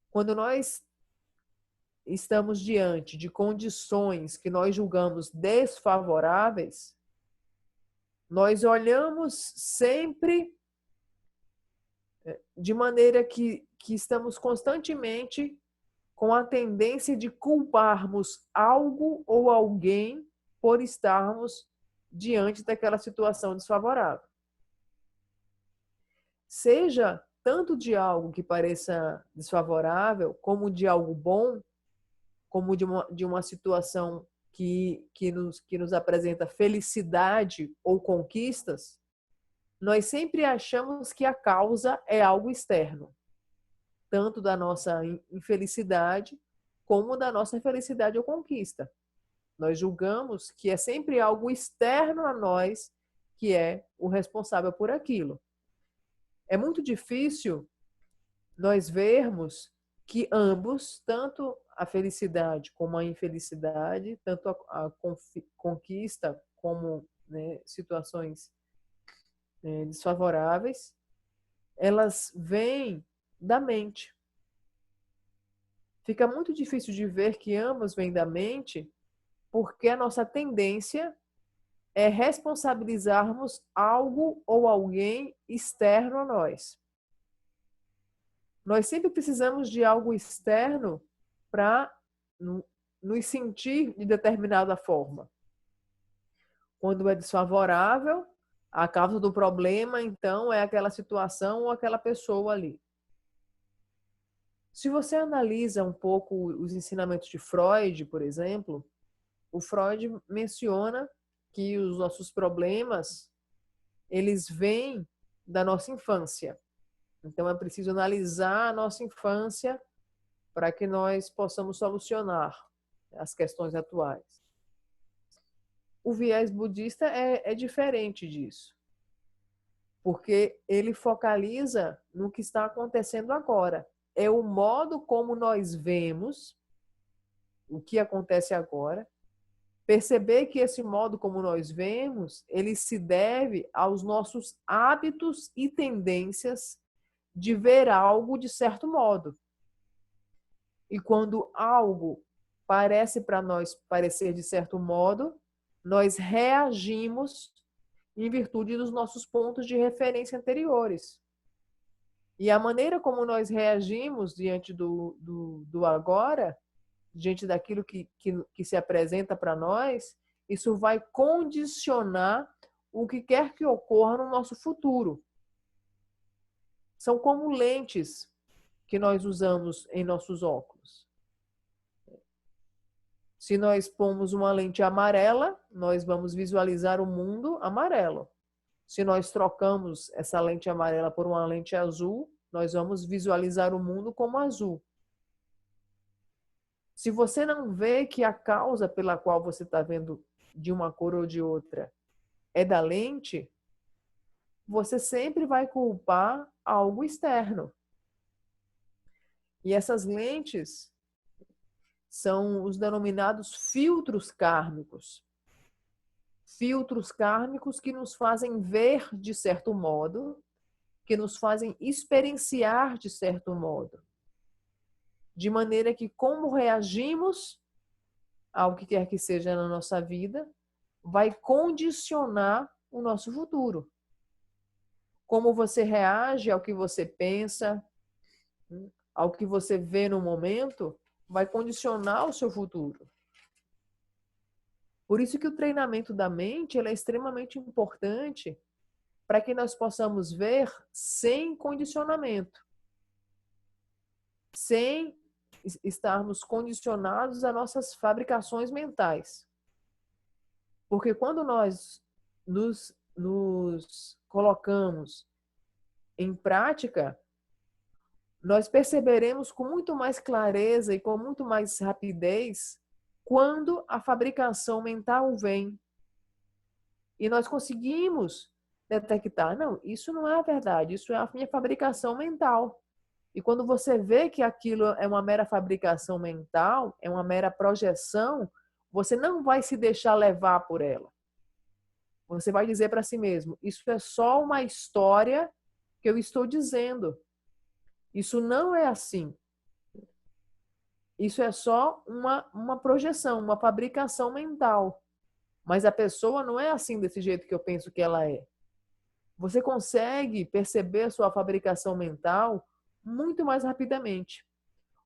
Quando nós estamos diante de condições que nós julgamos desfavoráveis, nós olhamos sempre de maneira que estamos constantemente com a tendência de culparmos algo ou alguém por estarmos diante daquela situação desfavorável. Seja tanto de algo que pareça desfavorável, como de algo bom, como de uma situação que nos apresenta felicidade ou conquistas, nós sempre achamos que a causa é algo externo, tanto da nossa infelicidade como da nossa felicidade ou conquista. Nós julgamos que é sempre algo externo a nós que é o responsável por aquilo. É muito difícil nós vermos que ambos, tanto a felicidade como a infelicidade, tanto a conquista como, né, situações desfavoráveis, elas vêm da mente. Fica muito difícil de ver que ambas vêm da mente, porque a nossa tendência é responsabilizarmos algo ou alguém externo a nós. Nós sempre precisamos de algo externo para nos sentir de determinada forma. Quando é desfavorável, a causa do problema, então, é aquela situação ou aquela pessoa ali. Se você analisa um pouco os ensinamentos de Freud, por exemplo, o Freud menciona que os nossos problemas, eles vêm da nossa infância. Então, é preciso analisar a nossa infância para que nós possamos solucionar as questões atuais. O viés budista é diferente disso, porque ele focaliza no que está acontecendo agora. É o modo como nós vemos o que acontece agora, perceber que esse modo como nós vemos, ele se deve aos nossos hábitos e tendências de ver algo de certo modo. E quando algo parece para nós parecer de certo modo, nós reagimos em virtude dos nossos pontos de referência anteriores. E a maneira como nós reagimos diante do agora, diante daquilo que se apresenta para nós, isso vai condicionar o que quer que ocorra no nosso futuro. São como lentes que nós usamos em nossos óculos. Se nós pomos uma lente amarela, nós vamos visualizar o mundo amarelo. Se nós trocamos essa lente amarela por uma lente azul, nós vamos visualizar o mundo como azul. Se você não vê que a causa pela qual você está vendo de uma cor ou de outra é da lente, você sempre vai culpar algo externo. E essas lentes são os denominados filtros kármicos. Filtros kármicos que nos fazem ver de certo modo, que nos fazem experienciar de certo modo. De maneira que como reagimos ao que quer que seja na nossa vida, vai condicionar o nosso futuro. Como você reage ao que você pensa, ao que você vê no momento, vai condicionar o seu futuro. Por isso que o treinamento da mente ele é extremamente importante para que nós possamos ver sem condicionamento, sem estarmos condicionados a nossas fabricações mentais. Porque quando nós nos colocamos em prática, nós perceberemos com muito mais clareza e com muito mais rapidez quando a fabricação mental vem. E nós conseguimos detectar, não, isso não é a verdade, isso é a minha fabricação mental. E quando você vê que aquilo é uma mera fabricação mental, é uma mera projeção, você não vai se deixar levar por ela. Você vai dizer para si mesmo, isso é só uma história que eu estou dizendo. Isso não é assim. Isso é só uma projeção, uma fabricação mental. Mas a pessoa não é assim desse jeito que eu penso que ela é. Você consegue perceber a sua fabricação mental muito mais rapidamente.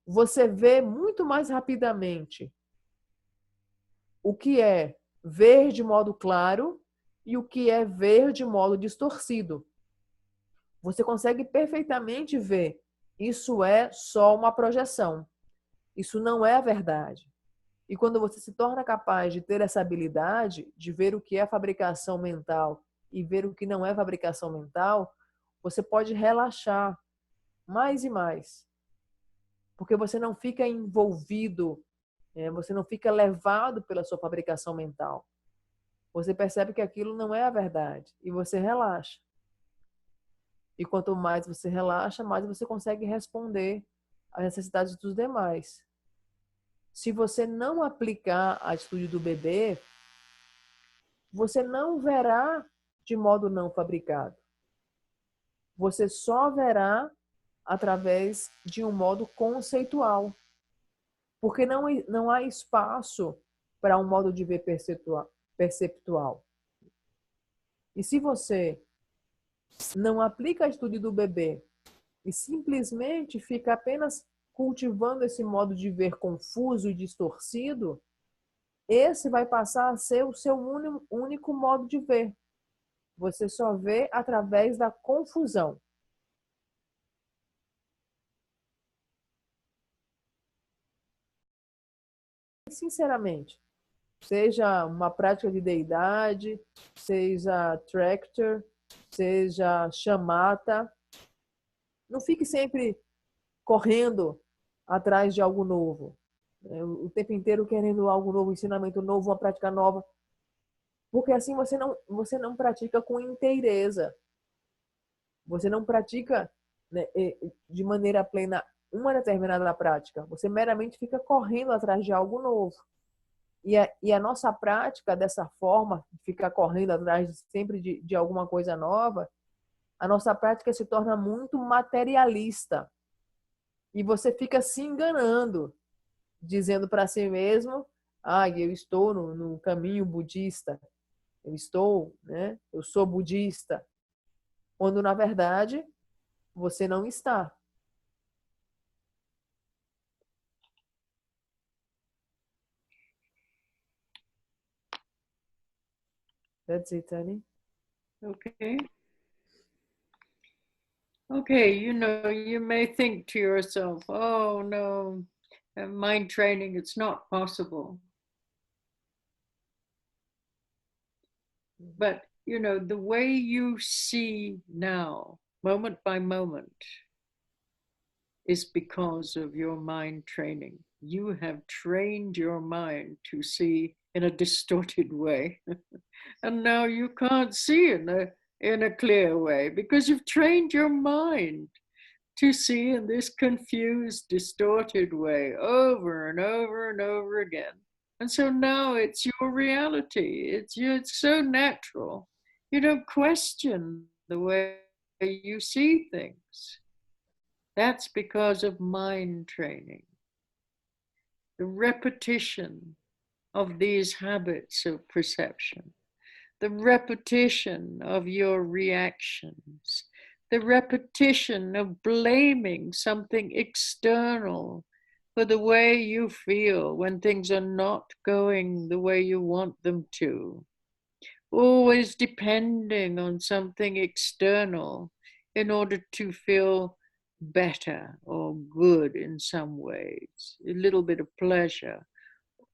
Você vê muito mais rapidamente o que é ver de modo claro e o que é ver de modo distorcido. Você consegue perfeitamente ver. Isso é só uma projeção. Isso não é a verdade. E quando você se torna capaz de ter essa habilidade de ver o que é fabricação mental e ver o que não é fabricação mental, você pode relaxar mais e mais. Porque você não fica envolvido, você não fica levado pela sua fabricação mental. Você percebe que aquilo não é a verdade e você relaxa. E quanto mais você relaxa, mais você consegue responder às necessidades dos demais. Se você não aplicar a atitude do bebê, você não verá de modo não fabricado. Você só verá através de um modo conceitual. Porque não há espaço para um modo de ver perceptual. E se você não aplica a atitude do bebê e simplesmente fica apenas cultivando esse modo de ver confuso e distorcido, esse vai passar a ser o seu único modo de ver. Você só vê através da confusão. Sinceramente, seja uma prática de deidade, seja tractor, seja chamata, não fique sempre correndo atrás de algo novo. O tempo inteiro querendo algo novo, ensinamento novo, uma prática nova. Porque assim você não pratica com inteireza. Você não pratica, né, de maneira plena uma determinada prática. Você meramente fica correndo atrás de algo novo. E a nossa prática dessa forma, ficar correndo atrás sempre de alguma coisa nova, a nossa prática se torna muito materialista. E você fica se enganando, dizendo para si mesmo, eu estou no caminho budista, eu sou budista. Quando, na verdade, você não está. That's it, Annie. Okay. Okay, you know, you may think to yourself, oh no, mind training, it's not possible. But, you know, the way you see now, moment by moment, is because of your mind training. You have trained your mind to see in a distorted way. And now you can't see in a clear way because you've trained your mind to see in this confused, distorted way over and over and over again. And so now it's your reality. It's so natural. You don't question the way you see things. That's because of mind training. The repetition of these habits of perception, the repetition of your reactions, the repetition of blaming something external for the way you feel when things are not going the way you want them to. Always depending on something external in order to feel better or good in some ways, a little bit of pleasure.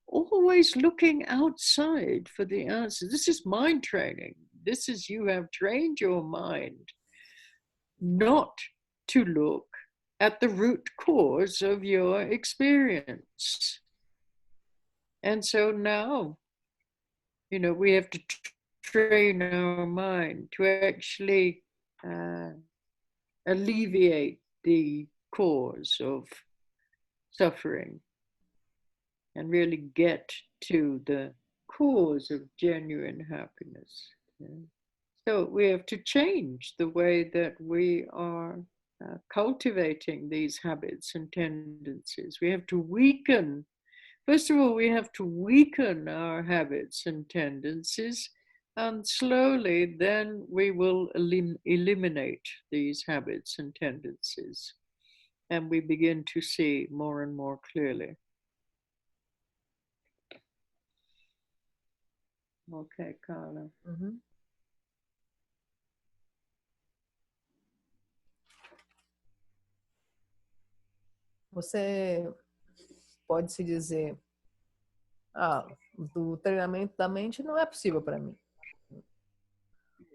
Always looking outside for the answer. This is mind training. This is, you have trained your mind not to look at the root cause of your experience. And so now, you know, we have to train our mind to actually alleviate the cause of suffering and really get to the cause of genuine happiness. So we have to change the way that we are cultivating these habits and tendencies. We have to weaken, first of all, we have to weaken our habits and tendencies, and slowly then we will eliminate these habits and tendencies, and we begin to see more and more clearly. Okay, Carla. Uhum. Você pode se dizer, do treinamento da mente não é possível para mim.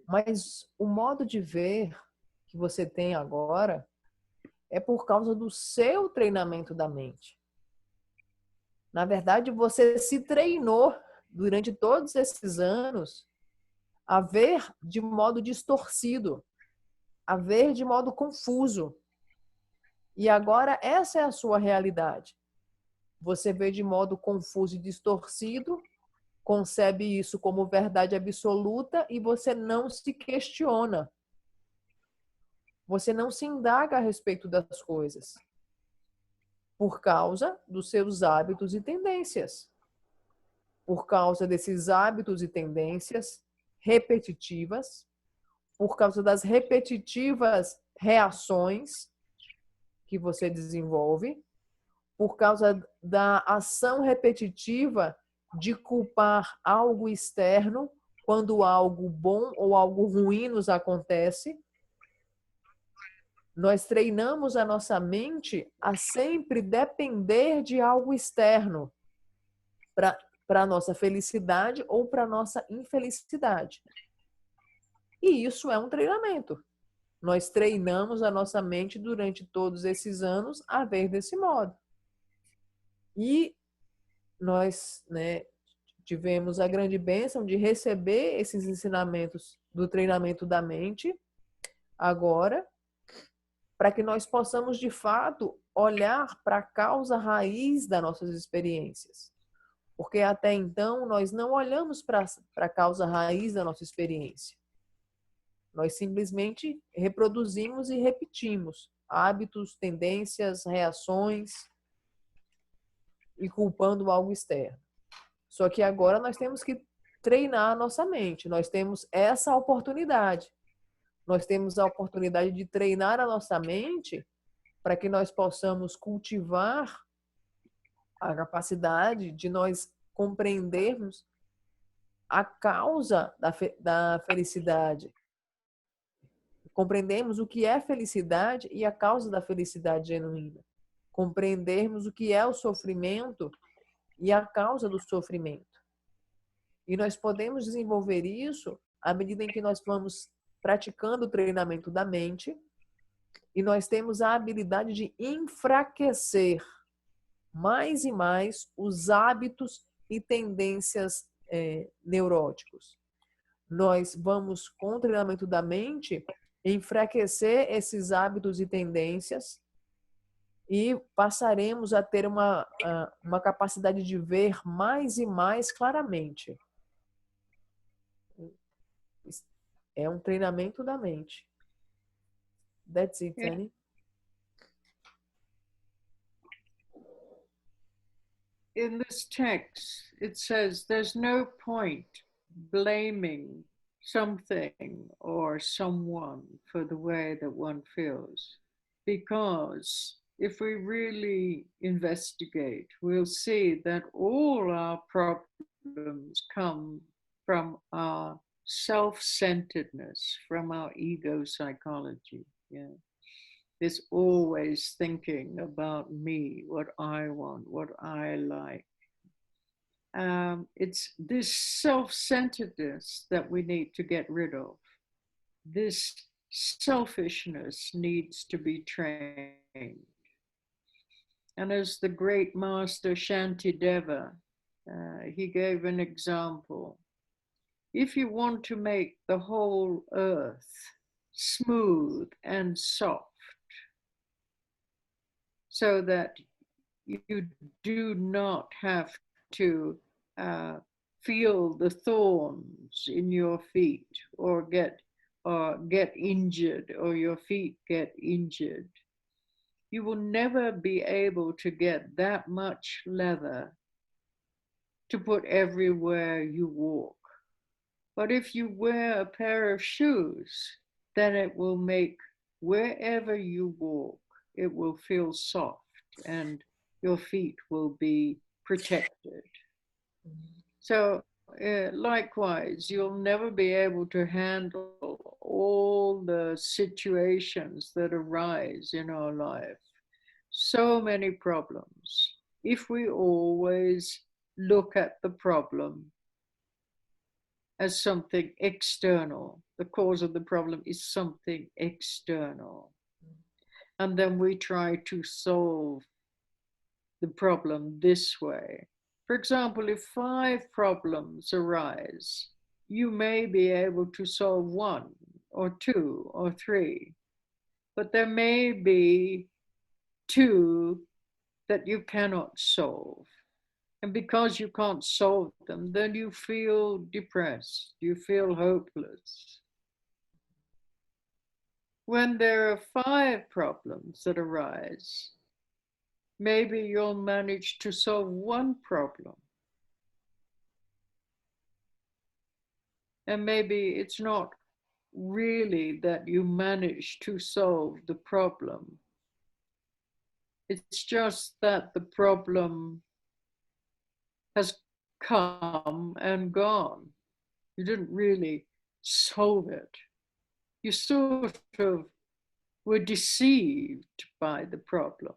Mas o modo de ver que você tem agora é por causa do seu treinamento da mente. Na verdade, você se treinou durante todos esses anos a ver de modo distorcido, a ver de modo confuso. E agora essa é a sua realidade. Você vê de modo confuso e distorcido, concebe isso como verdade absoluta e você não se questiona. Você não se indaga a respeito das coisas. Por causa dos seus hábitos e tendências. Por causa desses hábitos e tendências repetitivas, por causa das repetitivas reações que você desenvolve, por causa da ação repetitiva de culpar algo externo quando algo bom ou algo ruim nos acontece. Nós treinamos a nossa mente a sempre depender de algo externo para a nossa felicidade ou para a nossa infelicidade. E isso é um treinamento. Nós treinamos a nossa mente durante todos esses anos a ver desse modo. E nós, tivemos a grande bênção de receber esses ensinamentos do treinamento da mente agora, para que nós possamos, de fato, olhar para a causa raiz das nossas experiências. Porque até então nós não olhamos para a causa raiz da nossa experiência. Nós simplesmente reproduzimos e repetimos hábitos, tendências, reações e culpando algo externo. Só que agora nós temos que treinar a nossa mente. Nós temos essa oportunidade. Nós temos a oportunidade de treinar a nossa mente para que nós possamos cultivar a capacidade de nós compreendermos a causa da felicidade. Compreendermos o que é felicidade e a causa da felicidade genuína. Compreendermos o que é o sofrimento e a causa do sofrimento. E nós podemos desenvolver isso à medida em que nós vamos praticando o treinamento da mente e nós temos a habilidade de enfraquecer mais e mais os hábitos e tendências neuróticos. Nós vamos, com o treinamento da mente, enfraquecer esses hábitos e tendências e passaremos a ter uma capacidade de ver mais e mais claramente. É um treinamento da mente. That's it, Annie. In this text, it says there's no point blaming something or someone for the way that one feels. Because if we really investigate, we'll see that all our problems come from our self-centeredness, from our ego psychology. Yeah. There's always thinking about me, what I want, what I like. It's this self-centeredness that we need to get rid of. This selfishness needs to be trained. And as the great master Shantideva, he gave an example. If you want to make the whole earth smooth and soft, so that you do not have to feel the thorns in your feet or get injured, or your feet get injured, you will never be able to get that much leather to put everywhere you walk. But if you wear a pair of shoes, then it will make wherever you walk, it will feel soft and your feet will be protected. So likewise, you'll never be able to handle all the situations that arise in our life. So many problems. If we always look at the problem as something external, the cause of the problem is something external. And then we try to solve the problem this way. For example, if 5 problems arise, you may be able to solve 1 or 2 or 3, but there may be 2 that you cannot solve. And because you can't solve them, then you feel depressed, you feel hopeless. When there are 5 problems that arise, maybe you'll manage to solve 1 problem. And maybe it's not really that you manage to solve the problem. It's just that the problem has come and gone. You didn't really solve it. You sort of were deceived by the problem.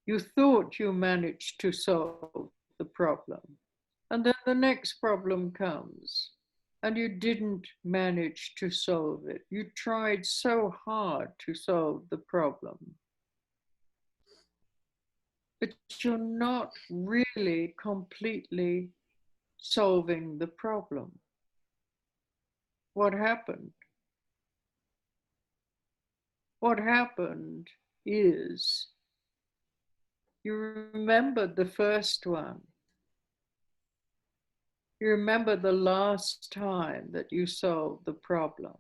You thought you managed to solve the problem. And then the next problem comes and you didn't manage to solve it. You tried so hard to solve the problem, but you're not really completely solving the problem. What happened? What happened is you remembered the first one. You remember the last time that you solved the problem.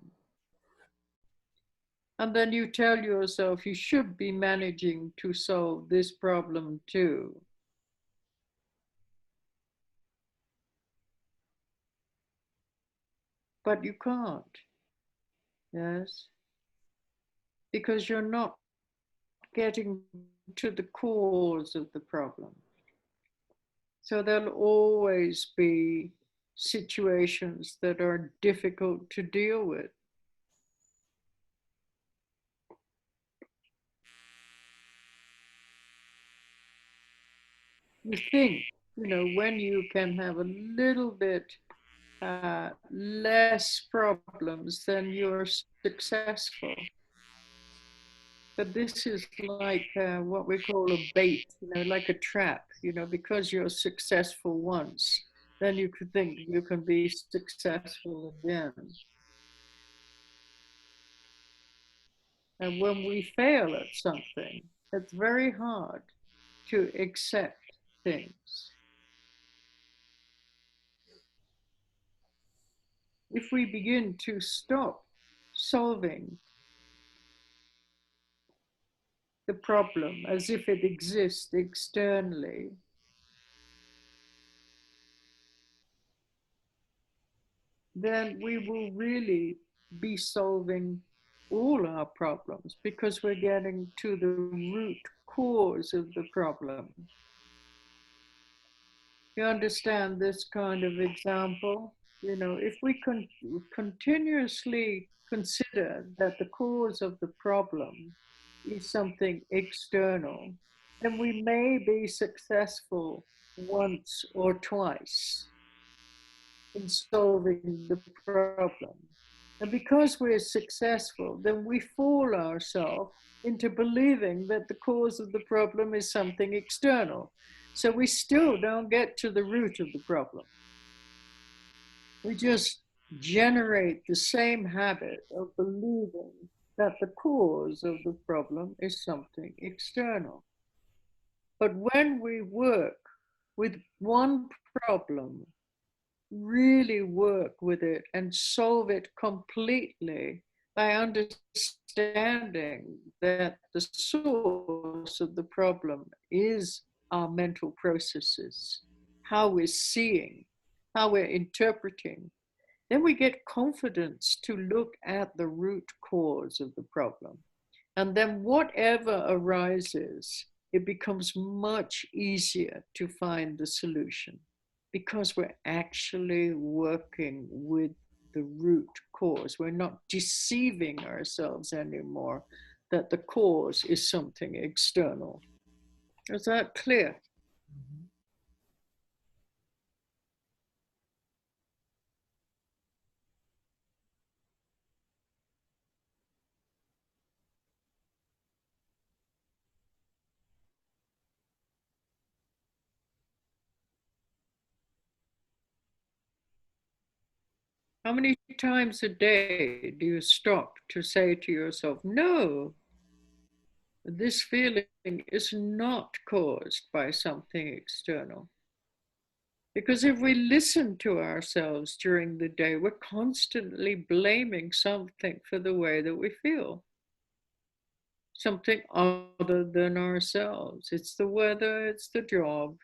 And then you tell yourself you should be managing to solve this problem too. But you can't, yes? Because you're not getting to the cause of the problem. So there'll always be situations that are difficult to deal with. You think, when you can have a little bit less problems, then you're successful. But this is like what we call a bait, like a trap, because you're successful once, then you could think you can be successful again. And when we fail at something, it's very hard to accept things. If we begin to stop solving the problem as if it exists externally, then we will really be solving all our problems, because we're getting to the root cause of the problem. You understand this kind of example? If we continuously consider that the cause of the problem is something external, then we may be successful once or twice in solving the problem. And because we're successful, then we fool ourselves into believing that the cause of the problem is something external. So we still don't get to the root of the problem. We just generate the same habit of believing that the cause of the problem is something external. But when we work with one problem, really work with it and solve it completely by understanding that the source of the problem is our mental processes, how we're seeing, how we're interpreting, then we get confidence to look at the root cause of the problem. And then whatever arises, it becomes much easier to find the solution, because we're actually working with the root cause. We're not deceiving ourselves anymore that the cause is something external. Is that clear? How many times a day do you stop to say to yourself, no, this feeling is not caused by something external? Because if we listen to ourselves during the day, we're constantly blaming something for the way that we feel. Something other than ourselves. It's the weather, it's the job,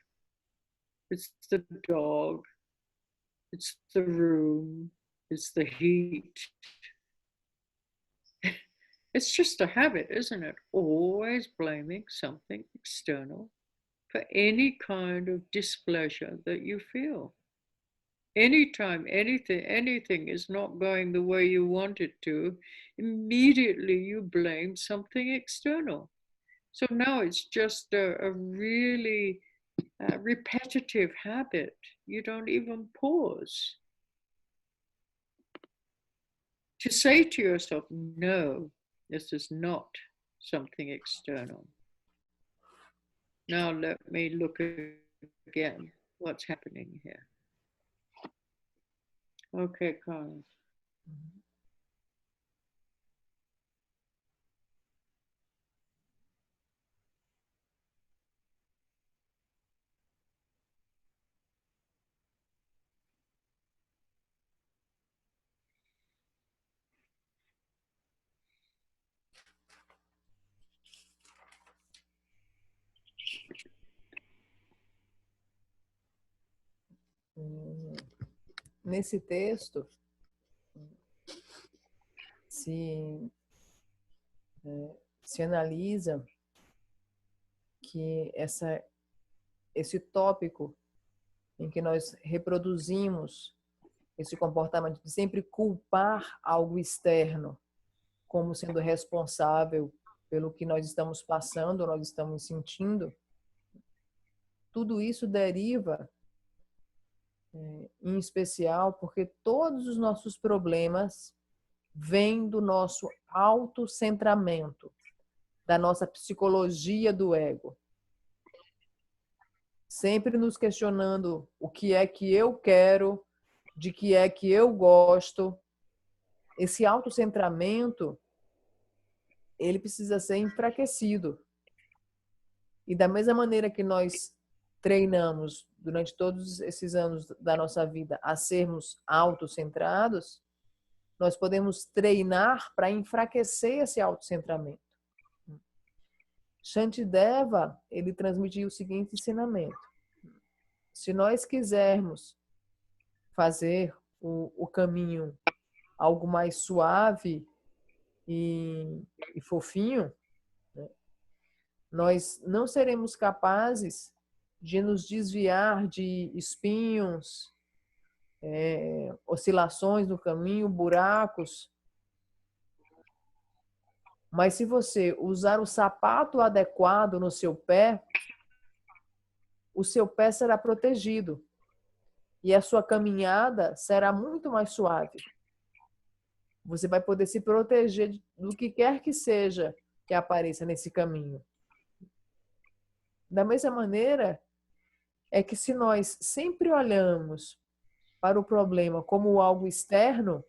it's the dog, it's the room, it's the heat. It's just a habit, isn't it? Always blaming something external for any kind of displeasure that you feel. Anytime anything is not going the way you want it to, immediately you blame something external. So now it's just a really repetitive habit. You don't even pause to say to yourself, no, this is not something external. Now let me look again what's happening here. Okay, Carlos. Nesse texto, se analisa que esse tópico em que nós reproduzimos esse comportamento de sempre culpar algo externo como sendo responsável pelo que nós estamos passando, nós estamos sentindo, tudo isso deriva, em especial, porque todos os nossos problemas vêm do nosso autocentramento, da nossa psicologia do ego. Sempre nos questionando o que é que eu quero, de que é que eu gosto. Esse autocentramento, ele precisa ser enfraquecido. E da mesma maneira que nós treinamos durante todos esses anos da nossa vida a sermos autocentrados, nós podemos treinar para enfraquecer esse autocentramento. Shantideva, ele transmitiu o seguinte ensinamento: se nós quisermos fazer o caminho algo mais suave e fofinho, né, nós não seremos capazes de nos desviar de espinhos, oscilações no caminho, buracos. Mas se você usar o sapato adequado no seu pé, o seu pé será protegido e a sua caminhada será muito mais suave. Você vai poder se proteger do que quer que seja que apareça nesse caminho. Da mesma maneira, é que se nós sempre olhamos para o problema como algo externo,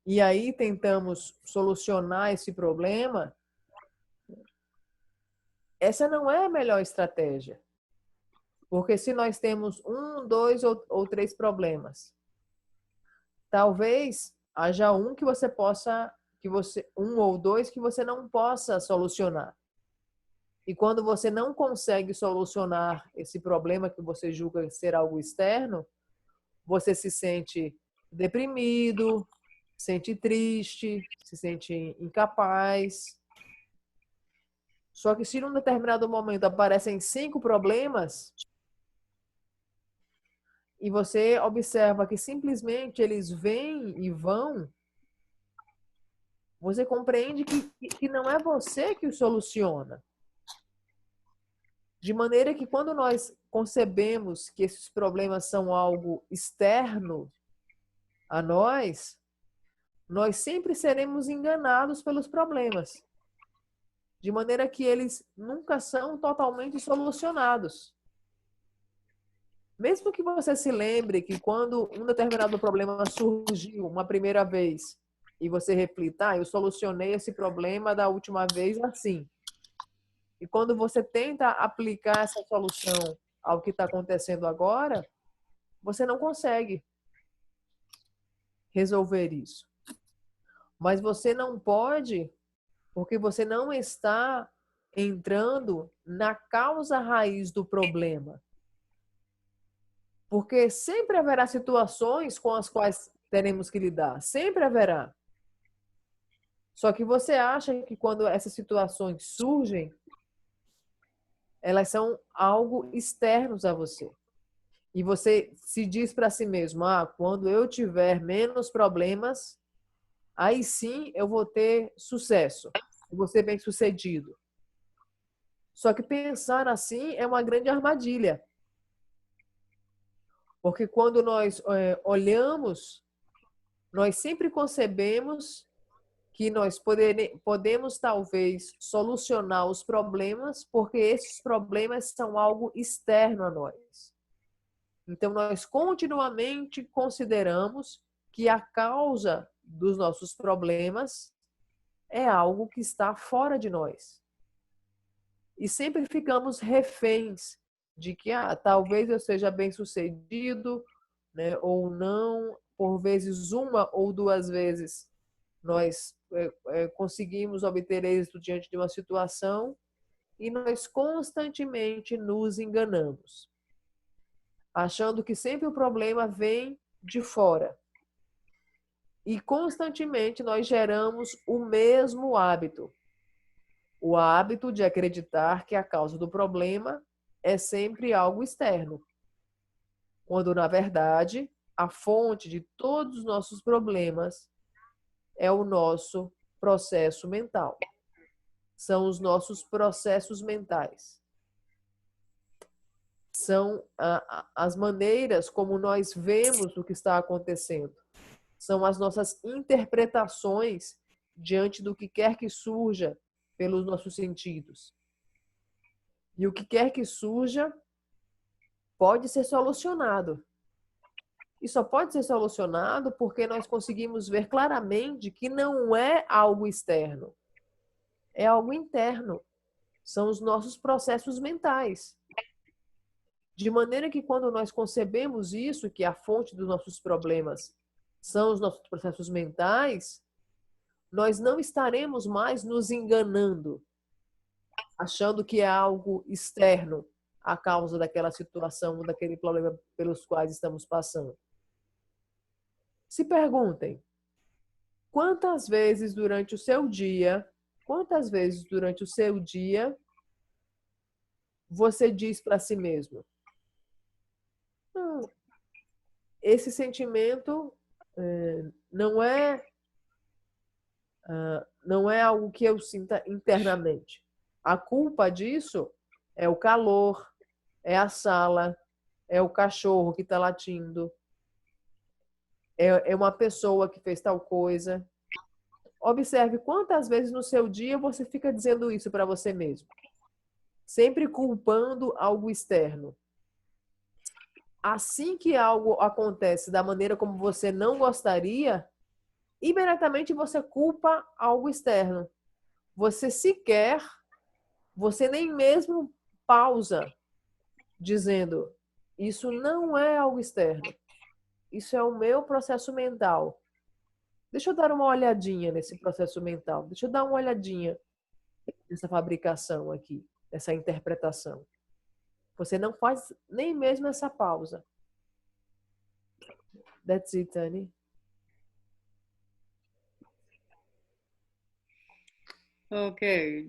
e aí tentamos solucionar esse problema, essa não é a melhor estratégia. Porque se nós temos 1, 2 ou 3 problemas, talvez haja um que você possa, um ou dois que você não possa solucionar. E quando você não consegue solucionar esse problema que você julga ser algo externo, você se sente deprimido, se sente triste, se sente incapaz. Só que se num determinado momento aparecem 5 problemas e você observa que simplesmente eles vêm e vão, você compreende que não é você que os soluciona. De maneira que quando nós concebemos que esses problemas são algo externo a nós sempre seremos enganados pelos problemas. De maneira que eles nunca são totalmente solucionados. Mesmo que você se lembre que quando um determinado problema surgiu uma primeira vez e você reflita, eu solucionei esse problema da última vez assim. E quando você tenta aplicar essa solução ao que está acontecendo agora, você não consegue resolver isso. Mas você não pode, porque você não está entrando na causa raiz do problema. Porque sempre haverá situações com as quais teremos que lidar. Sempre haverá. Só que você acha que quando essas situações surgem, elas são algo externos a você. E você se diz para si mesmo, quando eu tiver menos problemas, aí sim eu vou ter sucesso. Eu vou ser bem-sucedido. Só que pensar assim é uma grande armadilha. Porque quando nós olhamos, nós sempre concebemos que nós podemos talvez solucionar os problemas porque esses problemas são algo externo a nós. Então, nós continuamente consideramos que a causa dos nossos problemas é algo que está fora de nós. E sempre ficamos reféns de que talvez eu seja bem-sucedido, né, ou não. Por vezes, 1 ou 2 vezes, nós conseguimos obter êxito diante de uma situação e nós constantemente nos enganamos, achando que sempre o problema vem de fora. E constantemente nós geramos o mesmo hábito. O hábito de acreditar que a causa do problema é sempre algo externo. Quando, na verdade, a fonte de todos os nossos problemas é o nosso processo mental. São os nossos processos mentais. São as maneiras como nós vemos o que está acontecendo. São as nossas interpretações diante do que quer que surja pelos nossos sentidos. E o que quer que surja pode ser solucionado. E só pode ser solucionado porque nós conseguimos ver claramente que não é algo externo. É algo interno. São os nossos processos mentais. De maneira que quando nós concebemos isso, que a fonte dos nossos problemas são os nossos processos mentais, nós não estaremos mais nos enganando, achando que é algo externo a causa daquela situação, daquele problema pelos quais estamos passando. Se perguntem, quantas vezes durante o seu dia você diz para si mesmo: não, esse sentimento não é algo que eu sinta internamente. A culpa disso é o calor, é a sala, é o cachorro que está latindo, é uma pessoa que fez tal coisa. Observe quantas vezes no seu dia você fica dizendo isso para você mesmo. Sempre culpando algo externo. Assim que algo acontece da maneira como você não gostaria, imediatamente você culpa algo externo. Você nem mesmo pausa dizendo: isso não é algo externo. Isso é o meu processo mental. Deixa eu dar uma olhadinha nesse processo mental. Deixa eu dar uma olhadinha nessa fabricação aqui, nessa interpretação. Você não faz nem mesmo essa pausa. That's it, Annie. Okay,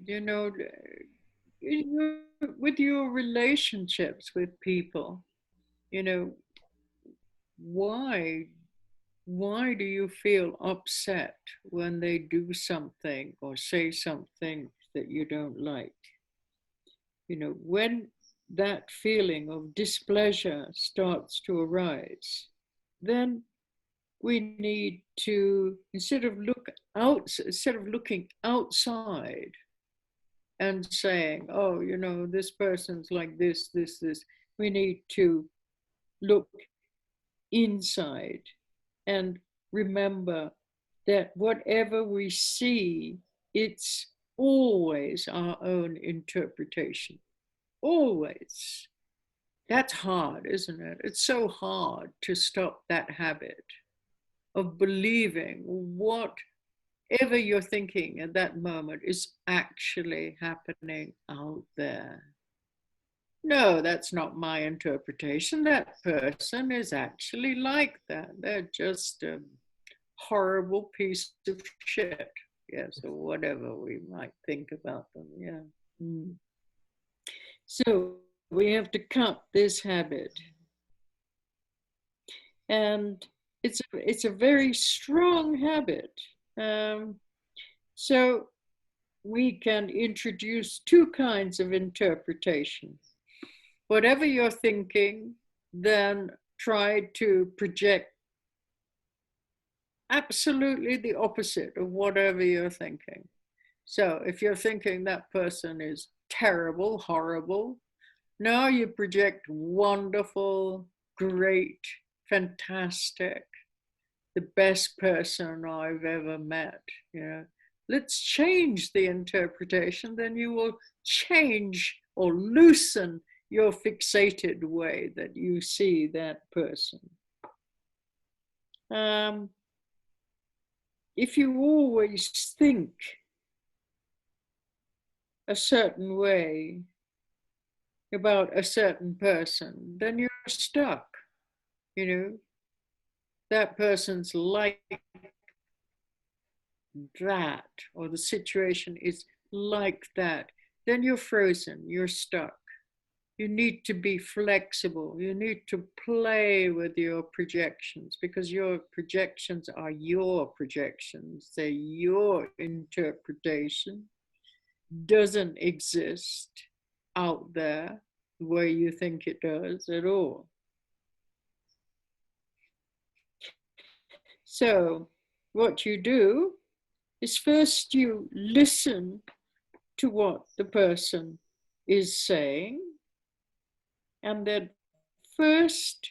with your relationships with people, why do you feel upset when they do something or say something that you don't like? When that feeling of displeasure starts to arise, then we need to, instead of looking outside and saying, oh, this person's like this, we need to look inside and remember that whatever we see, it's always our own interpretation. Always. That's hard, isn't it? It's so hard to stop that habit of believing whatever you're thinking at that moment is actually happening out there. No, that's not my interpretation. That person is actually like that. They're just a horrible piece of shit. Yes, or whatever we might think about them. Yeah. So we have to cut this habit. And it's a very strong habit. So we can introduce two kinds of interpretation. Whatever you're thinking, then try to project absolutely the opposite of whatever you're thinking. So if you're thinking that person is terrible, horrible, now you project wonderful, great, fantastic, the best person I've ever met. Let's change the interpretation, then you will change or loosen your fixated way that you see that person. If you always think a certain way about a certain person, then you're stuck. That person's like that, or the situation is like that, then you're frozen, you're stuck. You need to be flexible. You need to play with your projections, because your projections are your projections. They're your interpretation. Doesn't exist out there the way you think it does at all. So what you do is first you listen to what the person is saying, and then first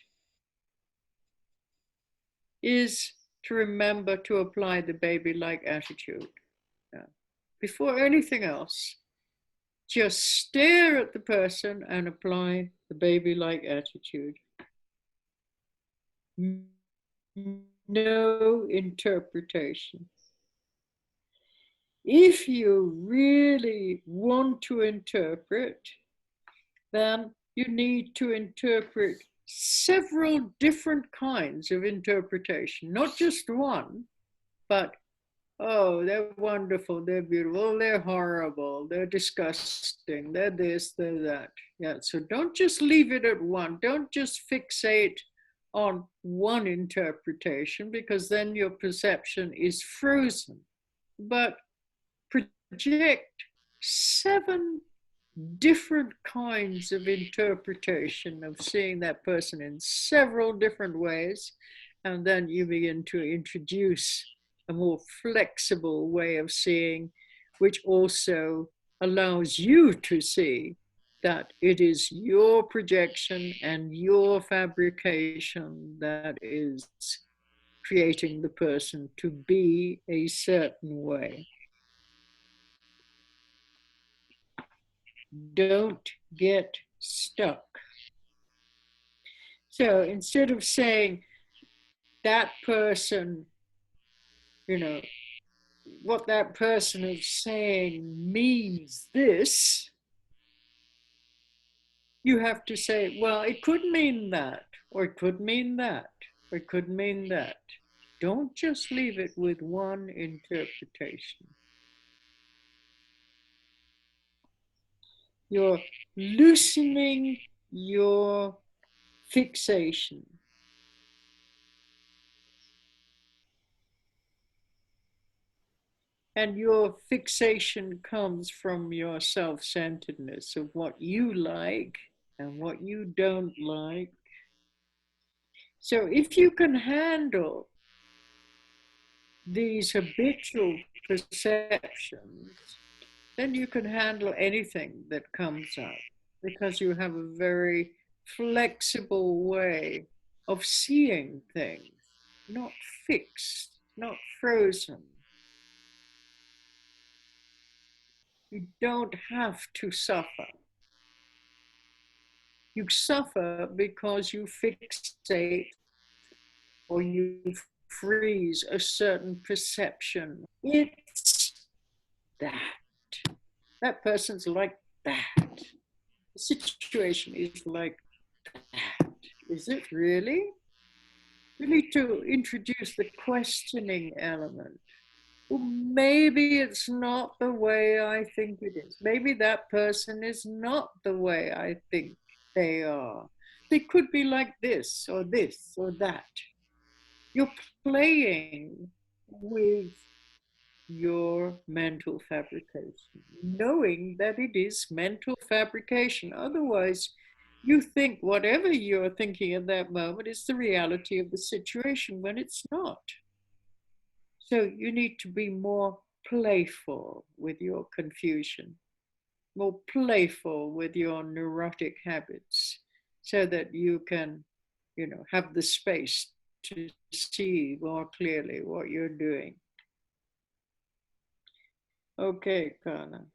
is to remember to apply the baby-like attitude. Before anything else, just stare at the person and apply the baby-like attitude. No interpretation. If you really want to interpret, then you need to interpret several different kinds of interpretation, not just one, but, oh, they're wonderful, they're beautiful, they're horrible, they're disgusting, they're this, they're that. Yeah, so don't just leave it at one. Don't just fixate on one interpretation, because then your perception is frozen. But project 7 different kinds of interpretation of seeing that person in several different ways, and then you begin to introduce a more flexible way of seeing, which also allows you to see that it is your projection and your fabrication that is creating the person to be a certain way. Don't get stuck. So instead of saying that person, what that person is saying means this, you have to say, well, it could mean that, or it could mean that, or it could mean that. Don't just leave it with one interpretation. You're loosening your fixation. And your fixation comes from your self-centeredness of what you like and what you don't like. So if you can handle these habitual perceptions, then you can handle anything that comes up, because you have a very flexible way of seeing things, not fixed, not frozen. You don't have to suffer. You suffer because you fixate or you freeze a certain perception. It's that. That person's like that. The situation is like that. Is it really? We need to introduce the questioning element. Well, maybe it's not the way I think it is. Maybe that person is not the way I think they are. They could be like this or that. You're playing with your mental fabrication, knowing that it is mental fabrication. Otherwise, you think whatever you're thinking at that moment is the reality of the situation when it's not. So you need to be more playful with your confusion, more playful with your neurotic habits, so that you can, have the space to see more clearly what you're doing. Okay, Kana.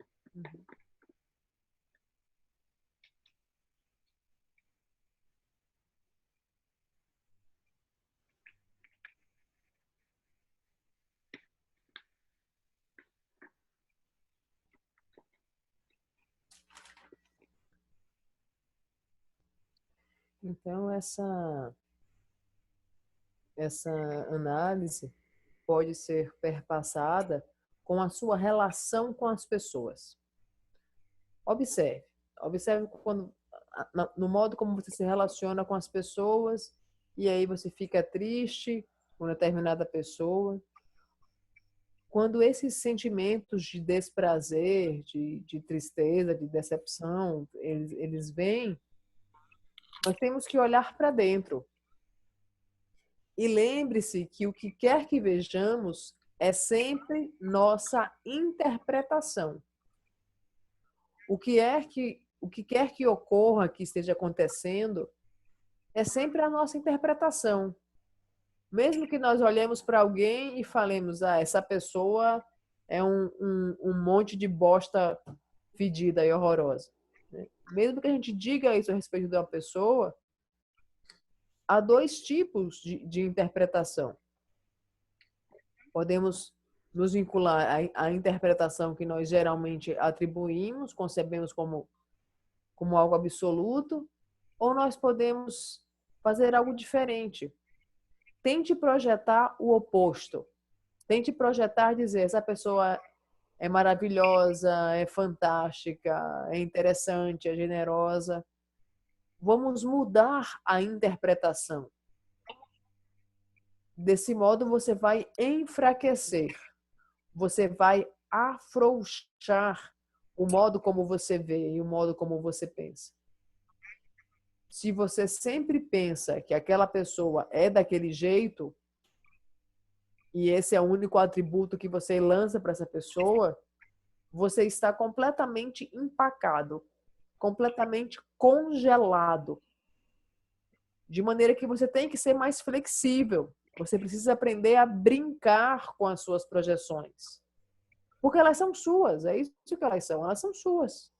Então, essa análise pode ser perpassada com a sua relação com as pessoas. Observe quando no modo como você se relaciona com as pessoas, e aí você fica triste com determinada pessoa. Quando esses sentimentos de desprazer, de tristeza, de decepção, eles vêm, nós temos que olhar para dentro. E lembre-se que o que quer que vejamos é sempre nossa interpretação. O que quer que ocorra, que esteja acontecendo, é sempre a nossa interpretação. Mesmo que nós olhemos para alguém e falemos, essa pessoa é um monte de bosta fedida e horrorosa. Mesmo que a gente diga isso a respeito de uma pessoa, há dois tipos de interpretação. Podemos nos vincular à interpretação que nós geralmente atribuímos, concebemos como algo absoluto, ou nós podemos fazer algo diferente. Tente projetar o oposto. Tente projetar, dizer, essa pessoa é maravilhosa, é fantástica, é interessante, é generosa. Vamos mudar a interpretação. Desse modo, você vai enfraquecer. Você vai afrouxar o modo como você vê e o modo como você pensa. Se você sempre pensa que aquela pessoa é daquele jeito, e esse é o único atributo que você lança para essa pessoa, você está completamente empacado, completamente congelado. De maneira que você tem que ser mais flexível. Você precisa aprender a brincar com as suas projeções. Porque elas são suas, é isso que elas são suas.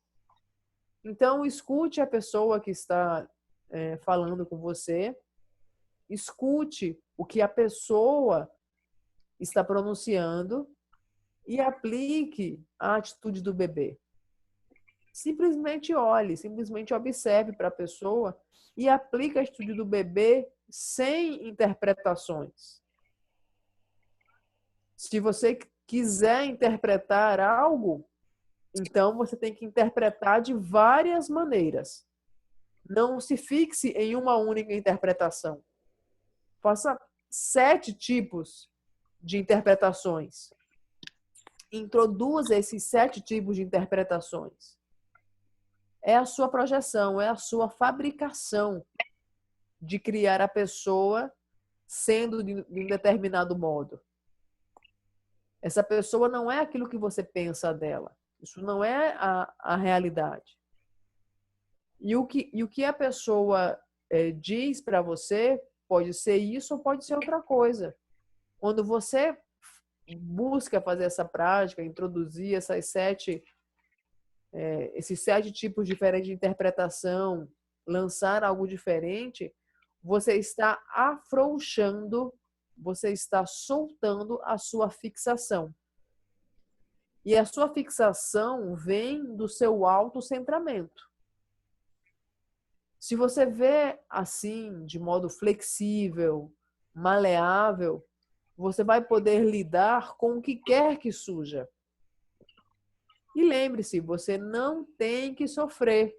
Então, escute a pessoa que está falando com você, escute o que a pessoa está pronunciando e aplique a atitude do bebê. Simplesmente olhe, simplesmente observe para a pessoa e aplique a atitude do bebê sem interpretações. Se você quiser interpretar algo, então você tem que interpretar de várias maneiras. Não se fixe em uma única interpretação. Faça 7 tipos de interpretações. Introduza esses 7 tipos de interpretações. É a sua projeção, é a sua fabricação de criar a pessoa sendo de um determinado modo. Essa pessoa não é aquilo que você pensa dela. Isso não é a realidade. E o que a pessoa diz para você pode ser isso ou pode ser outra coisa. Quando você busca fazer essa prática, introduzir esses 7 tipos diferentes de interpretação, lançar algo diferente, você está afrouxando, você está soltando a sua fixação. E a sua fixação vem do seu autocentramento. Se você vê assim, de modo flexível, maleável, você vai poder lidar com o que quer que surja. E lembre-se, você não tem que sofrer.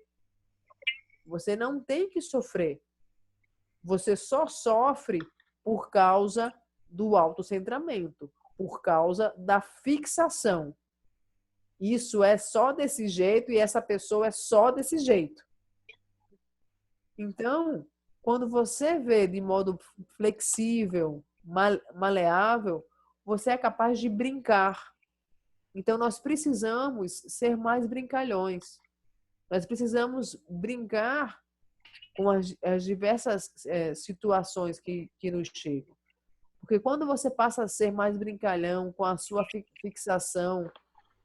Você não tem que sofrer. Você só sofre por causa do autocentramento, por causa da fixação. Isso é só desse jeito e essa pessoa é só desse jeito. Então, quando você vê de modo flexível, maleável, você é capaz de brincar. Então, nós precisamos ser mais brincalhões. Nós precisamos brincar com as diversas situações que nos chegam. Porque quando você passa a ser mais brincalhão com a sua fixação,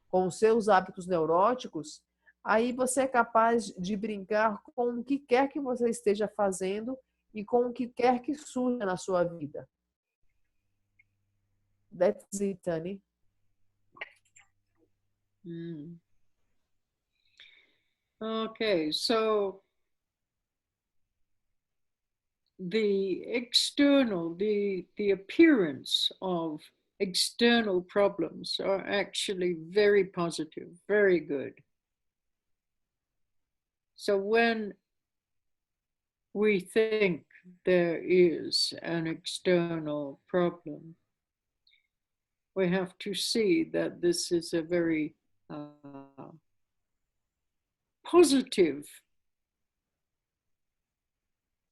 com os seus hábitos neuróticos, aí você é capaz de brincar com o que quer que você esteja fazendo e com o que quer que surja na sua vida. That's it, Tani. Okay, so the external, the appearance of external problems are actually very positive, very good. So when we think there is an external problem, we have to see that this is a very positive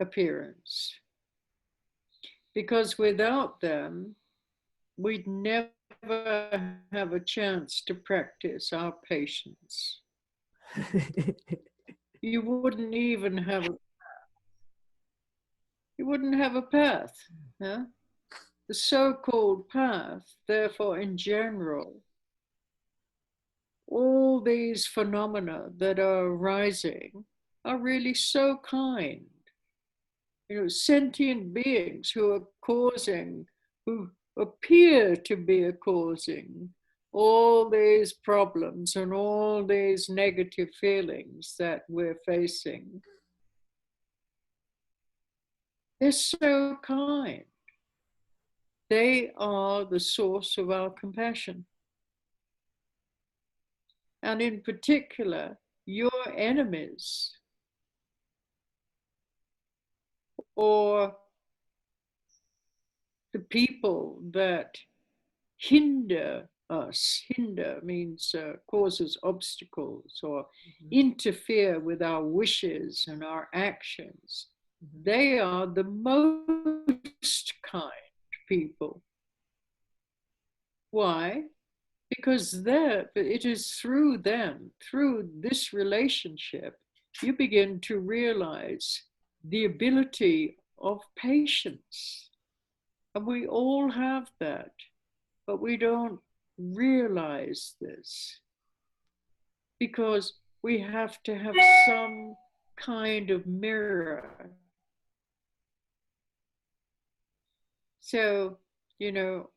appearance. Because without them, we'd never have a chance to practice our patience. You wouldn't even have a path. Huh? The so-called path, therefore, in general, all these phenomena that are arising are really so kind. You know, sentient beings who appear to be causing all these problems and all these negative feelings that we're facing. They're so kind. They are the source of our compassion. And in particular, your enemies or the people that hinder us. Hinder means causes obstacles or interfere with our wishes and our actions. They are the most kind people. Why? Because it is through them, through this relationship, you begin to realize the ability of patience. And we all have that, but we don't realize this because we have to have some kind of mirror. So, you know,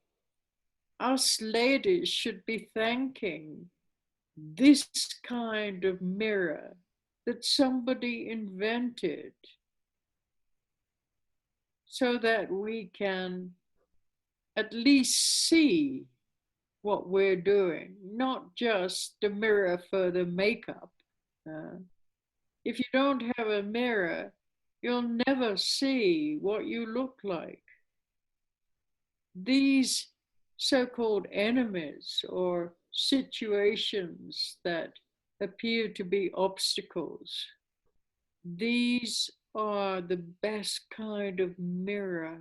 us ladies should be thanking this kind of mirror that somebody invented so that we can at least see what we're doing, not just the mirror for the makeup. If you don't have a mirror, you'll never see what you look like. These so-called enemies or situations that appear to be obstacles, these are the best kind of mirror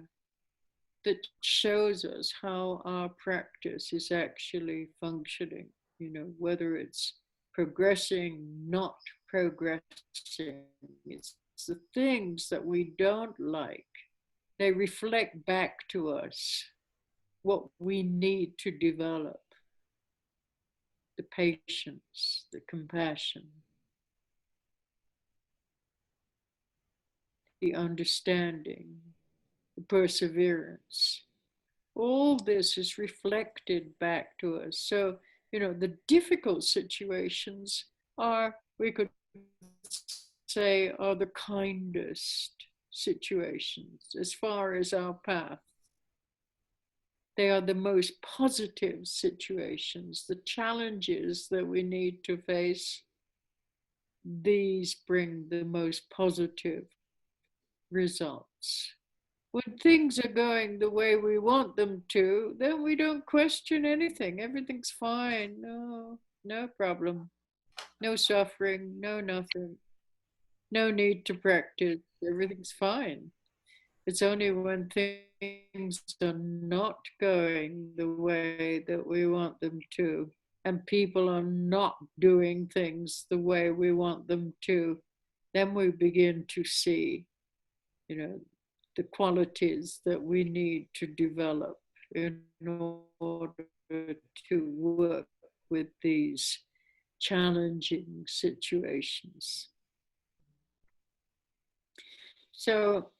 that shows us how our practice is actually functioning, you know, whether it's progressing, not progressing. It's the things that we don't like. They reflect back to us what we need to develop: the patience, the compassion, the understanding, the perseverance. All this is reflected back to us. So, you know, the difficult situations are, we could say, are the kindest situations as far as our path. They are the most positive situations. The challenges that we need to face, these bring the most positive results. When things are going the way we want them to, then we don't question anything. Everything's fine. No problem. No suffering, no nothing. No need to practice. Everything's fine. It's only when things are not going the way that we want them to, and people are not doing things the way we want them to, then we begin to see, you know, the qualities that we need to develop in order to work with these challenging situations. So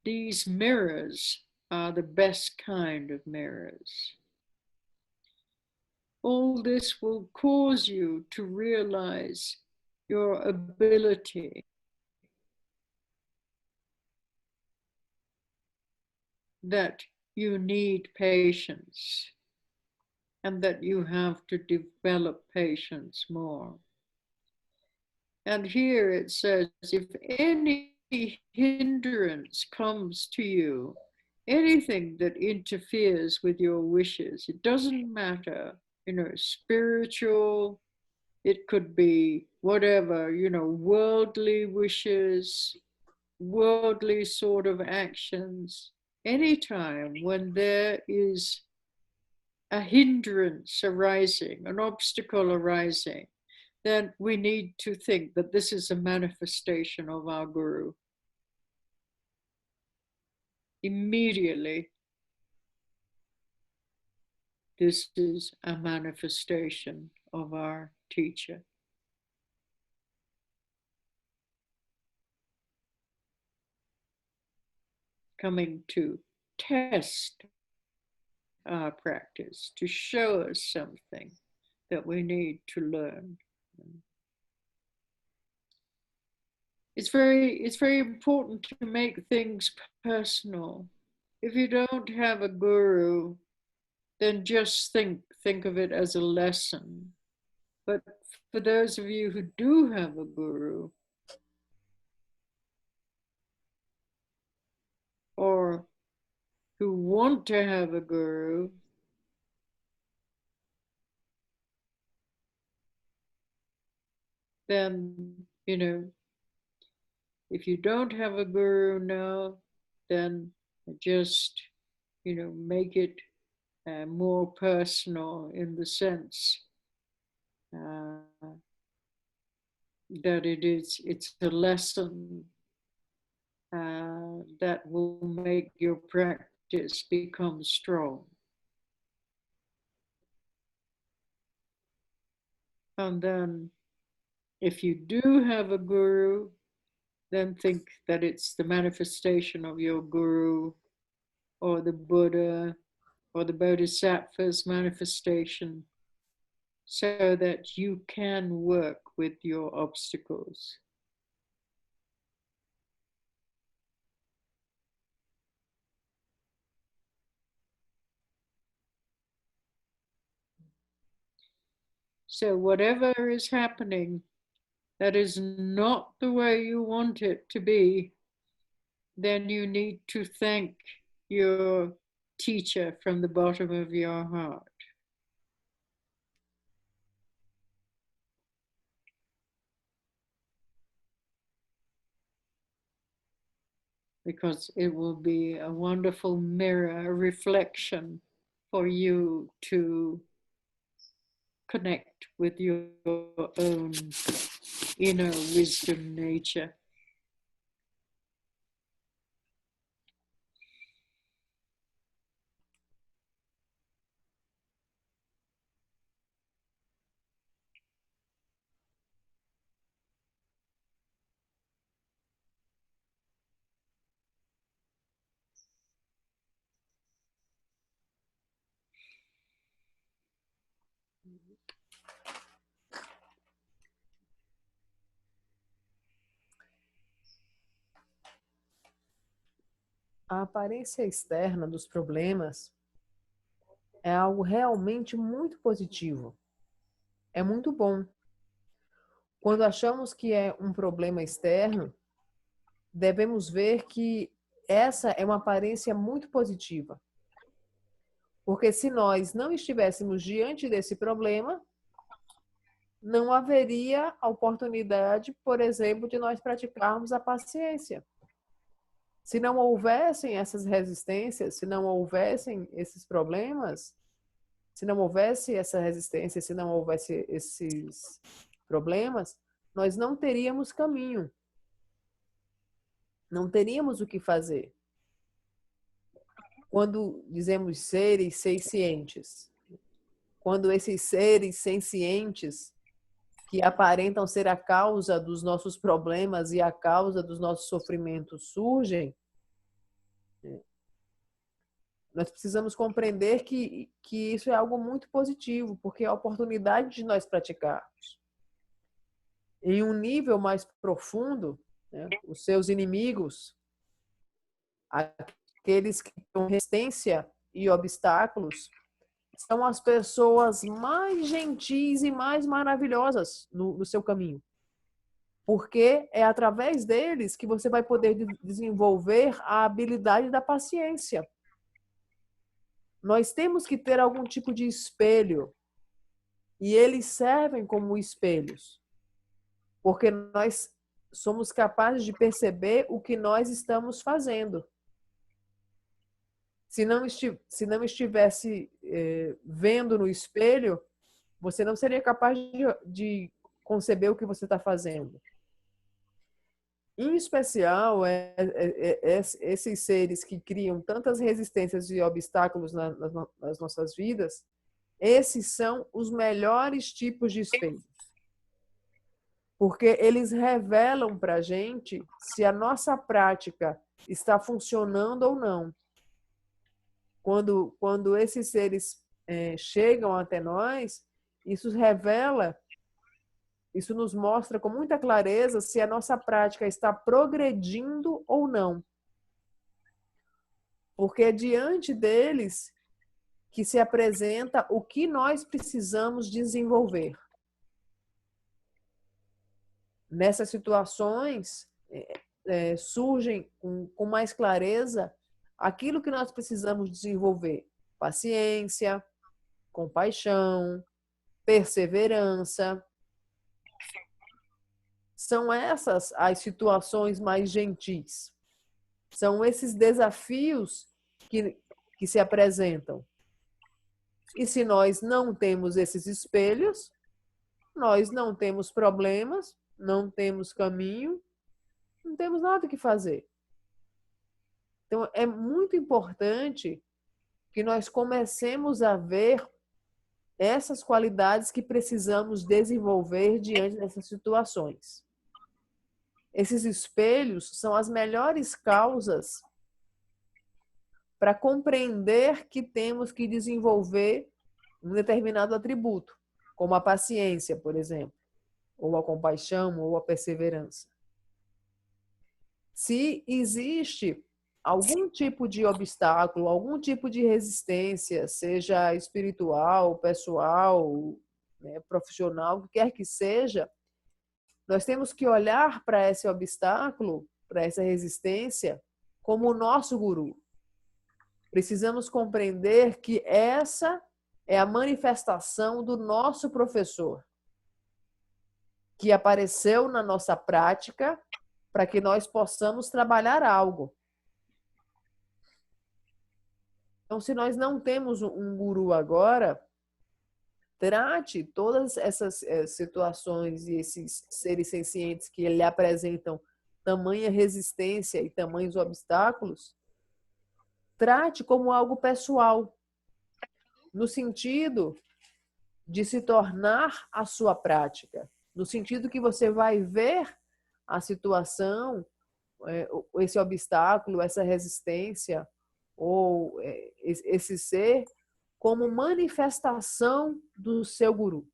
these mirrors are the best kind of mirrors. All this will cause you to realize your ability that you need patience and that you have to develop patience more. And here it says, if any hindrance comes to you, anything that interferes with your wishes, it doesn't matter, spiritual, it could be whatever, worldly wishes, worldly sort of actions. Anytime when there is a hindrance arising, an obstacle arising, then we need to think that this is a manifestation of our Guru. Immediately, this is a manifestation of our teacher. Coming to test our practice, to show us something that we need to learn. It's very important to make things personal. If you don't have a guru, then just think of it as a lesson. But for those of you who do have a guru, or who want to have a guru, then, if you don't have a guru now, then just, make it more personal in the sense that it's a lesson that will make your practice become strong. And then if you do have a guru, then think that it's the manifestation of your guru or the Buddha or the Bodhisattva's manifestation, so that you can work with your obstacles. So whatever is happening that is not the way you want it to be, then you need to thank your teacher from the bottom of your heart. Because it will be a wonderful mirror, a reflection for you to connect with your own inner wisdom nature. A aparência externa dos problemas é algo realmente muito positivo. É muito bom. Quando achamos que é um problema externo, devemos ver que essa é uma aparência muito positiva. Porque se nós não estivéssemos diante desse problema, não haveria a oportunidade, por exemplo, de nós praticarmos a paciência. Se não houvessem essas resistências, se não houvessem esses problemas, se não houvesse essa resistência, se não houvesse esses problemas, nós não teríamos caminho. Não teríamos o que fazer. Quando dizemos seres sencientes, quando esses seres sencientes que aparentam ser a causa dos nossos problemas e a causa dos nossos sofrimentos surgem, nós precisamos compreender que isso é algo muito positivo, porque é a oportunidade de nós praticarmos. Em um nível mais profundo, os seus inimigos, aqueles que têm resistência e obstáculos, são as pessoas mais gentis e mais maravilhosas no seu caminho. Porque é através deles que você vai poder desenvolver a habilidade da paciência. Nós temos que ter algum tipo de espelho. E eles servem como espelhos. Porque nós somos capazes de perceber o que nós estamos fazendo. Se não estivesse vendo no espelho, você não seria capaz de conceber o que você está fazendo. Em especial, esses seres que criam tantas resistências e obstáculos nas nossas vidas, esses são os melhores tipos de espelhos. Porque eles revelam para a gente se a nossa prática está funcionando ou não. Quando esses seres chegam até nós, isso nos mostra com muita clareza se a nossa prática está progredindo ou não. Porque é diante deles que se apresenta o que nós precisamos desenvolver. Nessas situações, surgem com mais clareza aquilo que nós precisamos desenvolver. Paciência, compaixão, perseverança. São essas as situações mais gentis. São esses desafios que se apresentam. E se nós não temos esses espelhos, nós não temos problemas, não temos caminho, não temos nada que fazer. Então, é muito importante que nós comecemos a ver essas qualidades que precisamos desenvolver diante dessas situações. Esses espelhos são as melhores causas para compreender que temos que desenvolver um determinado atributo, como a paciência, por exemplo, ou a compaixão, ou a perseverança. Se existe algum tipo de obstáculo, algum tipo de resistência, seja espiritual, pessoal, profissional, o que quer que seja, nós temos que olhar para esse obstáculo, para essa resistência, como o nosso guru. Precisamos compreender que essa é a manifestação do nosso professor, que apareceu na nossa prática para que nós possamos trabalhar algo. Então, se nós não temos um guru agora, trate todas essas situações e esses seres sencientes que lhe apresentam tamanha resistência e tamanhos obstáculos, trate como algo pessoal, no sentido de se tornar a sua prática, no sentido que você vai ver a situação, esse obstáculo, essa resistência, ou esse ser, como manifestação do seu guru,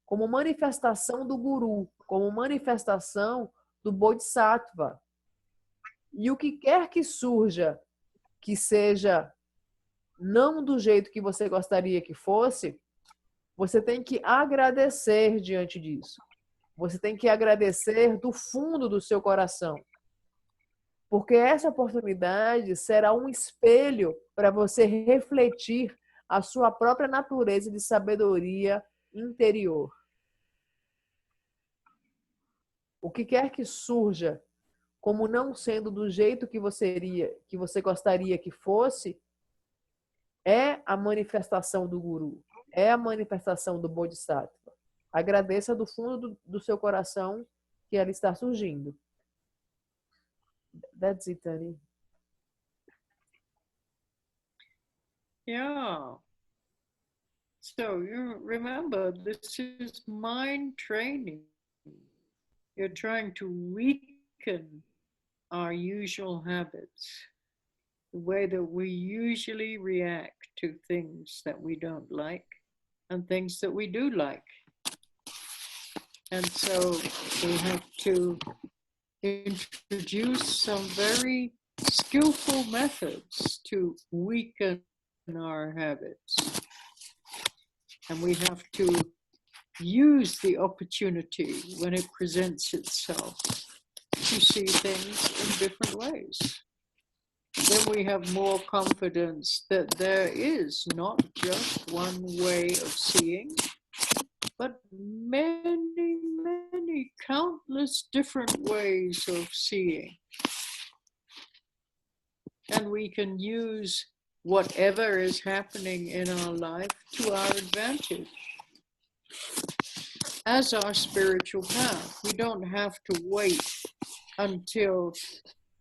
como manifestação do guru, como manifestação do bodhisattva. E o que quer que surja, que seja não do jeito que você gostaria que fosse, você tem que agradecer diante disso. Você tem que agradecer do fundo do seu coração. Porque essa oportunidade será um espelho para você refletir a sua própria natureza de sabedoria interior. O que quer que surja como não sendo do jeito que você gostaria que fosse, é a manifestação do guru, é a manifestação do bodhisattva. Agradeça do fundo do seu coração que ela está surgindo. That's it, Annie. Yeah. So you remember, this is mind training. You're trying to weaken our usual habits, the way that we usually react to things that we don't like and things that we do like. And so we have to introduce some very skillful methods to weaken our habits. And we have to use the opportunity when it presents itself to see things in different ways. Then we have more confidence that there is not just one way of seeing, but many, many, countless different ways of seeing. And we can use whatever is happening in our life to our advantage as our spiritual path. We don't have to wait until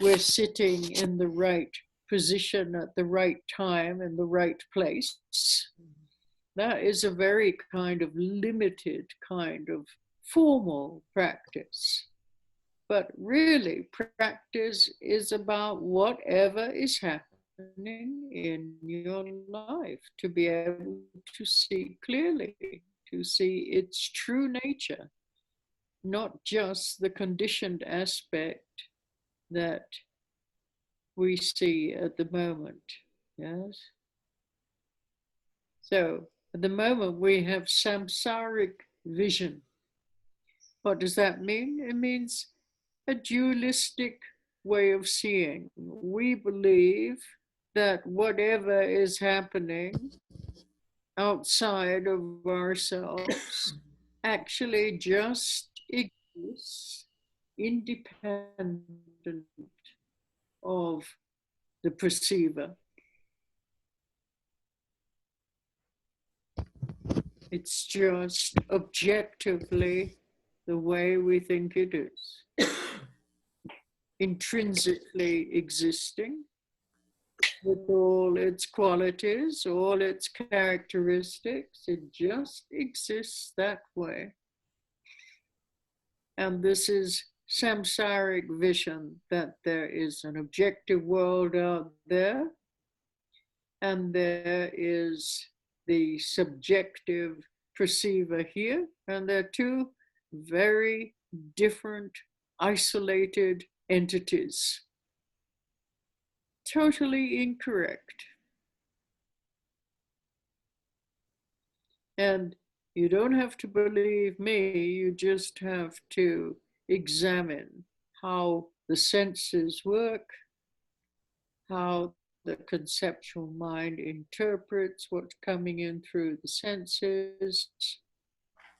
we're sitting in the right position at the right time in the right place. That is a very kind of limited kind of formal practice. But really, practice is about whatever is happening in your life, to be able to see clearly, to see its true nature, not just the conditioned aspect that we see at the moment. Yes? So, at the moment, we have samsaric vision. What does that mean? It means a dualistic way of seeing. We believe that whatever is happening outside of ourselves actually just exists independent of the perceiver. It's just objectively the way we think it is. Intrinsically existing with all its qualities, all its characteristics. It just exists that way. And this is samsaric vision, that there is an objective world out there, and there is the subjective perceiver here, and they're two very different, isolated entities. Totally incorrect. And you don't have to believe me, you just have to examine how the senses work, how the conceptual mind interprets what's coming in through the senses.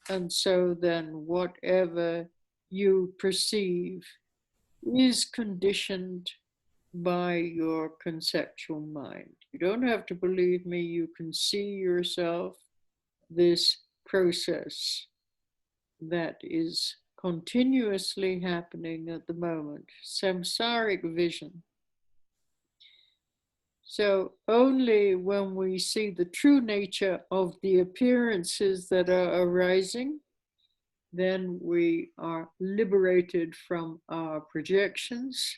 And so then whatever you perceive is conditioned by your conceptual mind. You don't have to believe me, you can see yourself this process that is continuously happening at the moment, samsaric vision. So only when we see the true nature of the appearances that are arising, then we are liberated from our projections.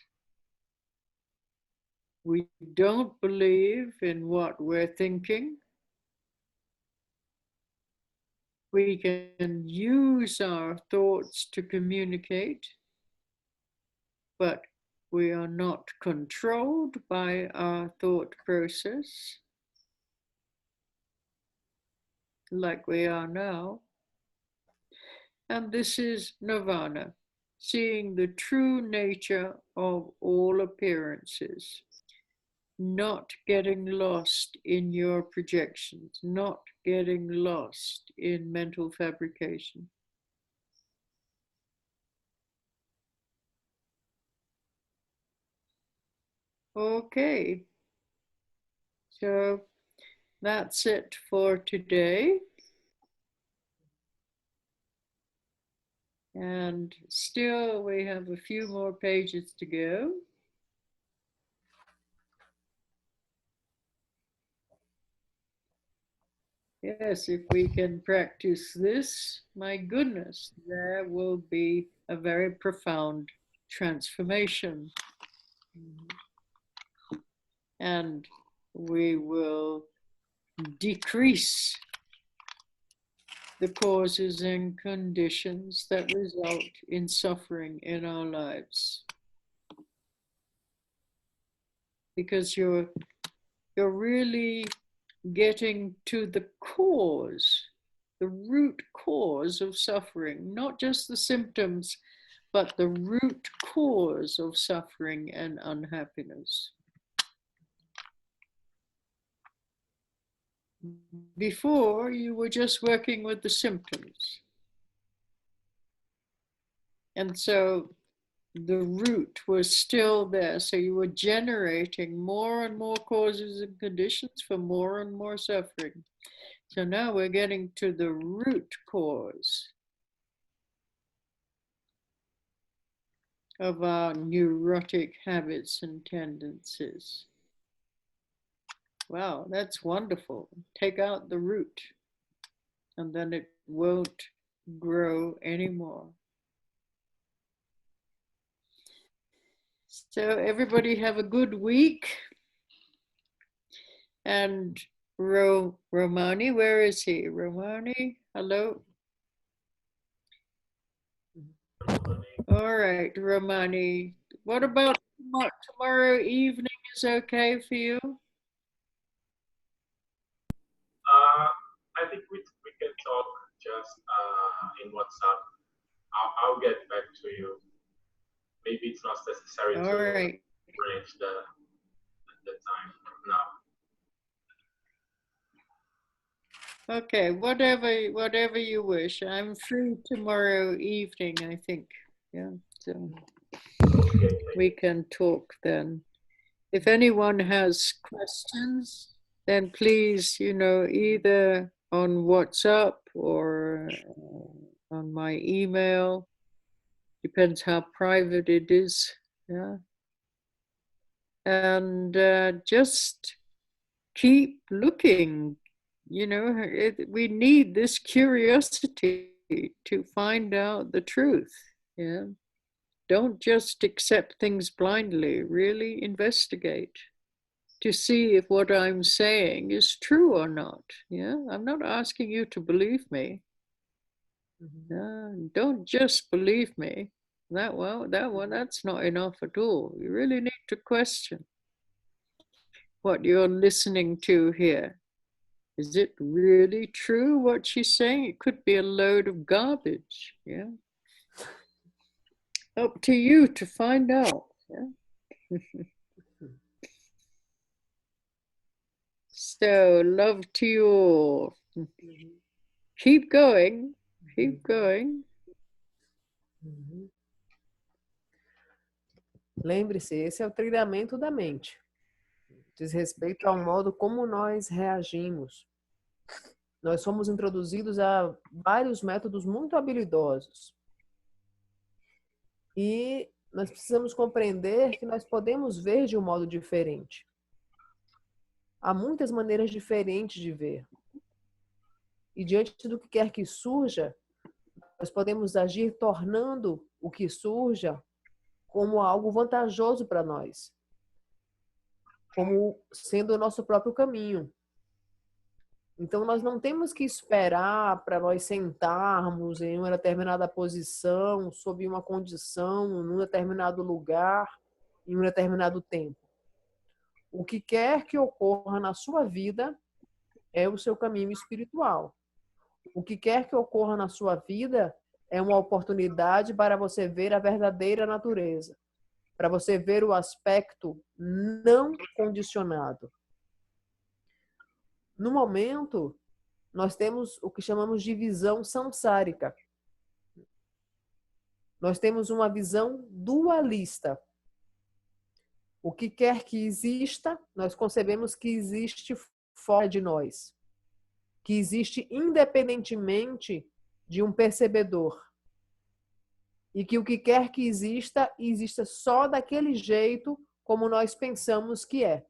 We don't believe in what we're thinking. We can use our thoughts to communicate, but we are not controlled by our thought process like we are now. And this is nirvana, seeing the true nature of all appearances, not getting lost in your projections, not getting lost in mental fabrication. Okay, so that's it for today. And still we have a few more pages to go. Yes, if we can practice this, my goodness, there will be a very profound transformation. And we will decrease the causes and conditions that result in suffering in our lives. Because you're really getting to the cause the root cause of suffering, not just the symptoms, but the root cause of suffering and unhappiness. Before, you were just working with the symptoms. And so the root was still there. So you were generating more and more causes and conditions for more and more suffering. So now we're getting to the root cause of our neurotic habits and tendencies. Wow, that's wonderful. Take out the root, and then it won't grow anymore. So everybody have a good week. And Romani, where is he? Romani, hello? All right, Romani. What about tomorrow evening is okay for you? I think we can talk just in WhatsApp. I'll get back to you. Maybe it's not necessary to arrange the time now. Okay, whatever you wish. I'm free tomorrow evening, I think. Yeah, so we can talk then. If anyone has questions, then please, either on WhatsApp or on my email. Depends how private it is. Yeah. And just keep looking. We need this curiosity to find out the truth. Yeah. Don't just accept things blindly. Really investigate to see if what I'm saying is true or not. Yeah. I'm not asking you to believe me. Don't just believe me. That's not enough at all. You really need to question what you're listening to here. Is it really true what she's saying? It could be a load of garbage. Yeah. Up to you to find out. Yeah. So, love to you all. Keep going. Keep going. Lembre-se, esse é o treinamento da mente. Diz respeito ao modo como nós reagimos. Nós somos introduzidos a vários métodos muito habilidosos. E nós precisamos compreender que nós podemos ver de um modo diferente. Há muitas maneiras diferentes de ver. E diante do que quer que surja, nós podemos agir tornando o que surja como algo vantajoso para nós, como sendo o nosso próprio caminho. Então, nós não temos que esperar para nós sentarmos em uma determinada posição, sob uma condição, num determinado lugar, em um determinado tempo. O que quer que ocorra na sua vida é o seu caminho espiritual. O que quer que ocorra na sua vida é uma oportunidade para você ver a verdadeira natureza, para você ver o aspecto não condicionado. No momento, nós temos o que chamamos de visão samsárica. Nós temos uma visão dualista. O que quer que exista, nós concebemos que existe fora de nós, que existe independentemente de um percebedor. E que o que quer que exista, exista só daquele jeito como nós pensamos que é.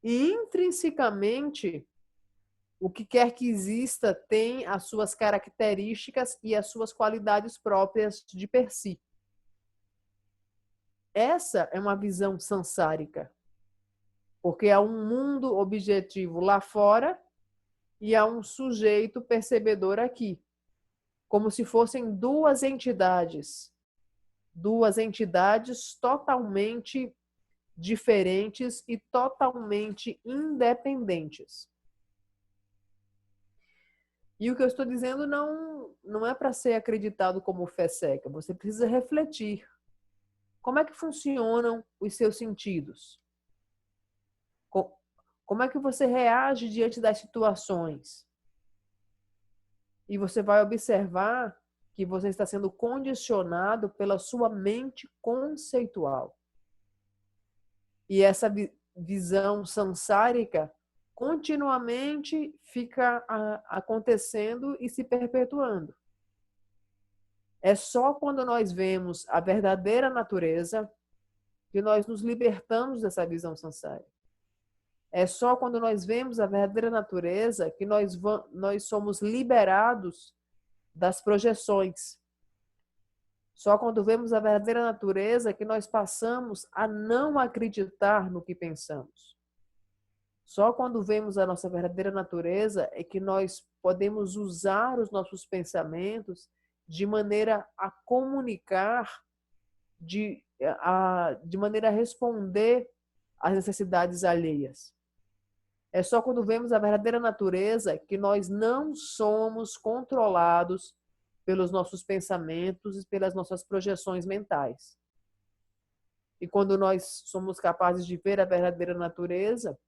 E intrinsecamente, o que quer que exista tem as suas características e as suas qualidades próprias de per si. Essa é uma visão samsárica, porque há um mundo objetivo lá fora e há um sujeito percebedor aqui, como se fossem duas entidades totalmente diferentes e totalmente independentes. E o que eu estou dizendo não é para ser acreditado como fé cega. Você precisa refletir. Como é que funcionam os seus sentidos? Como é que você reage diante das situações? E você vai observar que você está sendo condicionado pela sua mente conceitual. E essa visão samsárica continuamente fica acontecendo e se perpetuando. É só quando nós vemos a verdadeira natureza que nós nos libertamos dessa visão samsárica. É só quando nós vemos a verdadeira natureza que nós somos liberados das projeções. Só quando vemos a verdadeira natureza que nós passamos a não acreditar no que pensamos. Só quando vemos a nossa verdadeira natureza é que nós podemos usar os nossos pensamentos de maneira a comunicar, de maneira a responder às necessidades alheias. É só quando vemos a verdadeira natureza que nós não somos controlados pelos nossos pensamentos e pelas nossas projeções mentais. E quando nós somos capazes de ver a verdadeira natureza,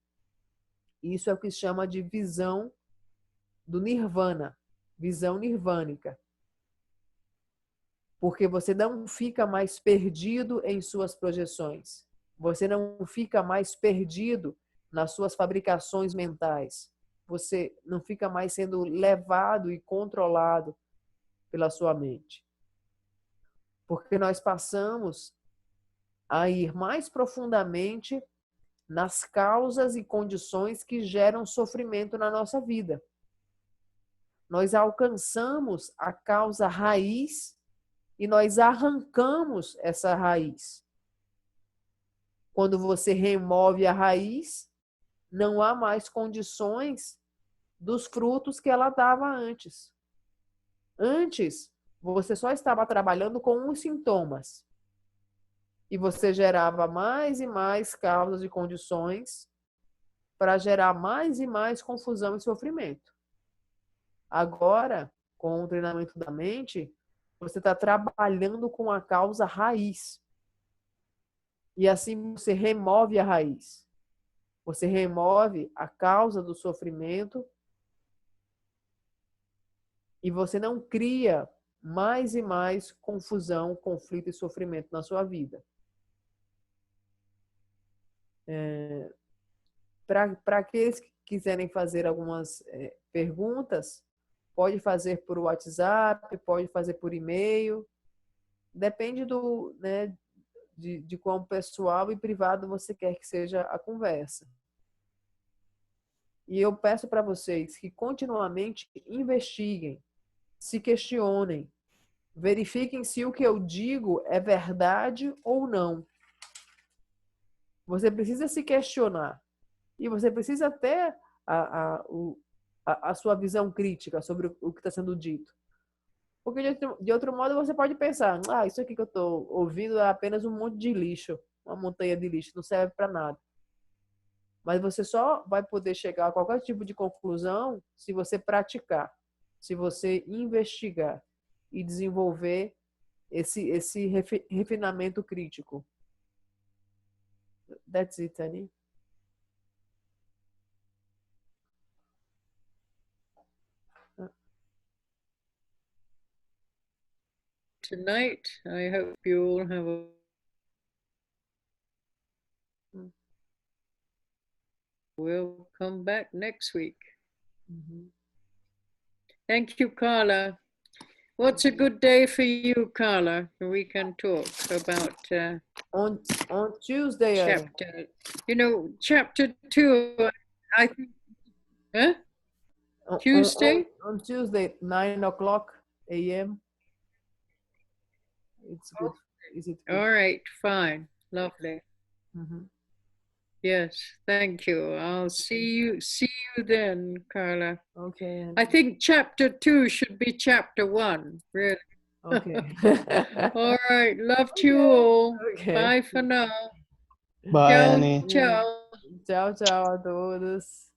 isso é o que se chama de visão do nirvana, visão nirvânica. Porque você não fica mais perdido em suas projeções. Você não fica mais perdido nas suas fabricações mentais. Você não fica mais sendo levado e controlado pela sua mente. Porque nós passamos a ir mais profundamente nas causas e condições que geram sofrimento na nossa vida. Nós alcançamos a causa raiz e nós arrancamos essa raiz. Quando você remove a raiz, não há mais condições dos frutos que ela dava antes. Antes, você só estava trabalhando com os sintomas. E você gerava mais e mais causas e condições para gerar mais e mais confusão e sofrimento. Agora, com o treinamento da mente, você está trabalhando com a causa raiz. E assim você remove a raiz. Você remove a causa do sofrimento e você não cria mais e mais confusão, conflito e sofrimento na sua vida. Para aqueles que quiserem fazer algumas perguntas, pode fazer por WhatsApp, pode fazer por e-mail. Depende de quão pessoal e privado você quer que seja a conversa. E eu peço para vocês que continuamente investiguem, se questionem, verifiquem se o que eu digo é verdade ou não. Você precisa se questionar. E você precisa ter a sua visão crítica sobre o que está sendo dito. Porque de outro modo você pode pensar, isso aqui que eu estou ouvindo é apenas um monte de lixo, uma montanha de lixo, não serve para nada. Mas você só vai poder chegar a qualquer tipo de conclusão se você praticar, se você investigar e desenvolver esse refinamento crítico. That's it, Annie. Tonight, I hope you all have a We'll come back next week. Mm-hmm. Thank you, Carla. What's a good day for you, Carla? We can talk about on Tuesday. Chapter, chapter 2. I think. Huh? Tuesday. On Tuesday, 9:00 a.m. It's good. Is it good? All right, fine, lovely. Mm-hmm. Yes, thank you. I'll see you then, Carla. Okay. I think chapter 2 should be chapter 1, really. Okay. All right, love to you all. Okay. Bye for now. Bye, Ciao, Annie. ciao. Tchau, tchau a todos.